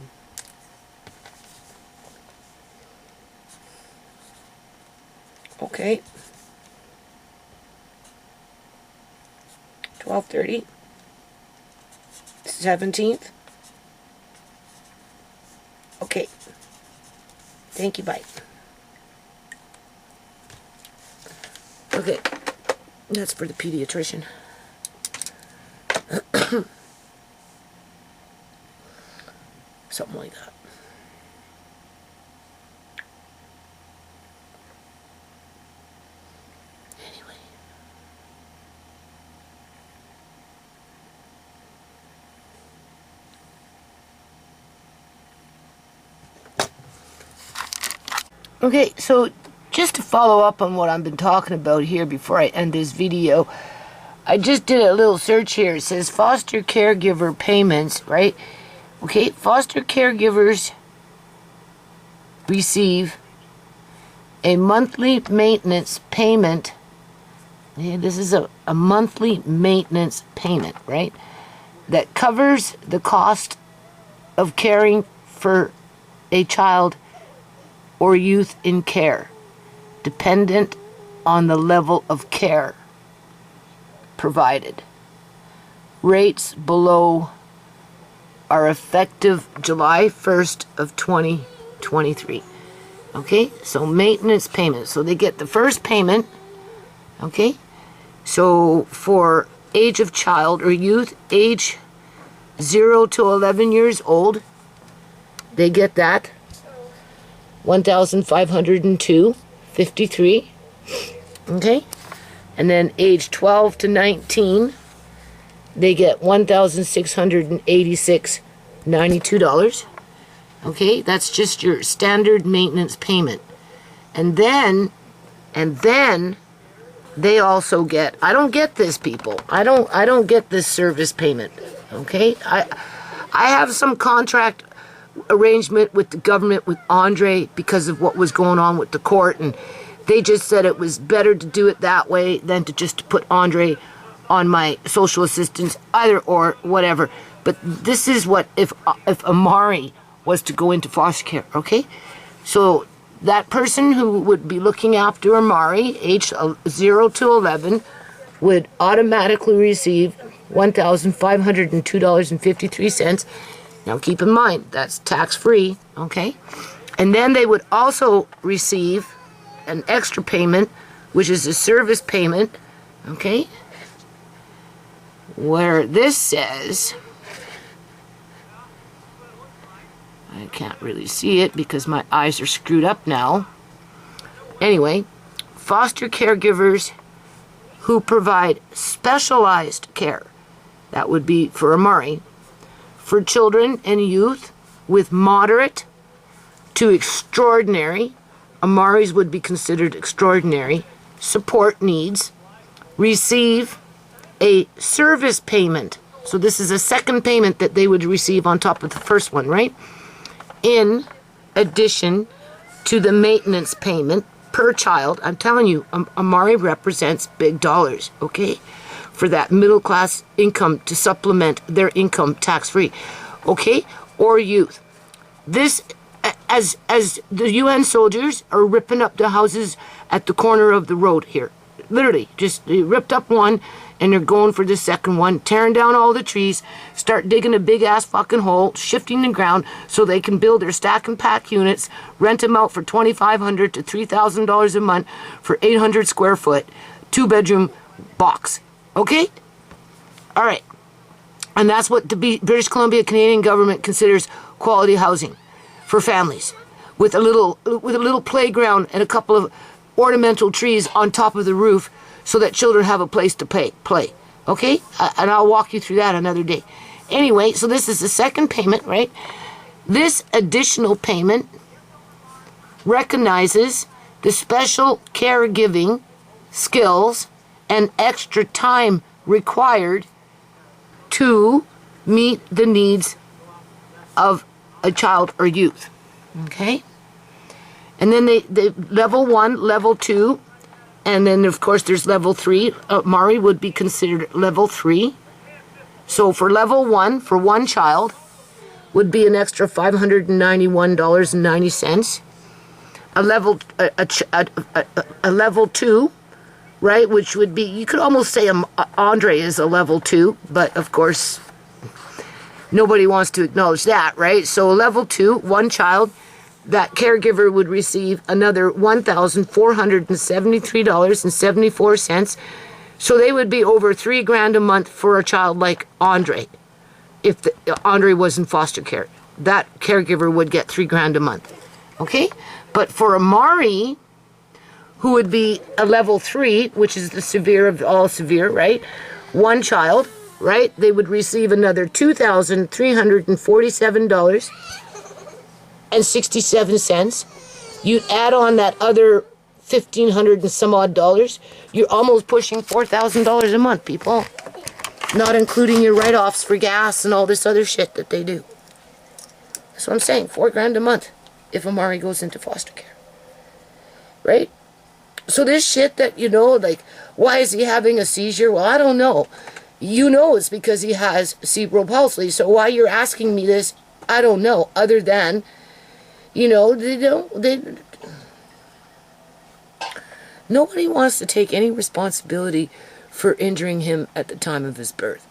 Okay. 12:30. 17th? Okay. Thank you, bye. Okay. That's for the pediatrician. Something like that. Anyway. Okay, so just to follow up on what I've been talking about here before I end this video, I just did a little search here. It says foster caregiver payments, right? Okay, foster caregivers receive a monthly maintenance payment. Yeah, this is a monthly maintenance payment, right? That covers the cost of caring for a child or youth in care, dependent on the level of care provided. Rates below are effective July 1st of 2023. Okay, so maintenance payments. So they get the first payment, okay? So for age of child or youth, age 0 to 11 years old, they get that, $1,502.53, okay? And then age 12 to 19, they get $1,686.92. Okay, that's just your standard maintenance payment. And then they also get, I don't get this, people. I don't get this service payment. Okay? I have some contract arrangement with the government with Andre because of what was going on with the court, and they just said it was better to do it that way than to just put Andre on my social assistance, either or, whatever. But this is what, if Amari was to go into foster care, okay? So that person who would be looking after Amari, age 0 to 11, would automatically receive $1,502.53. Now keep in mind, that's tax-free, okay? And then they would also receive an extra payment, which is a service payment, okay? Where this says, I can't really see it because my eyes are screwed up now. Anyway, foster caregivers who provide specialized care, that would be for Amari, for children and youth with moderate to extraordinary, Amari's would be considered extraordinary, support needs, receive a service payment. So this is a second payment that they would receive on top of the first one, right? In addition to the maintenance payment per child. I'm telling you, Amari represents big dollars, okay? For that middle class income to supplement their income tax-free, okay? Or youth. This, as the UN soldiers are ripping up the houses at the corner of the road here. Literally, just they ripped up one and they're going for the second one, tearing down all the trees, start digging a big-ass fucking hole, shifting the ground so they can build their stack and pack units, rent them out for $2,500 to $3,000 a month for 800 square foot, 2-bedroom box. Okay? All right. And that's what the British Columbia Canadian government considers quality housing for families, with a little playground and a couple of ornamental trees on top of the roof so that children have a place to play. Okay? And I'll walk you through that another day. Anyway, so this is the second payment, right? This additional payment recognizes the special caregiving skills and extra time required to meet the needs of a child or youth. Okay? And then they level 1, level 2, and then of course there's level 3. Mari would be considered level 3. So for level 1, for one child, would be an extra $591.90. A level 2, right, which would be, you could almost say Andre is a level 2, but of course Nobody wants to acknowledge that, right? So level 2, one child, that caregiver would receive another $1,473.74. So they would be over $3,000 a month for a child like Andre. If Andre was in foster care, that caregiver would get $3,000 a month. Okay? But for Amari, who would be a level 3, which is the severe of all severe, right? One child, right? They would receive another $2,347.67. You'd add on that other $1,500 and some odd dollars. You're almost pushing $4,000 a month, people. Not including your write-offs for gas and all this other shit that they do. That's what I'm saying. $4,000 a month if Amari goes into foster care. Right? So this shit that, you know, like, why is he having a seizure? Well, I don't know. You know it's because he has cerebral palsy. So why you're asking me this, I don't know. Other than, you know, nobody wants to take any responsibility for injuring him at the time of his birth.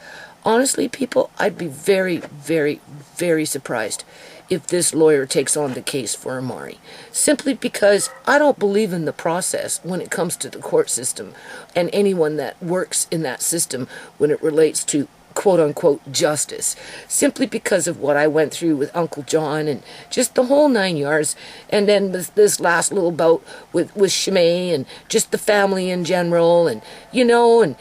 Honestly, people, I'd be very, very, very surprised if this lawyer takes on the case for Amari. Simply because I don't believe in the process when it comes to the court system and anyone that works in that system when it relates to quote-unquote justice, simply because of what I went through with Uncle John and just the whole 9 yards, and then this last little bout with Shimei and just the family in general, and you know, and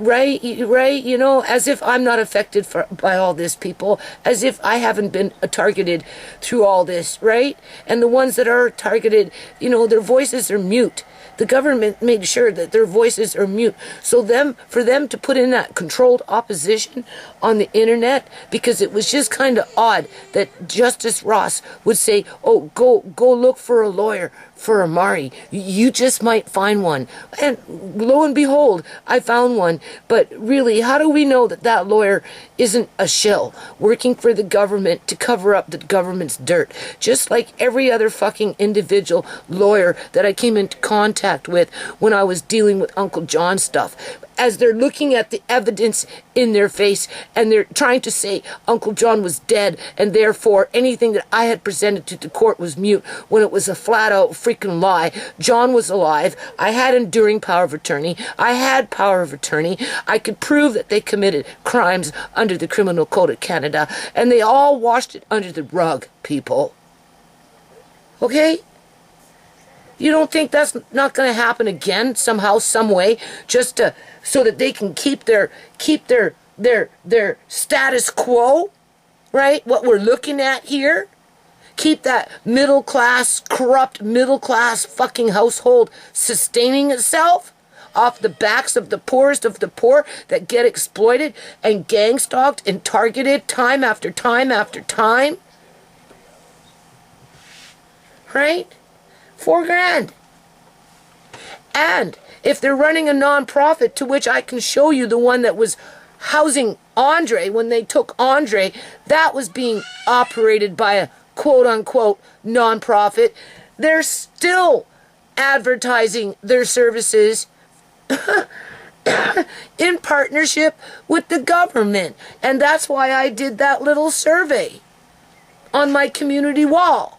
right, you know, as if I'm not affected by all this, people, as if I haven't been targeted through all this, right? And the ones that are targeted, you know, their voices are mute. The government made sure that their voices are mute. So for them to put in that controlled opposition on the internet, because it was just kind of odd that Justice Ross would say, oh, go look for a lawyer for Amari. You just might find one. And lo and behold, I found one. But really, how do we know that that lawyer isn't a shill working for the government to cover up the government's dirt? Just like every other fucking individual lawyer that I came into contact with when I was dealing with Uncle John stuff. As they're looking at the evidence in their face and they're trying to say Uncle John was dead and therefore anything that I had presented to the court was mute, when it was a flat out freaking lie. John was alive. I had enduring power of attorney. I had power of attorney. I could prove that they committed crimes under the Criminal Code of Canada, and they all washed it under the rug, people. Okay? You don't think that's not going to happen again somehow, some way, just so that they can keep their status quo, right? What we're looking at here, keep that middle class, corrupt middle class fucking household sustaining itself off the backs of the poorest of the poor that get exploited and gang stalked and targeted time after time after time, right? $4,000. And if they're running a non-profit, to which I can show you the one that was housing Andre when they took Andre, that was being operated by a quote-unquote non-profit, they're still advertising their services in partnership with the government. And that's why I did that little survey on my community wall.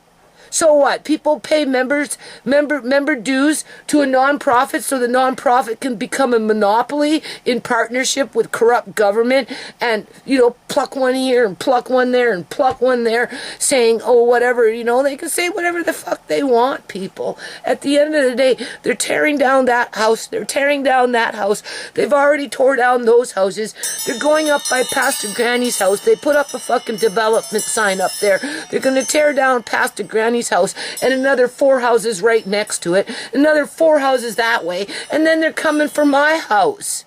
So what? People pay member dues to a nonprofit so the nonprofit can become a monopoly in partnership with corrupt government and, you know, pluck one here and pluck one there and pluck one there, saying, oh, whatever, you know, they can say whatever the fuck they want, people. At the end of the day, they're tearing down that house. They're tearing down that house. They've already tore down those houses. They're going up by Pastor Granny's house. They put up a fucking development sign up there. They're going to tear down Pastor Granny's house and another 4 houses right next to it, another 4 houses that way, and then they're coming for my house.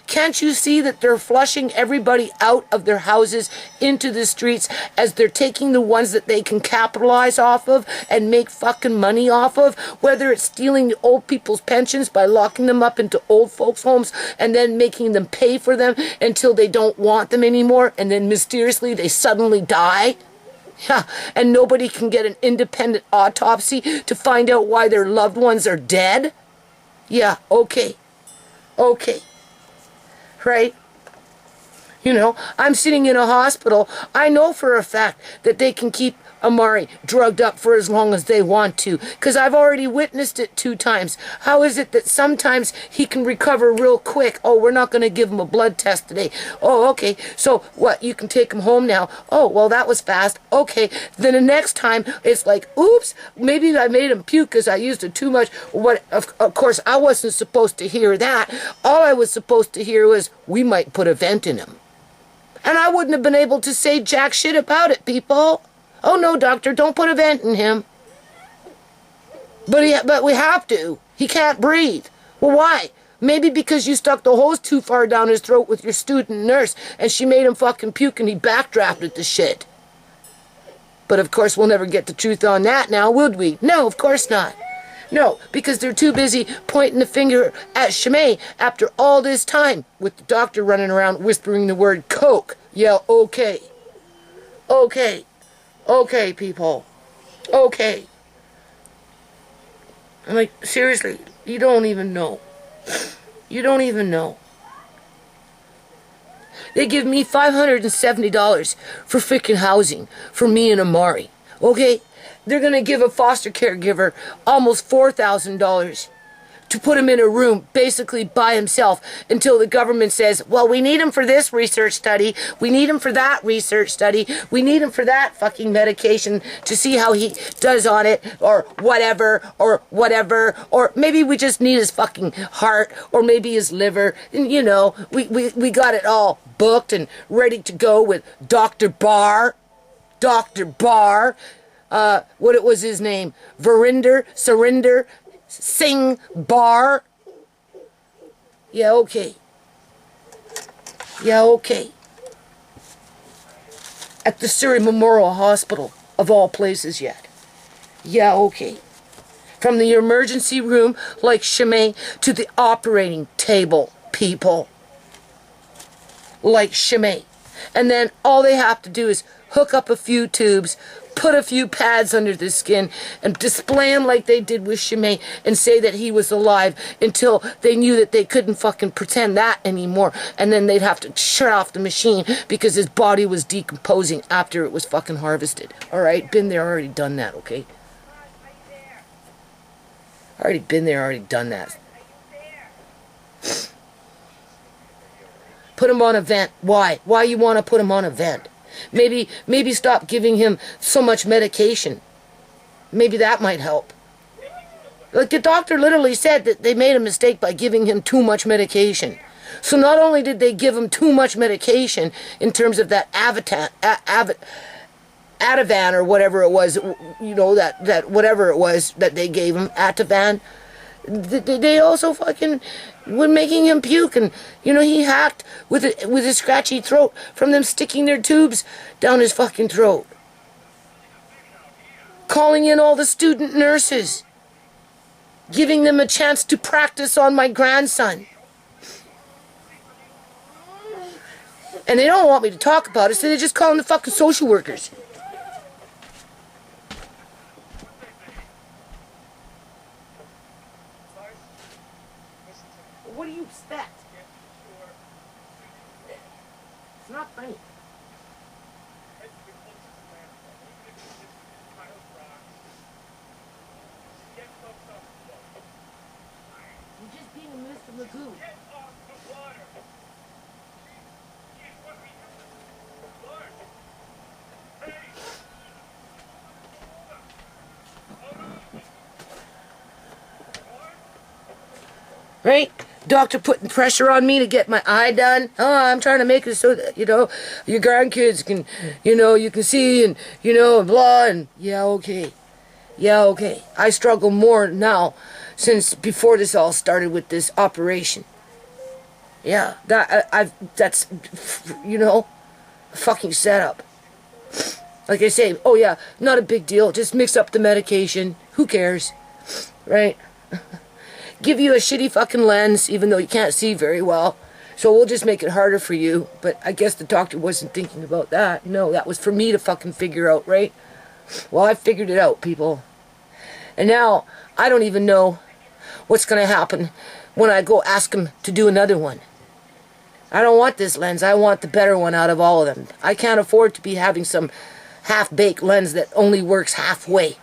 Can't you see that they're flushing everybody out of their houses into the streets as they're taking the ones that they can capitalize off of and make fucking money off of, whether it's stealing the old people's pensions by locking them up into old folks' homes and then making them pay for them until they don't want them anymore, and then mysteriously they suddenly die? Yeah, and nobody can get an independent autopsy to find out why their loved ones are dead? Yeah, okay. Right? You know, I'm sitting in a hospital. I know for a fact that they can keep Amari drugged up for as long as they want to, because I've already witnessed it 2 times. How is it that sometimes he can recover real quick? Oh, we're not going to give him a blood test today. Oh, okay. So what? You can take him home now. Oh, well, that was fast. Okay. Then the next time it's like, oops, maybe I made him puke because I used it too much. What? Of course, I wasn't supposed to hear that. All I was supposed to hear was, we might put a vent in him. And I wouldn't have been able to say jack shit about it, people. Oh, no, doctor, don't put a vent in him. But we have to. He can't breathe. Well, why? Maybe because you stuck the hose too far down his throat with your student nurse, and she made him fucking puke and he backdrafted the shit. But of course, we'll never get the truth on that now, would we? No, of course not. No, because they're too busy pointing the finger at Shimei after all this time, with the doctor running around whispering the word coke. Yeah, okay. Okay. Okay, people. Okay. I'm like, seriously, you don't even know. You don't even know. They give me $570 for freaking housing for me and Amari. Okay? They're going to give a foster caregiver almost $4,000 to put him in a room basically by himself until the government says, well, we need him for this research study, we need him for that research study, we need him for that fucking medication to see how he does on it, or whatever, or maybe we just need his fucking heart, or maybe his liver, and you know, we got it all booked and ready to go with Dr. Barr, what it was his name, Surinder Singh Barr. Yeah, okay. Yeah, okay. At the Surrey Memorial Hospital, of all places yet. Yeah, okay. From the emergency room, like Shimei, to the operating table, people. Like Shimei. And then all they have to do is hook up a few tubes, put a few pads under the skin, and display him like they did with Shimei and say that he was alive until they knew that they couldn't fucking pretend that anymore. And then they'd have to shut off the machine because his body was decomposing after it was fucking harvested. Alright? Been there, already done that, okay? Already been there, already done that. Put him on a vent. Why? Why you want to put him on a vent? Maybe stop giving him so much medication. Maybe that might help. Like the doctor literally said that they made a mistake by giving him too much medication. So not only did they give him too much medication in terms of that Ativan or whatever it was, you know, that whatever it was that they gave him, Ativan, they also fucking were making him puke, and you know, he hacked with his scratchy throat from them sticking their tubes down his fucking throat. Calling in all the student nurses, giving them a chance to practice on my grandson. And they don't want me to talk about it, so they're just calling the fucking social workers. What do you expect? It's not funny. You're just being a Mr. Magoo. Right? Doctor putting pressure on me to get my eye done. Oh, I'm trying to make it so that, you know, your grandkids can, you know, you can see and, you know, blah, and yeah, okay. Yeah, okay. I struggle more now since before this all started with this operation. Yeah, that's, you know, a fucking setup. Like I say, oh yeah, not a big deal. Just mix up the medication. Who cares? Right? Give you a shitty fucking lens, even though you can't see very well. So we'll just make it harder for you. But I guess the doctor wasn't thinking about that. No, that was for me to fucking figure out, right? Well, I figured it out, people. And now, I don't even know what's going to happen when I go ask him to do another one. I don't want this lens. I want the better one out of all of them. I can't afford to be having some half-baked lens that only works halfway.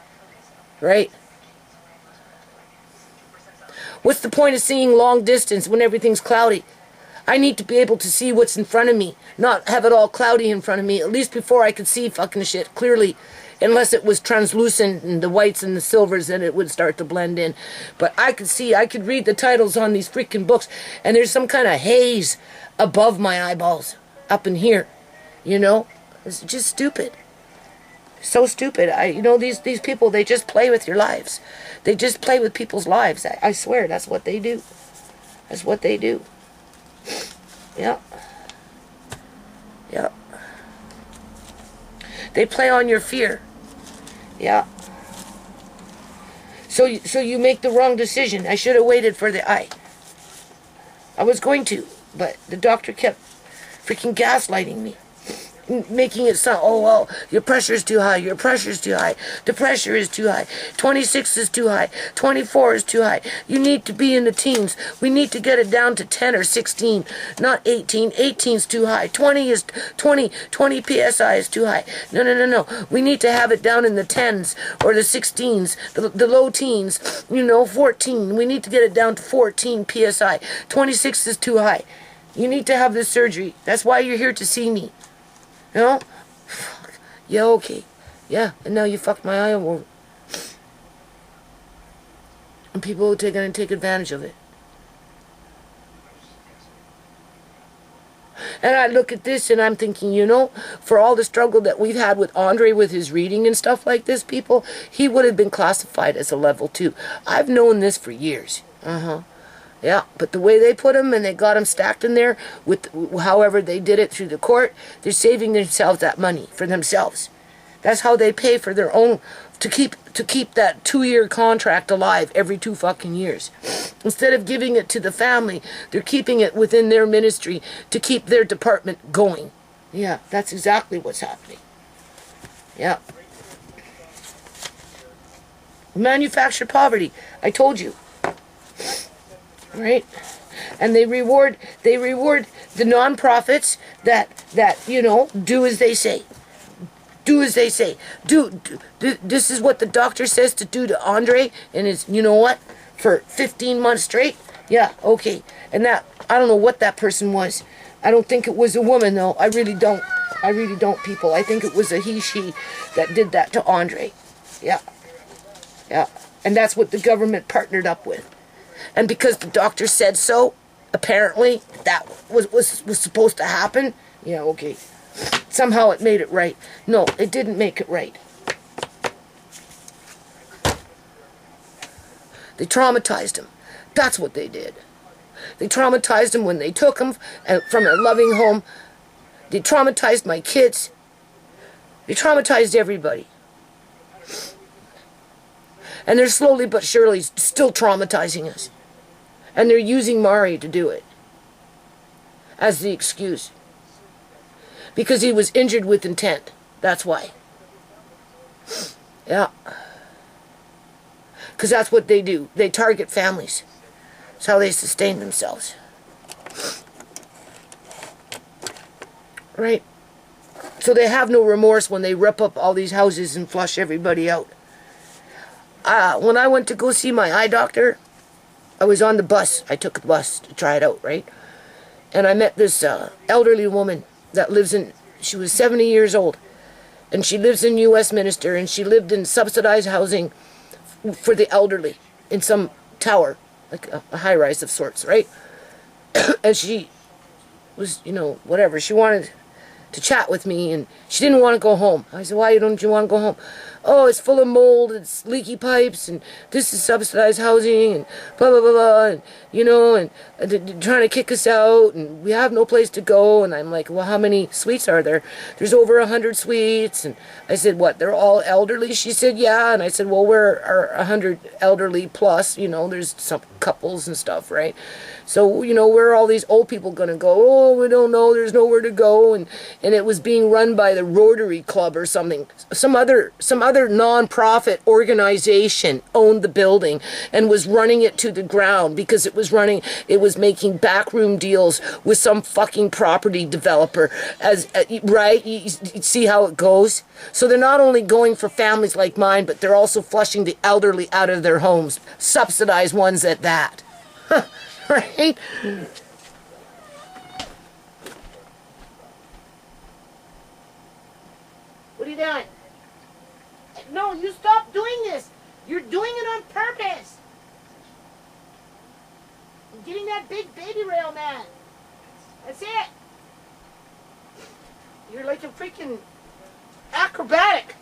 Right? What's the point of seeing long distance when everything's cloudy? I need to be able to see what's in front of me, not have it all cloudy in front of me, at least before I could see fucking shit clearly. Unless it was translucent and the whites and the silvers, then it would start to blend in. But I could see, I could read the titles on these freaking books, and there's some kind of haze above my eyeballs, up in here. You know? It's just stupid. So stupid. These people, they just play with your lives. They just play with people's lives. I swear, that's what they do. That's what they do. Yeah. Yeah. They play on your fear. Yeah. So you make the wrong decision. I should have waited for the eye. I was going to, but the doctor kept freaking gaslighting me. Making it sound, oh, well, your pressure's too high, your pressure's too high, the pressure is too high, 26 is too high, 24 is too high, you need to be in the teens, we need to get it down to 10 or 16, not 18, 18's too high, 20 psi is too high, no, we need to have it down in the 10s, or the 16s, the low teens, 14, we need to get it down to 14 psi, 26 is too high, you need to have this surgery, that's why you're here to see me. You know? Yeah, okay. Yeah, and now you fucked my eye over. And people are going to take advantage of it. And I look at this and I'm thinking, for all the struggle that we've had with Andre with his reading and stuff like this, people, he would have been classified as a level 2. I've known this for years. Yeah, but the way they put him and they got him stacked in there with however they did it through the court, they're saving themselves that money for themselves. That's how they pay for their own, to keep that 2-year contract alive every 2 fucking years. Instead of giving it to the family, they're keeping it within their ministry to keep their department going. Yeah, that's exactly what's happening. Yeah. Manufactured poverty. I told you. Right? And they reward the non-profits that do as they say. Do as they say. This is what the doctor says to do to Andre, and it's, for 15 months straight? Yeah, okay. And that, I don't know what that person was. I don't think it was a woman, though. I really don't, people. I think it was a he, she that did that to Andre. Yeah. Yeah. And that's what the government partnered up with. And because the doctor said so, apparently, that was supposed to happen. Yeah, okay. Somehow it made it right. No, it didn't make it right. They traumatized him. That's what they did. They traumatized him when they took him from a loving home. They traumatized my kids. They traumatized everybody. And they're slowly but surely still traumatizing us. And they're using Mari to do it as the excuse. Because he was injured with intent. That's why. Yeah. Because that's what they do. They target families. That's how they sustain themselves. Right? So they have no remorse when they rip up all these houses and flush everybody out. When I went to go see my eye doctor, I was on the bus. I took the bus to try it out, right? And I met this elderly woman that lives in, she was 70 years old. And she lives in Westminster, and she lived in subsidized housing for the elderly in some tower, like a high-rise of sorts, right? And she was, whatever. She wanted to chat with me, and she didn't want to go home. I said, why don't you want to go home? Oh, it's full of mold, it's leaky pipes, and this is subsidized housing, and blah, blah, blah, blah, and, and they're trying to kick us out, and we have no place to go. And I'm like, well, how many suites are there? There's over 100 suites. And I said, what, they're all elderly? She said, yeah. And I said, well, we're 100 elderly plus, there's some couples and stuff, right? So, where are all these old people going to go? Oh, we don't know, there's nowhere to go. And it was being run by the Rotary Club or something. Some other other non-profit organization owned the building and was running it to the ground because it was making backroom deals with some fucking property developer. Right? You see how it goes? So they're not only going for families like mine, but they're also flushing the elderly out of their homes, subsidized ones at that. Right? What are you doing? No, you stop doing this. You're doing it on purpose. I'm getting that big baby rail, man. That's it. You're like a freaking acrobatic.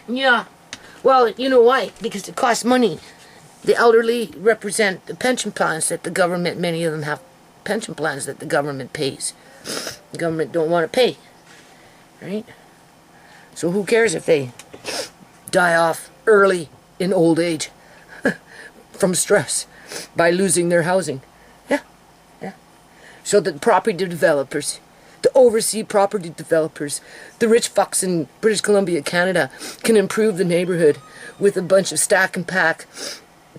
Yeah. Well, you know why? Because it costs money. The elderly represent the pension plans that the government, many of them have pension plans that the government pays. The government don't want to pay. Right? So who cares if they die off early in old age from stress by losing their housing? Yeah. Yeah. So the property developers, the overseas property developers, the rich fucks in British Columbia, Canada, can improve the neighborhood with a bunch of stack and pack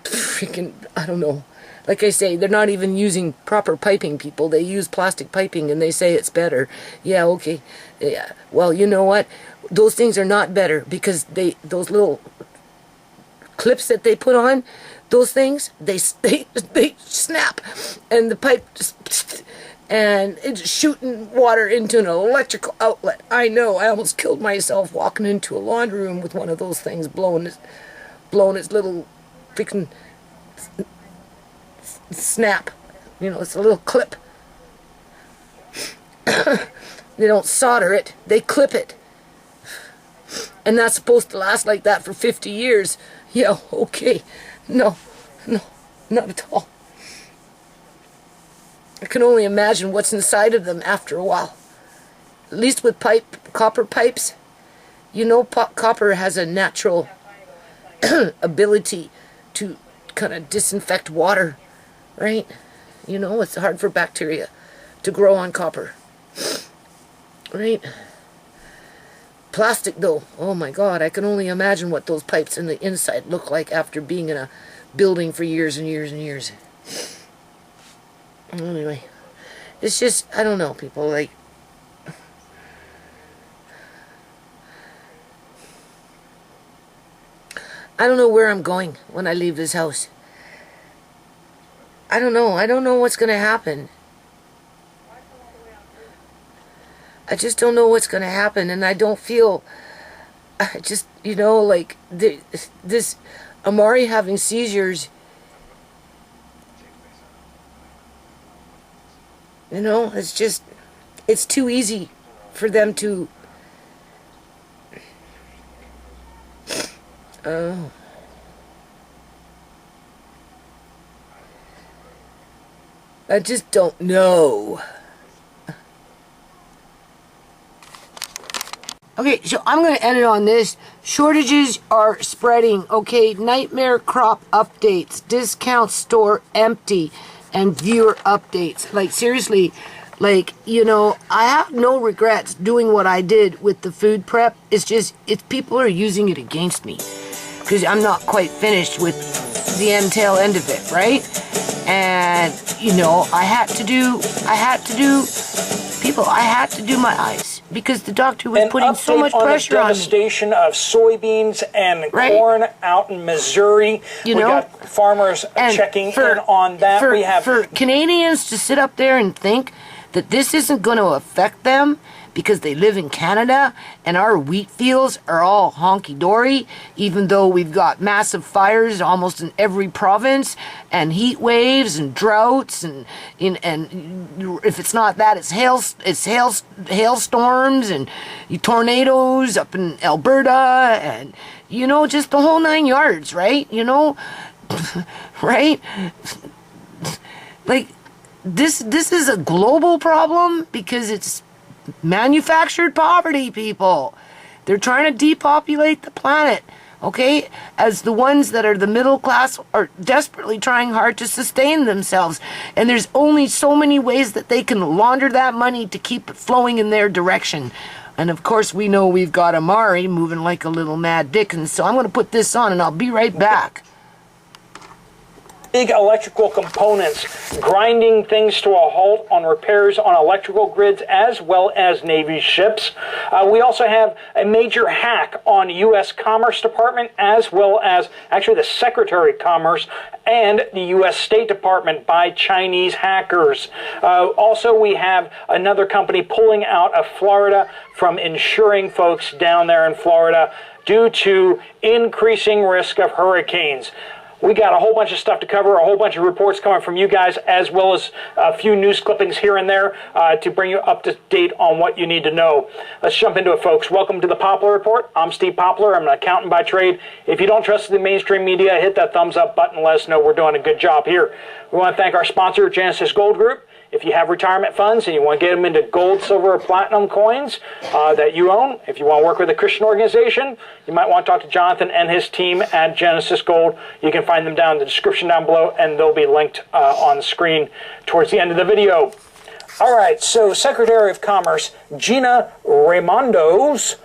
freaking, I don't know. Like I say, they're not even using proper piping, people. They use plastic piping and they say it's better. Yeah, okay. Yeah. Well, you know what? Those things are not better because those little clips that they put on, those things, they snap and the pipe just, and it's shooting water into an electrical outlet. I know, I almost killed myself walking into a laundry room with one of those things blowing its little freaking snap. You know, it's a little clip. They don't solder it, they clip it. And that's supposed to last like that for 50 years. Yeah, okay. No, not at all. I can only imagine what's inside of them after a while. At least with copper pipes. You know, copper has a natural ability to kind of disinfect water, right? You know, it's hard for bacteria to grow on copper, right? Plastic, though, oh my God, I can only imagine what those pipes in the inside look like after being in a building for years and years and years. Anyway, it's just, I don't know, people, like, I don't know where I'm going when I leave this house. I don't know what's going to happen. I just don't know what's going to happen, and I don't feel, I just, you know, like, this Amari having seizures, you know, it's just, it's too easy for them to, I just don't know. Okay, so I'm going to end it on this. Shortages are spreading, okay? Nightmare crop updates, discount store empty, and viewer updates. Like, seriously, like, you know, I have no regrets doing what I did with the food prep. It's just, people are using it against me. Because I'm not quite finished with the tail end of it, right? And, you know, I had to do my eyes. Because the doctor was putting so much pressure on me. An update on the devastation of soybeans and corn out in Missouri. You we know, got farmers checking in on that. For Canadians to sit up there and think that this isn't going to affect them because they live in Canada and our wheat fields are all honky-dory, even though we've got massive fires almost in every province and heat waves and droughts and if it's not that, it's hailstorms and tornadoes up in Alberta and, you know, just the whole 9 yards, right? You know, right? Like, this is a global problem because it's manufactured poverty, people. They're trying to depopulate the planet, okay? As the ones that are the middle class are desperately trying hard to sustain themselves. And there's only so many ways that they can launder that money to keep it flowing in their direction. And of course, we know we've got Amari moving like a little mad Dickens, so I'm going to put this on and I'll be right back. Big electrical components, grinding things to a halt on repairs on electrical grids as well as Navy ships. We also have a major hack on U.S. Commerce Department as well as actually the Secretary of Commerce and the U.S. State Department by Chinese hackers. Also, we have another company pulling out of Florida from insuring folks down there in Florida due to increasing risk of hurricanes. We got a whole bunch of stuff to cover, a whole bunch of reports coming from you guys, as well as a few news clippings here and there to bring you up to date on what you need to know. Let's jump into it, folks. Welcome to the Poplar Report. I'm Steve Poplar. I'm an accountant by trade. If you don't trust the mainstream media, hit that thumbs up button and let us know we're doing a good job here. We want to thank our sponsor, Genesis Gold Group. If you have retirement funds and you want to get them into gold, silver, or platinum coins that you own, if you want to work with a Christian organization, you might want to talk to Jonathan and his team at Genesis Gold. You can find them down in the description down below, and they'll be linked on the screen towards the end of the video. All right, so Secretary of Commerce Gina Raimondo's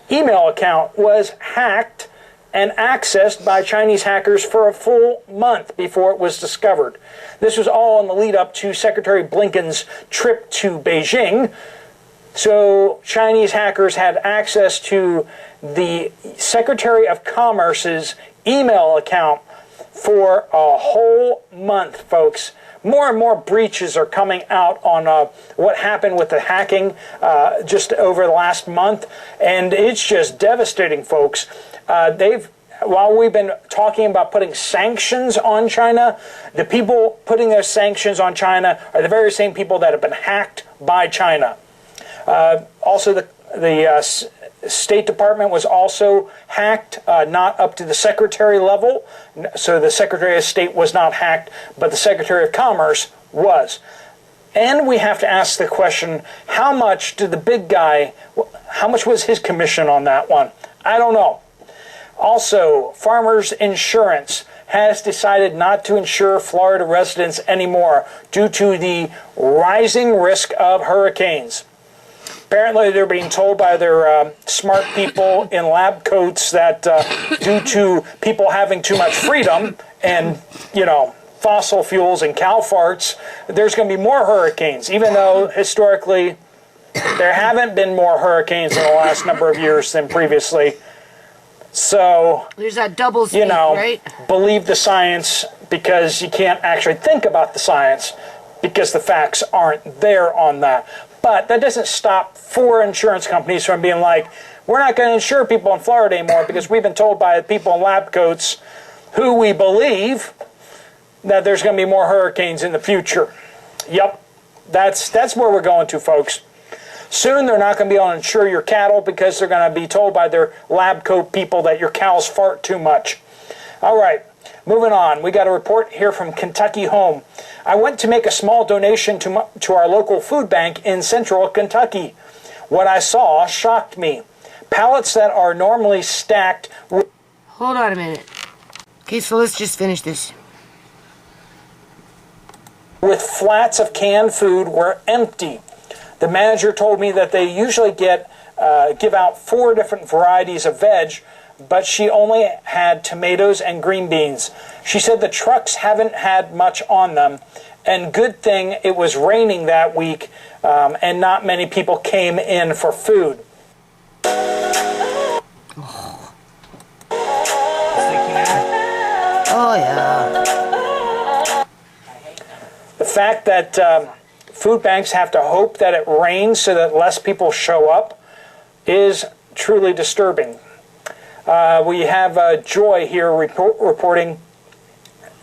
email account was hacked and accessed by Chinese hackers for a full month before it was discovered. This was all in the lead up to Secretary Blinken's trip to Beijing. So Chinese hackers had access to the Secretary of Commerce's email account for a whole month, folks. More and more breaches are coming out on what happened with the hacking just over the last month, and it's just devastating, folks. While we've been talking about putting sanctions on China, the people putting those sanctions on China are the very same people that have been hacked by China. Also, the State Department was also hacked, not up to the Secretary level. So the Secretary of State was not hacked, but the Secretary of Commerce was. And we have to ask the question, how much did the big guy, how much was his commission on that one? I don't know. Also, Farmers Insurance has decided not to insure Florida residents anymore due to the rising risk of hurricanes. Apparently, they're being told by their smart people in lab coats that due to people having too much freedom and, fossil fuels and cow farts, there's going to be more hurricanes, even though historically there haven't been more hurricanes in the last number of years than previously. So, there's that double speak, right? Believe the science because you can't actually think about the science because the facts aren't there on that. But that doesn't stop 4 insurance companies from being like, we're not going to insure people in Florida anymore because we've been told by people in lab coats who we believe that there's going to be more hurricanes in the future. Yep, that's where we're going to, folks. Soon they're not going to be able to insure your cattle because they're going to be told by their lab coat people that your cows fart too much. All right, moving on. We got a report here from Kentucky Home. I went to make a small donation to our local food bank in central Kentucky. What I saw shocked me. Pallets that are normally stacked with... Hold on a minute. Okay, so let's just finish this. ...with flats of canned food were empty. The manager told me that they usually give out 4 different varieties of veg, but she only had tomatoes and green beans. She said the trucks haven't had much on them, and good thing it was raining that week, and not many people came in for food. Oh, yeah. The fact that food banks have to hope that it rains so that less people show up is truly disturbing. We have Joy here reporting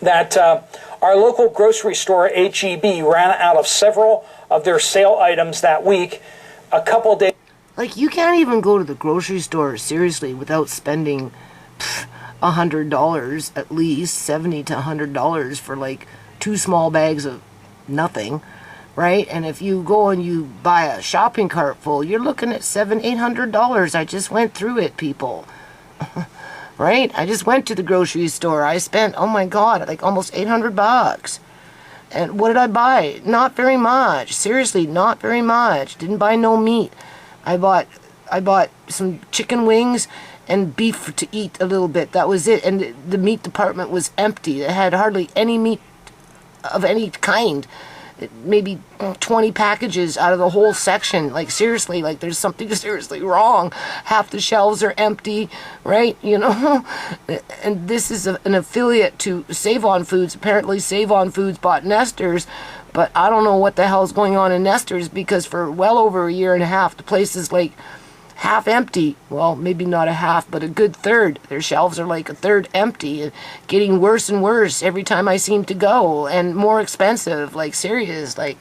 that our local grocery store, H-E-B, ran out of several of their sale items that week. A couple days... Like, you can't even go to the grocery store, seriously, without spending $100 at least, $70 to $100 for, like, 2 small bags of nothing. Right? And if you go and you buy a shopping cart full, you're looking at $700-800. I just went through it, people. Right? I just went to the grocery store. I spent, oh my God, like almost $800. And what did I buy? Not very much. Seriously, not very much. Didn't buy no meat. I bought I bought some chicken wings and beef to eat a little bit. That was it. And the meat department was empty. It had hardly any meat of any kind. Maybe 20 packages out of the whole section. Like, seriously, like, there's something seriously wrong. Half the shelves are empty, right? You know? And this is an affiliate to Save On Foods. Apparently, Save On Foods bought Nestor's, but I don't know what the hell's going on in Nestor's, because for well over a year and a half, the place is like half empty. Well, maybe not a half, but a good third. Their shelves are like a third empty, and getting worse and worse every time I seem to go, and more expensive, like, serious, like.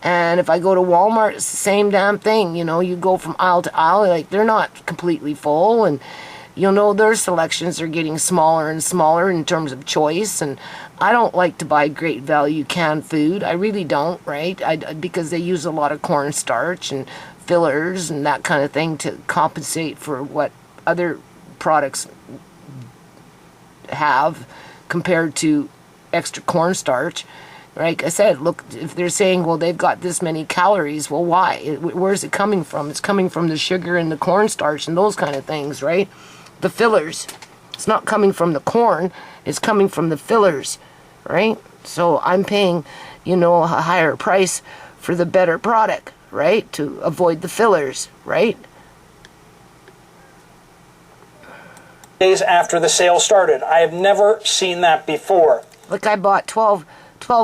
And if I go to Walmart, it's the same damn thing. You know, you go from aisle to aisle, like, they're not completely full, and you know, their selections are getting smaller and smaller in terms of choice. And I don't like to buy Great Value canned food. I really don't, right? Because they use a lot of cornstarch and fillers and that kind of thing to compensate for what other products have compared to extra cornstarch. Like I said, look, if they're saying, well, they've got this many calories, well, why? Where's it coming from? It's coming from the sugar and the cornstarch and those kind of things, right? The fillers. It's not coming from the corn. It's coming from the fillers, right? So I'm paying, you know, a higher price for the better product, right? To avoid the fillers, right? Days after the sale started. I have never seen that before. Like, I bought 12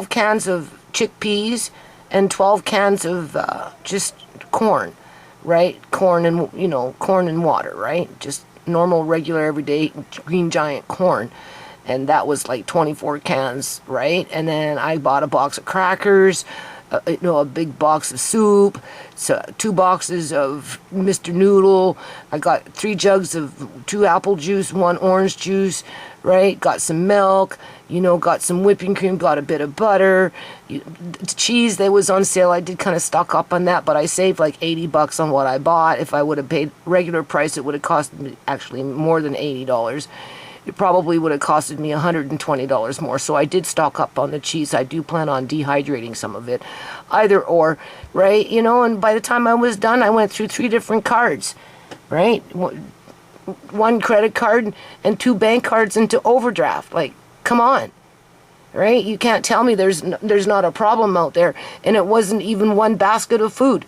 cans of chickpeas and 12 cans of just corn, right? Corn and, you know, corn and water, right? Just normal, regular, everyday Green Giant corn. And that was like 24 cans, right? And then I bought a box of crackers, you know, a big box of soup, so 2 boxes of Mr. Noodle. I got 3 jugs of 2 apple juice, 1 orange juice, right? Got some milk, you know, got some whipping cream, got a bit of butter. The cheese that was on sale, I did kind of stock up on that, but I saved like $80 on what I bought. If I would have paid regular price, it would have cost me actually more than $80. It probably would have costed me $120 more. So I did stock up on the cheese. I do plan on dehydrating some of it. Either or, right? You know, and by the time I was done, I went through 3 different cards, right? 1 credit card and 2 bank cards into overdraft. Like, come on, right? You can't tell me there's not a problem out there. And it wasn't even 1 basket of food.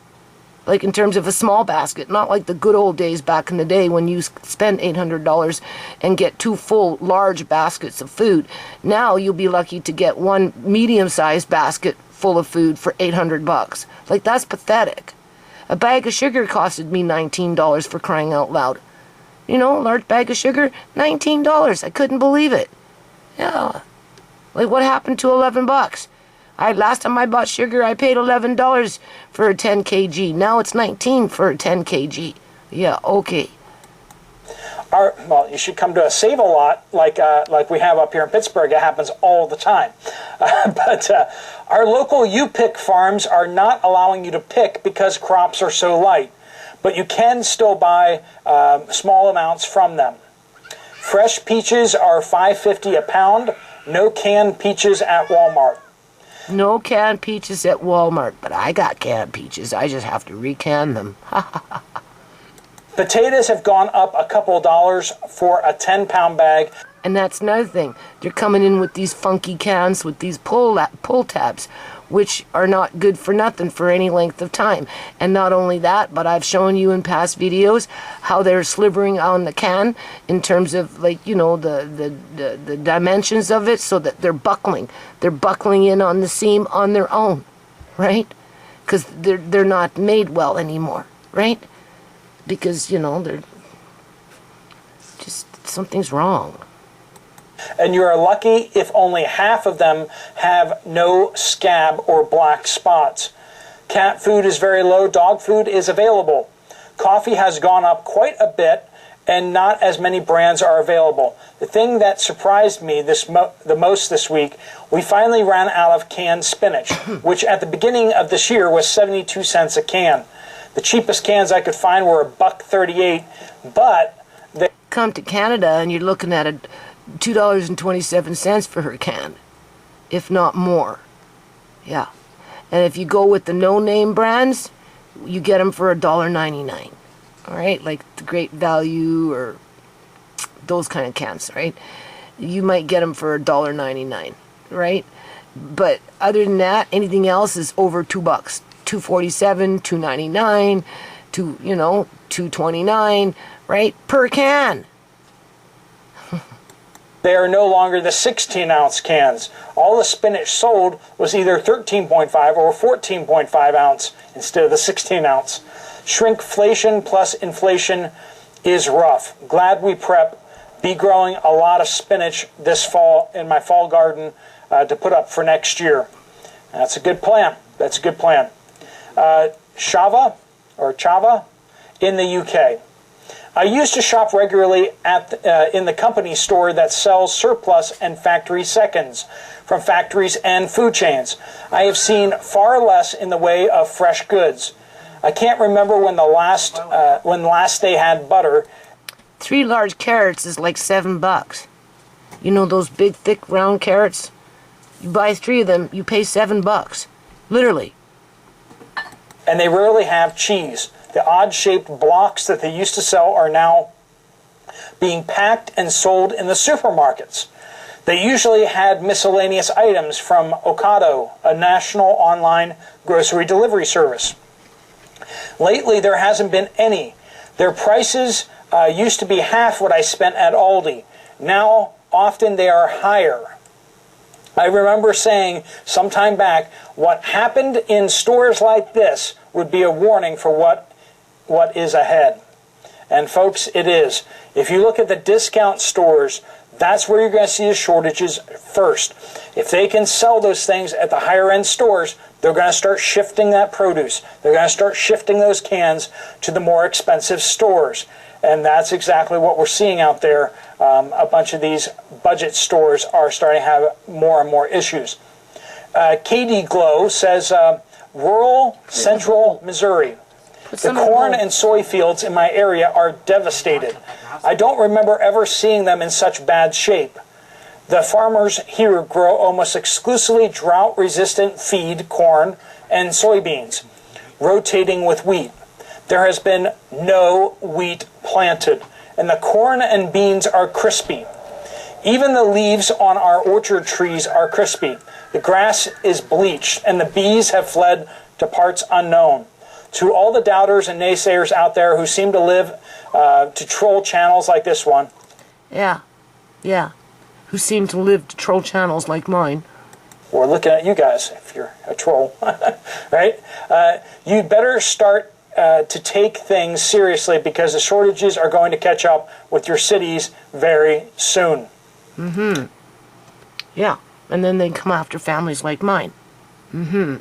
Like, in terms of a small basket, not like the good old days back in the day when you spend $800 and get 2 full large baskets of food. Now you'll be lucky to get 1 medium-sized basket full of food for $800. Like, that's pathetic. A bag of sugar costed me $19, for crying out loud. You know, a large bag of sugar, $19. I couldn't believe it. Yeah. Like, what happened to $11? Last time I bought sugar, I paid $11 for a 10 kg. Now it's $19 for a 10 kg. Yeah, okay. Well, you should come to a Save-A-Lot like we have up here in Pittsburgh. It happens all the time. But our local U-Pick farms are not allowing you to pick because crops are so light. But you can still buy small amounts from them. Fresh peaches are $5.50 a pound. No canned peaches at Walmart. No canned peaches at Walmart, but I got canned peaches. I just have to recan them. Potatoes have gone up a couple dollars for a 10-pound bag. And that's another thing. They're coming in with these funky cans with these pull tabs, which are not good for nothing for any length of time. And not only that, but I've shown you in past videos how they're slivering on the can in terms of, like, you know, the dimensions of it, so that they're buckling. They're buckling in on the seam on their own, right? Because they're not made well anymore, right? Because, you know, they're just, something's wrong. And you are lucky if only half of them have no scab or black spots. Cat food is very low. Dog food is available. Coffee has gone up quite a bit, and not as many brands are available. The thing that surprised me the most this week, we finally ran out of canned spinach, which at the beginning of this year was 72 cents a can. The cheapest cans I could find were $1.38, but they come to Canada and you're looking at $2.27 for her can, if not more. Yeah. And if you go with the no-name brands, you get them for $1.99. all right, like the Great Value or those kind of cans, right? You might get them for $1.99, right? But other than that, anything else is over $2, $2.47, $2.99, $2.29, right, per can. They are no longer the 16-ounce cans. All the spinach sold was either 13.5 or 14.5 ounce instead of the 16-ounce. Shrinkflation plus inflation is rough. Glad we prep. Be growing a lot of spinach this fall in my fall garden to put up for next year. That's a good plan. That's a good plan. Chava in the UK. I used to shop regularly in the company store that sells surplus and factory seconds from factories and food chains. I have seen far less in the way of fresh goods. I can't remember when last they had butter. 3 large carrots is like $7. You know those big, thick, round carrots? You buy 3 of them, you pay $7. Literally. And they rarely have cheese. The odd-shaped blocks that they used to sell are now being packed and sold in the supermarkets. They usually had miscellaneous items from Ocado, a national online grocery delivery service. Lately, there hasn't been any. Their prices used to be half what I spent at Aldi. Now, often they are higher. I remember saying some time back, what happened in stores like this would be a warning for what is ahead. And folks, it is. If you look at the discount stores, that's where you're going to see the shortages first. If they can sell those things at the higher end stores, they're going to start shifting that produce. They're going to start shifting those cans to the more expensive stores. And that's exactly what we're seeing out there. A bunch of these budget stores are starting to have more and more issues. Katie Glow says, rural central Missouri. The corn and soy fields in my area are devastated. I don't remember ever seeing them in such bad shape. The farmers here grow almost exclusively drought-resistant feed, corn, and soybeans, rotating with wheat. There has been no wheat planted, and the corn and beans are crispy. Even the leaves on our orchard trees are crispy. The grass is bleached, and the bees have fled to parts unknown. To all the doubters and naysayers out there who seem to live to troll channels like this one. Yeah. Who seem to live to troll channels like mine. We're looking at you guys if you're a troll, right? You'd better start to take things seriously because the shortages are going to catch up with your cities very soon. Mm-hmm. Yeah, and then they come after families like mine. Mm-hmm.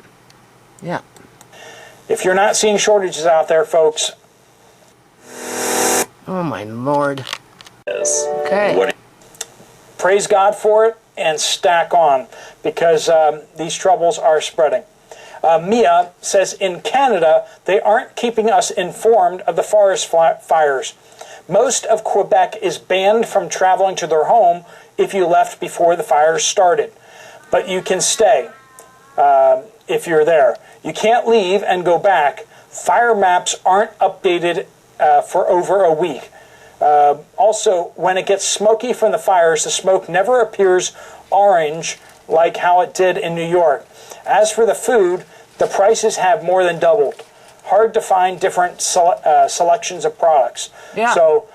Yeah. If you're not seeing shortages out there, folks. Oh, my Lord. Yes. Okay. Praise God for it and stack on because these troubles are spreading. Mia says in Canada, they aren't keeping us informed of the forest fires. Most of Quebec is banned from traveling to their home if you left before the fires started. But you can stay if you're there. You can't leave and go back. Fire maps aren't updated for over a week. Also, when it gets smoky from the fires, the smoke never appears orange like how it did in New York. As for the food, the prices have more than doubled. Hard to find different selections of products. Yeah. So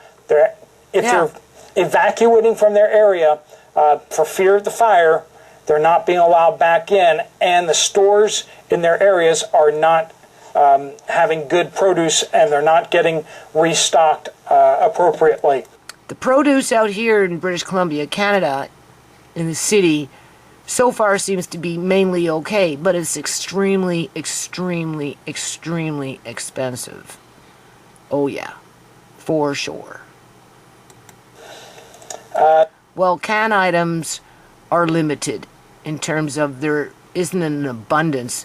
if they're evacuating from their area for fear of the fire, they're not being allowed back in, and the stores in their areas are not having good produce, and they're not getting restocked appropriately. The produce out here in British Columbia, Canada, in the city, so far seems to be mainly okay, but it's extremely, extremely, extremely expensive. Oh yeah, for sure. Well, can items are limited in terms of there isn't an abundance,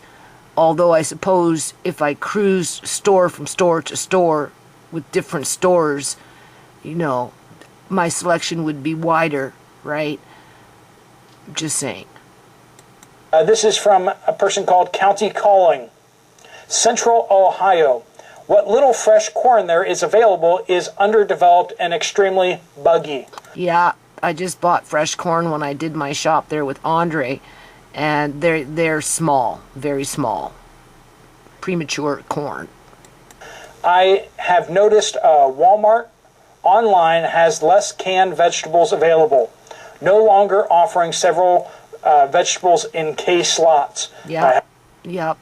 although I suppose if I cruise store from store to store with different stores, you know, my selection would be wider, right? Just saying. This is from a person called County Calling. Central Ohio. What little fresh corn there is available is underdeveloped and extremely buggy. Yeah, I just bought fresh corn when I did my shop there with Andre, and they're small, very small, premature corn. I have noticed Walmart online has less canned vegetables available, no longer offering several vegetables in case lots. Yeah, yep.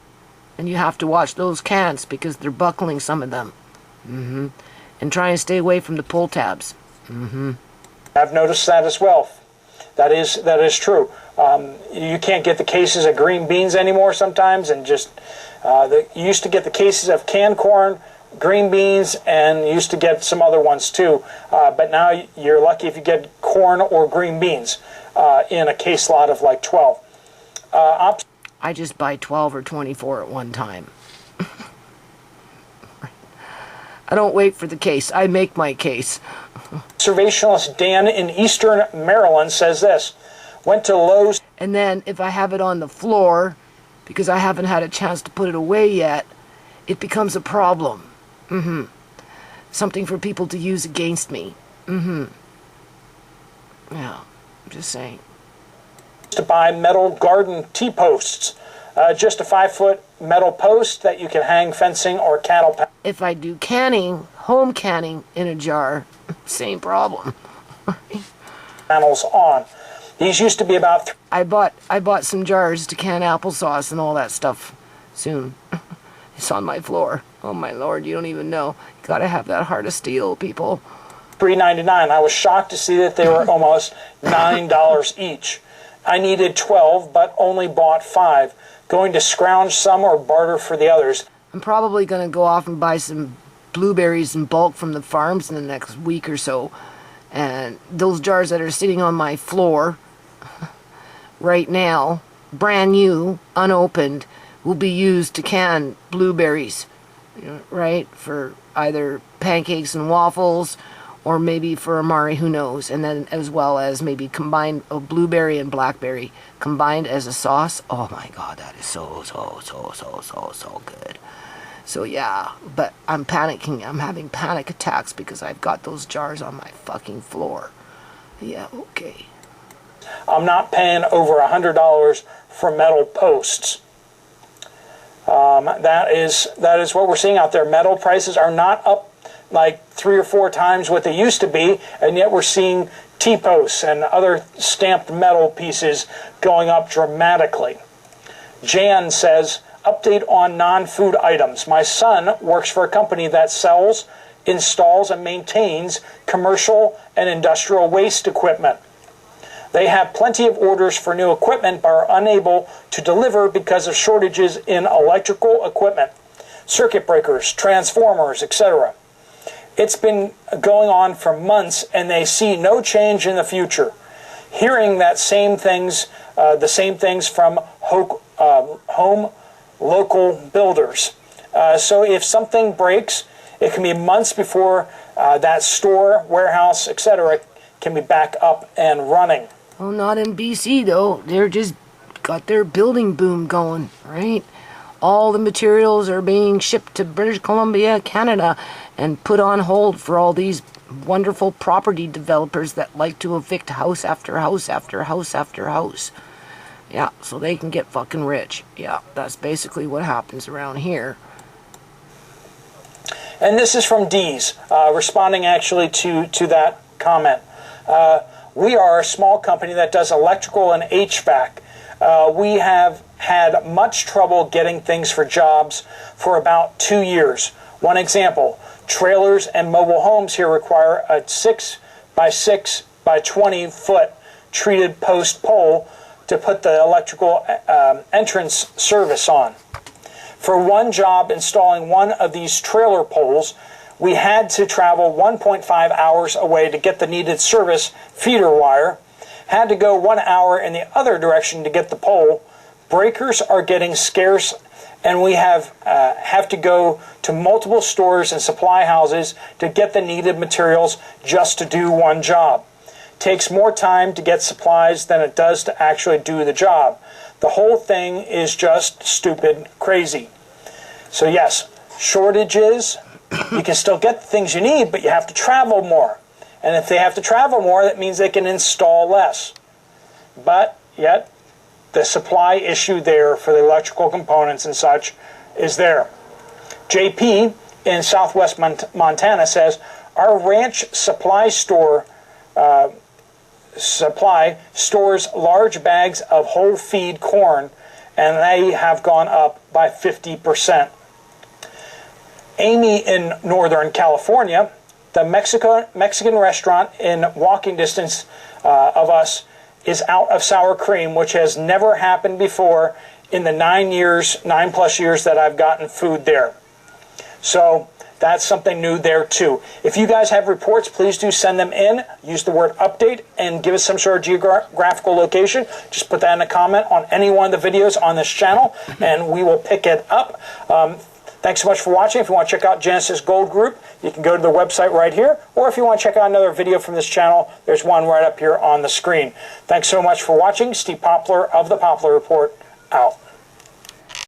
And you have to watch those cans because they're buckling some of them. And try and stay away from the pull tabs. I've noticed that as well. That is true. You can't get the cases of green beans anymore sometimes, and just you used to get the cases of canned corn, green beans, and you used to get some other ones too. But now you're lucky if you get corn or green beans in a case lot of like 12. I just buy 12 or 24 at one time. I don't wait for the case. I make my case. Observationalist Dan in Eastern Maryland says this. Went to Lowe's. And then if I have it on the floor, because I haven't had a chance to put it away yet, it becomes a problem. Something for people to use against me. Yeah, I'm just saying. To buy metal garden T-posts. Just a 5-foot metal post that you can hang fencing or cattle if I do canning, home canning in a jar, same problem. panels on. These used to be about I bought some jars to can applesauce and all that stuff soon. It's on my floor. Oh my Lord, you don't even know. You gotta have that heart of steel, people. $3.99. I was shocked to see that they were almost $9 each. I needed 12, but only bought 5. Going to scrounge some or barter for the others. I'm probably gonna go off and buy some blueberries in bulk from the farms in the next week or so. And those jars that are sitting on my floor right now, brand new, unopened, will be used to can blueberries, right? For either pancakes and waffles, or maybe for amari, who knows? And then as well as maybe combined a blueberry and blackberry combined as a sauce. Oh my God, that is so good. So yeah, but I'm panicking. I'm having panic attacks because I've got those jars on my fucking floor. Yeah, okay. I'm not paying over $100 for metal posts. That is what we're seeing out there. Metal prices are not up like 3 or 4 times what they used to be, and yet we're seeing T-posts and other stamped metal pieces going up dramatically. Jan says, update on non-food items. My son works for a company that sells, installs, and maintains commercial and industrial waste equipment. They have plenty of orders for new equipment but are unable to deliver because of shortages in electrical equipment, circuit breakers, transformers, etc. It's been going on for months and they see no change in the future. Hearing that the same things from home local builders. So if something breaks, it can be months before that store, warehouse, etc. can be back up and running. Well, not in BC though. They're just got their building boom going, right? All the materials are being shipped to British Columbia, Canada, and put on hold for all these wonderful property developers that like to evict house after house after house after house. Yeah, so they can get fucking rich. Yeah, that's basically what happens around here. And this is from Dee's, responding actually to that comment. We are a small company that does electrical and HVAC. We have had much trouble getting things for jobs for about 2 years. One example, trailers and mobile homes here require a 6 by 6 by 20 foot treated post pole to put the electrical entrance service on. For one job installing one of these trailer poles, we had to travel 1.5 hours away to get the needed service feeder wire, had to go 1 hour in the other direction to get the pole. Breakers are getting scarce, and we have to go to multiple stores and supply houses to get the needed materials just to do one job. Takes more time to get supplies than it does to actually do the job. The whole thing is just stupid crazy. So yes, shortages. You can still get the things you need, but you have to travel more. And if they have to travel more, that means they can install less. But yet, the supply issue there for the electrical components and such is there. JP in southwest Montana says, our ranch supply store stores large bags of whole feed corn, and they have gone up by 50%. Amy in Northern California, the Mexican restaurant in walking distance of us is out of sour cream, which has never happened before in the 9+ years that I've gotten food there. So that's something new there too. If you guys have reports, please do send them in. Use the word update and give us some sort of geographical location. Just put that in a comment on any one of the videos on this channel, and we will pick it up. Thanks so much for watching. If you want to check out Genesis Gold Group, you can go to the website right here. Or if you want to check out another video from this channel, there's one right up here on the screen. Thanks so much for watching. Steve Poplar of The Poplar Report, out.